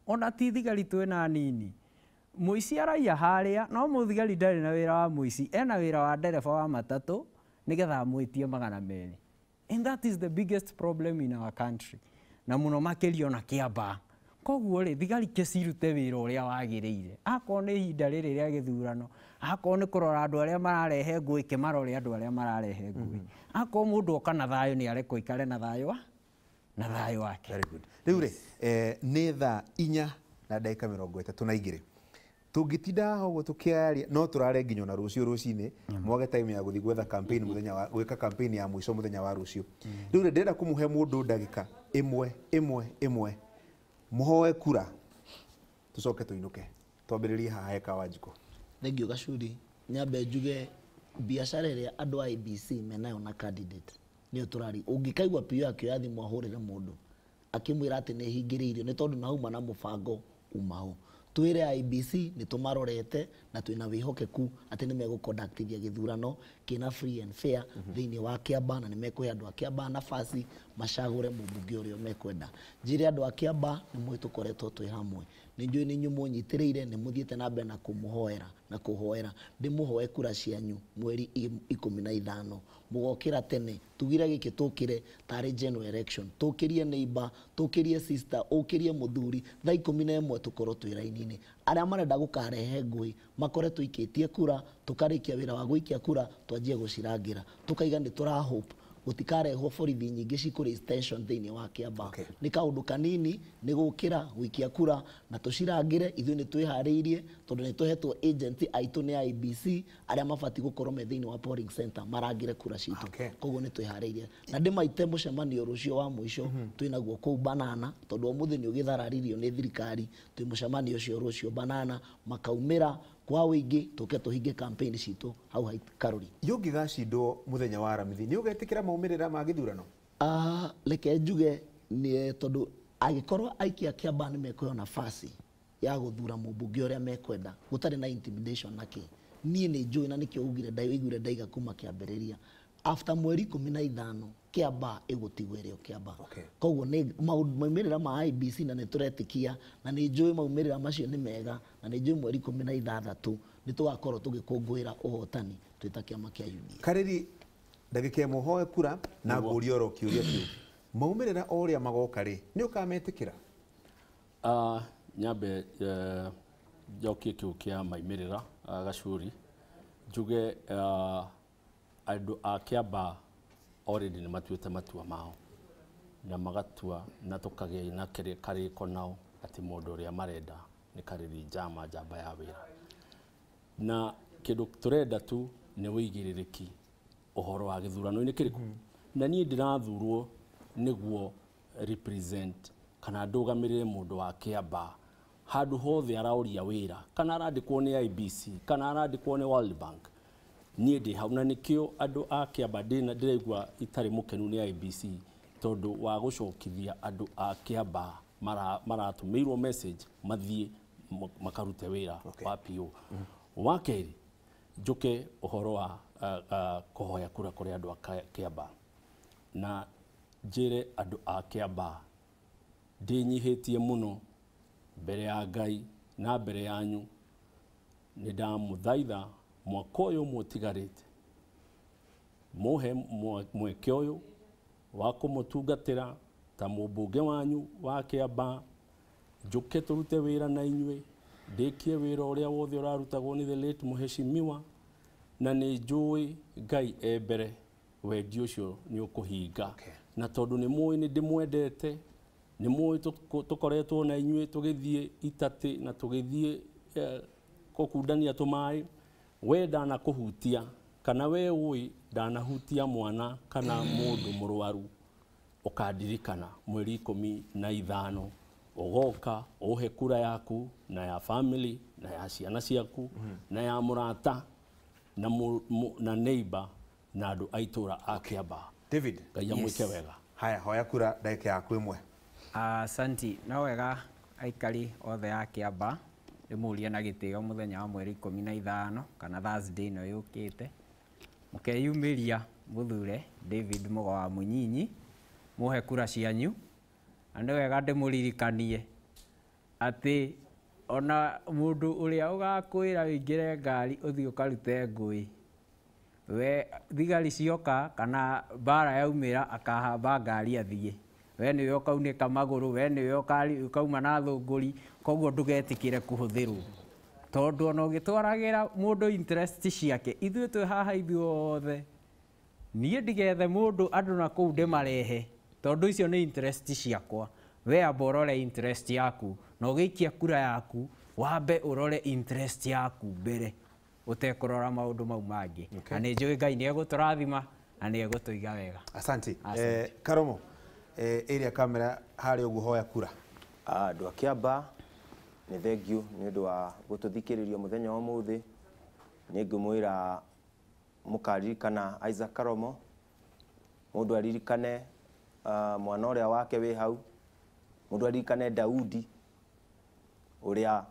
Ona ti thigari twina nini muici araia haria no muthigari ndari na wira wa muici ena wira wa ndereba wa matatu nigetha mwitie 200. And that is the biggest problem in our country na muno makirio na Kiambaa. Koguo ri thigari kicirute wira uria wagirire akorwo ni ihinda riri ria githurano akorwo ni kurora andu aria mararehe ngui kimarore andu aria mararehe ngui akorwo mundu oka na thayo ni arekwo ikare na thayo wake. Very good. Riu ri ni thaa 4:32 tungitinda ho tukiaria no turare nginya na rucio rucini mwage time ya guthi gwetha campaign muthenya wa gwika campaign ya mwico muthenya wa rucio. Riu ri ndenda kumuhe mundu ndagika imwe muhoe kura tucoke tuinuke twambiririe haha heka Wanjiko. Thengio Gacuri nyambe njuge biacara iria andu a IBC menayo na candidate ni turari ungikaigwa pio akio yathi mwahurire mundu akimwira ati ni hingiriirio ni tondu nauma na mubango umaho twire IBC ni tumarorete na twina wihokeku ati ni meguconductithia githurano kina free and fair thiini wa Kiambaa na ni mekuhe andu a Kiambaa nafasi macagure mumbunge uria mekwenda. Njire andu a Kiambaa ni mwitukoretwo twi hamwe ni njui ni nyumu nyitiriire ni muthiete na mbere na kuhoera ndimuhoe kura cianyu mweri 15 mugokira tene tugire giki tukire tari general election tukirie neighbor tukirie sister ukirie muthuri thaa 11 tukorwo twiraini-ini aria marenda gukarehe ngui makore tuikitie kura tukarikia wira wa guikia kura twanjie gucirangira tukaiga ni tura hope gutikarehwo borithi nyingi cikuri station thiini wa Kiambaa. Ni kaundu kanini ni gukira wikia kura na tucirangire ithu ni twihariirie tondu ni tuhetwo agent aitu ni IBC aria mabati gukorwo me thiini wa polling center marangire kura citu. Koguo ni twihariirie na ndimaite mucemanio rucio wa mwisho twinaguo kuu Banana tondu umuthi ni ugithararirio ni thirikari twi mucemanio ucio rucio Banana makaumira kwa wingi tuke tuhinge campaign citu hau hai Karuri. Yungi gacindwo muthenya wa Aramithi ni ugetikira maumirira ma githurano? Leke njuge ni tondu agikorwo aikia Kiambaa ni mekuyo nafasi ya guthura mumbunge uria mekwenda gutari na intimidation naki nie ni njui na nikio ugire igure ndaiga kuma kiambiriria after mweri 15 Kiambaa igutigwo irio Kiambaa koguo ni maumirira ma IBC na nituretikia na ni njui maumirira macio ni mega na ni njui mweri 16 ni tugakorwo tugikungwira uhotani twita kiama kia UDA Kariri ndagike muhoe kura na nguri oro kiuria kiu maumirira oria magoka ri ni ukametikira nyambe jokie kiu kia maimirira gacuri njuge andu a Kiambaa already ni matuite matua mao na magatua na tukagia na kariko nao ati mundu uria marenda ni Kariri njamba ya wira na kindu turenda tu ni wigiririki uhoro wa githurano ni kiriku na nie ndirathurwo niguo represent kana ndugamirire mundu wa Kiambaa handu hothe arauria wira kana arandikwo ni IBC kana arandikwo ni World Bank nie ndi hau na nikio andu a Kiambaa ndiraigua itari mukenu ni IBC tondu wa gucokithia andu a Kiambaa maratumirwo message mathie makarute wira wa PO wakeri njuke uhoro wa kuhoya kura kuri andu a Kiambaa na njire andu a Kiambaa ndinyihitie muno mbere ya Ngai na mbere yanyu ni ndamuthaitha mwaka uyu mutigarite muhe mweke uyu wa kumutungatira ta mumbunge wanyu wa Kiambaa njuke turute wira na inywe ndikie wira uria wothe urarutagwo ni the late muheshimiwa na ni njui Ngai ebere wendi ucio ni ukuhinga na tondu ni mui ni ndimwendete ni mui tukoretwo na inywe tugithie itati na tugithie kokundania tumai we ndana kuhutia kana we ui ndanahutia mwana kana mundu murwaru ukandirikana mweri 15 ugoka uhe kura yaku na ya family na ya ciana ciaku na ya murata na neighbor na andu aitura a Kiambaa David Ngai amwike wega haya hoya kura ndagika yaku imwe Asanti na wega aikari othe a Kiambaa ndimurie na gitio muthenya wa mweri 15 kana Thursday no yukite mukeyumiria muthure David Mugo wa Munyinyi muhe kura cianyu ande wega ndimuririkanie ati ona mundu uria ugakwira wingire ngari uthii ukarute ngui we thigari cioka kana bara yaumira akahamba ngari athie we niwe ukaunika maguru we niwe ukauma na thunguri koguo ndugetikire kuhuthirwo tondu ona ugitwaragira mundu interest ciake ithuĩ twi haha ithuothe niĩ ndigethe mundu andu na kuu ndimarehe tondu icio ni interest ciakwa we amba urore interest yaku na ugiikia kura yaku wambe urore interest yaku mbere utekurora maundu mau mangi na ni njui Ngai ni eguturathima na ni egutuiga wega Asante Karomo area camera hari ugu hoya kura andu a Kiambaa ni thengio ni undu wa gututhikiriria muthenya wa muthi ni ngumwira mukaririkana Isaac Karomo mundu aririkane mwana uria wake wi hau mundu aririkane Daudi uria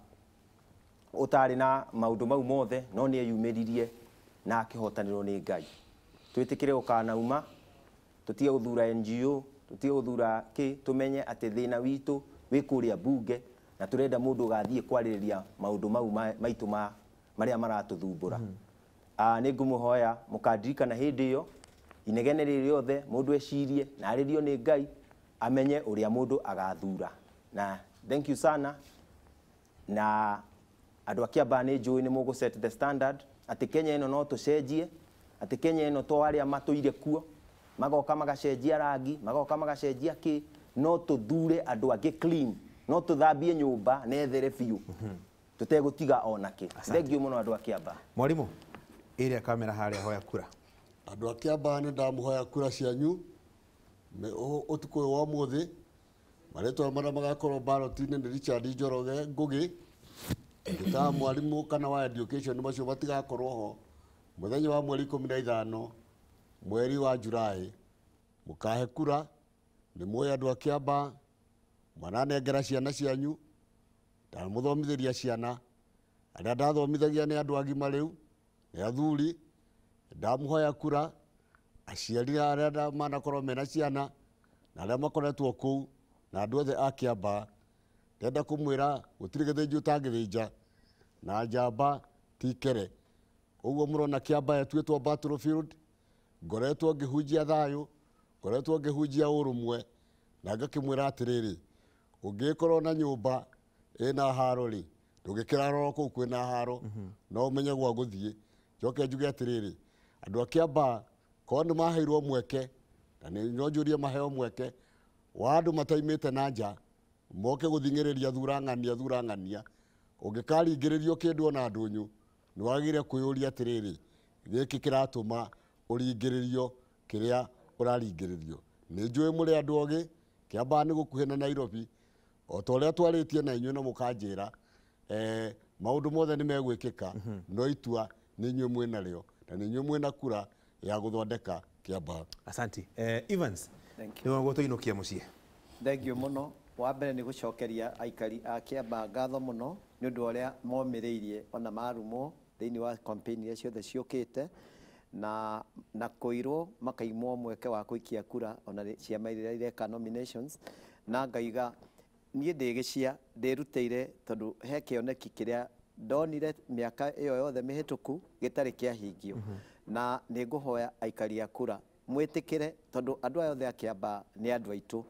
utari na maundu mau mothe no ni eyumiririe na akihotanirwo ni Ngai twitikire ukanauma tutige guthura NGO tutige guthura ki tumenye ati thina witu wi kuria bunge na turenda mundu ugathie kwaririria maundu mau maitu maria maratuthumbura ni ngumuhoya mukadirikana hindi iyo inegene riri othe mundu ecirie na aririo ni Ngai amenye uria mundu agathura na thank you sana na andu a Kiambaa ni njui ni mugu set the standard ati Kenya ino no tucenjie ati Kenya ino to aria matuire kuo magoka magacenjia rangi magoka magacenjia ki no tuthure andu angi clean no tuthambie nyumba na ethere biu tutegutiga onaki thengio muno andu a Kiambaa mwarimu area camera hari hoya kura andu a Kiambaa ni ndamuhoya kura cianyu utuko wa muthi maretwa mara magakorwo ballot-ini ni Richard Njoroge Ngugi ta mwarimu kana wa education macio matigakorwo ho muthenya wa mweri 15 mweri wa Julai mukahe kura ni moya andu a Kiambaa mananengera ciana cianyu ndamuthomithiria ciana aria ndathomithagia nĩ andũ agima rĩu nĩ athuri ndamuhoya kura aciari arĩa manakorwo mena ciana na arĩa makoretwo kũu na andũ othe a Kiambaa ndenda kũmwĩra gũtirĩ gĩthĩnji ũtangĩthĩnja na njamba ti kere. Ũguo mũrona Kiambaa ĩtuĩtwo battlefield, ngoretwo ngĩhunjia thayũ, ngoretwo ngĩhunjia ũrũmwe na ngakĩmwĩra atĩrĩrĩ, ũngĩkorwo na nyũmba ĩna haro rĩ, ndũngĩkĩrarora kũu kwĩna haro no ũmenye gwa gũthiĩ. Njoke njuge atĩrĩrĩ, andũ a Kiambaa korwo nĩ maheirwo mweke na no njũrie maheo mweke wa andũ mataimĩte na nja moke gũthing'ĩrĩria thurang'ania ũngĩkaringĩrĩrio kĩndũ ona ndũnyũ nĩ wagĩrĩire kwĩyũria atĩrĩrĩ, gĩkĩ kĩratũma ũringĩrĩrio kĩrĩa ũraringĩrĩrio. Nĩ njũĩ mũrĩ andũ ogĩ, Kiambaa nĩ gũkuhĩ na Nairobi, o ta ũrĩa twarĩtie na inyuĩ na mũkanjĩra maũndũ mothe nĩ megwĩkĩka, no itua nĩ inyuĩ mwĩnarĩo na nĩ inyuĩ mwĩna kura ya gũthondeka Kiambaa. Asanti. Evans, nĩ wagwo tũinũkia mũciĩ. Thengio mũno. Wa mbere nĩ gũcokeria aikari a Kiambaa ngatho mũno nĩ ũndũ ũrĩa momĩrĩirie ona marumwo thĩinĩ wa campaign iria ciothe ciũkĩte na kũirwo makaimwo mweke wa gũikia kura ona ciama iria ireka nominations, na ngaiga niĩ ndĩgĩcia ndĩrutĩire tondũ he kĩoneki kĩrĩa ndonire mĩaka ĩyo yothe mĩhĩtũku gĩtarĩ kĩahingio, na nĩ ngũhoya aikari a kura mwĩtĩkĩre tondũ andũ aya othe a Kiambaa nĩ andũ aitũ.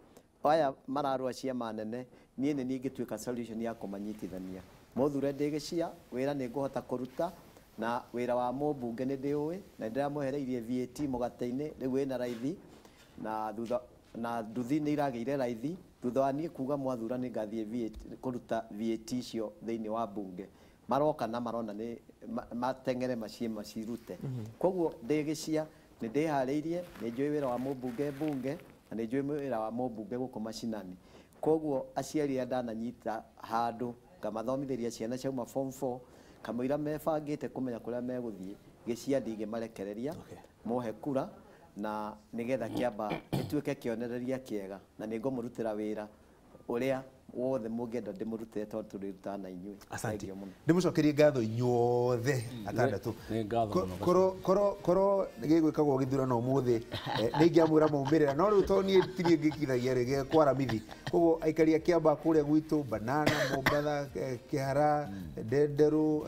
Aya mararũa ciama nene niĩ nĩ niĩ ngĩtuĩka solution ya kũmanyitithania. Mũthure ndĩgĩcia wĩra nĩ ngũhota kũruta na wĩra wa mũmbunge nĩ ndĩũĩ na ndĩramwehereirie VAT mũgate-inĩ rĩu wĩna raithi na nduthi nĩ iragĩire raithi thutha wa niĩ kuga mwathura nĩ ngathiĩ kũruta VAT icio thĩinĩ wa mbunge. Maroka na marona nĩ mateng'ere macirute. Koguo ndĩgĩcia nĩ ndĩharĩirie, nĩ njũĩ wĩra wa mũmbunge mbunge na nĩ njũĩ wĩra wa mũmbunge gũkũ macinani. Koguo aciari ndananyita handũ ngamathomithĩria ciana ciauma form 4 kamũira mebangĩte kũmenya kũrĩa megũthiĩ, gĩcia ndingĩmarekereria mohe kura na nĩgetha Kiambaa ĩtuĩke kĩonereria kĩega na nĩ ngũmũrutĩra wĩra ũrĩa wothe mũngĩenda ndĩmũrutĩre tondũ tũrĩrutaga na inyuĩ. Asanti. Ndĩmũcokerie ngatho inyuothe atandatũ. Korwo gĩgwĩkagwo gĩthurano ũmũthĩ nĩ ingĩamwĩra maumĩrĩra no rĩu tondũ niĩ tiriĩ ngĩkithagia rĩ gĩkwaramithi. Koguo aikari a Kiambaa kũrĩa gwitũ Banana, Mombatha, Kĩhara, Ndenderũ,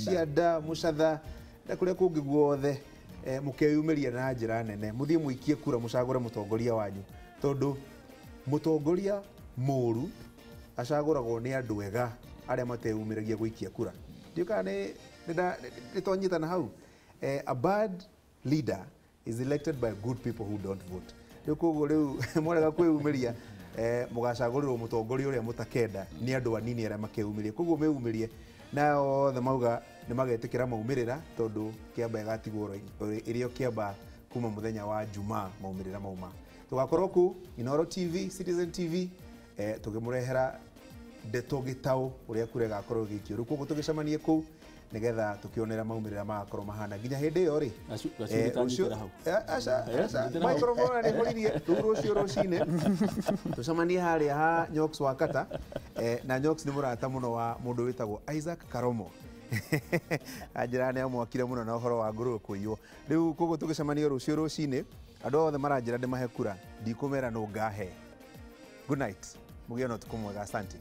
Cianda, Mũcatha na kũrĩa kũngĩ guothe mũkeyumĩria na njĩra nene, mũthiĩ mũikie kura mũcagũre mũtongoria wanyu tondũ mũtongoria mũru acagũragwo nĩ andũ ega arĩa mateyumĩragia gũikia kura. Ndiũ kana nĩ twanyitana hau. A bad leader is elected by good people who don't vote. Rĩu koguo rĩu mwarega kwĩyumĩria mũgacagũrĩrwo mũtongoria ũrĩa mũtakenda nĩ andũ anini arĩa makeyumĩria. Koguo meyumĩrie na othe mauga nĩ magetĩkĩra maumĩrĩra tondũ Kiambaa ĩgatigwo ĩrĩ o Kiambaa kuma mũthenya wa Jumaa maumĩrĩra mauma. Tugakorwo ku Inooro TV, Citizen TV tũkĩmũrehera ndeto gĩtaũ ũrĩa kura ĩgakorwo ĩgĩikio. Rĩu koguo tũgĩcemanie kũu nĩgetha tũkĩonera maumĩrĩra magakorwo mahana nginya hĩndĩ ĩyo rĩ. Microphone nĩ horirie rĩu rũciũ rũcinĩ tũcemanie harĩa ha Nyoks wa Kata na Nyoks nĩ mũrata mũno wa mũndũ wĩtagwo Isaac Karomo. Anjĩra nĩ amwakire mũno na ũhoro wa ngũrũwe kũiywo. Rĩu koguo tũgĩcemania rũciũ rũcinĩ andũ othe maranjĩra ndĩmahe kura ndikũmera nũ ngahe. Good night. Mũgĩe na ũtukũ mwega. Asante.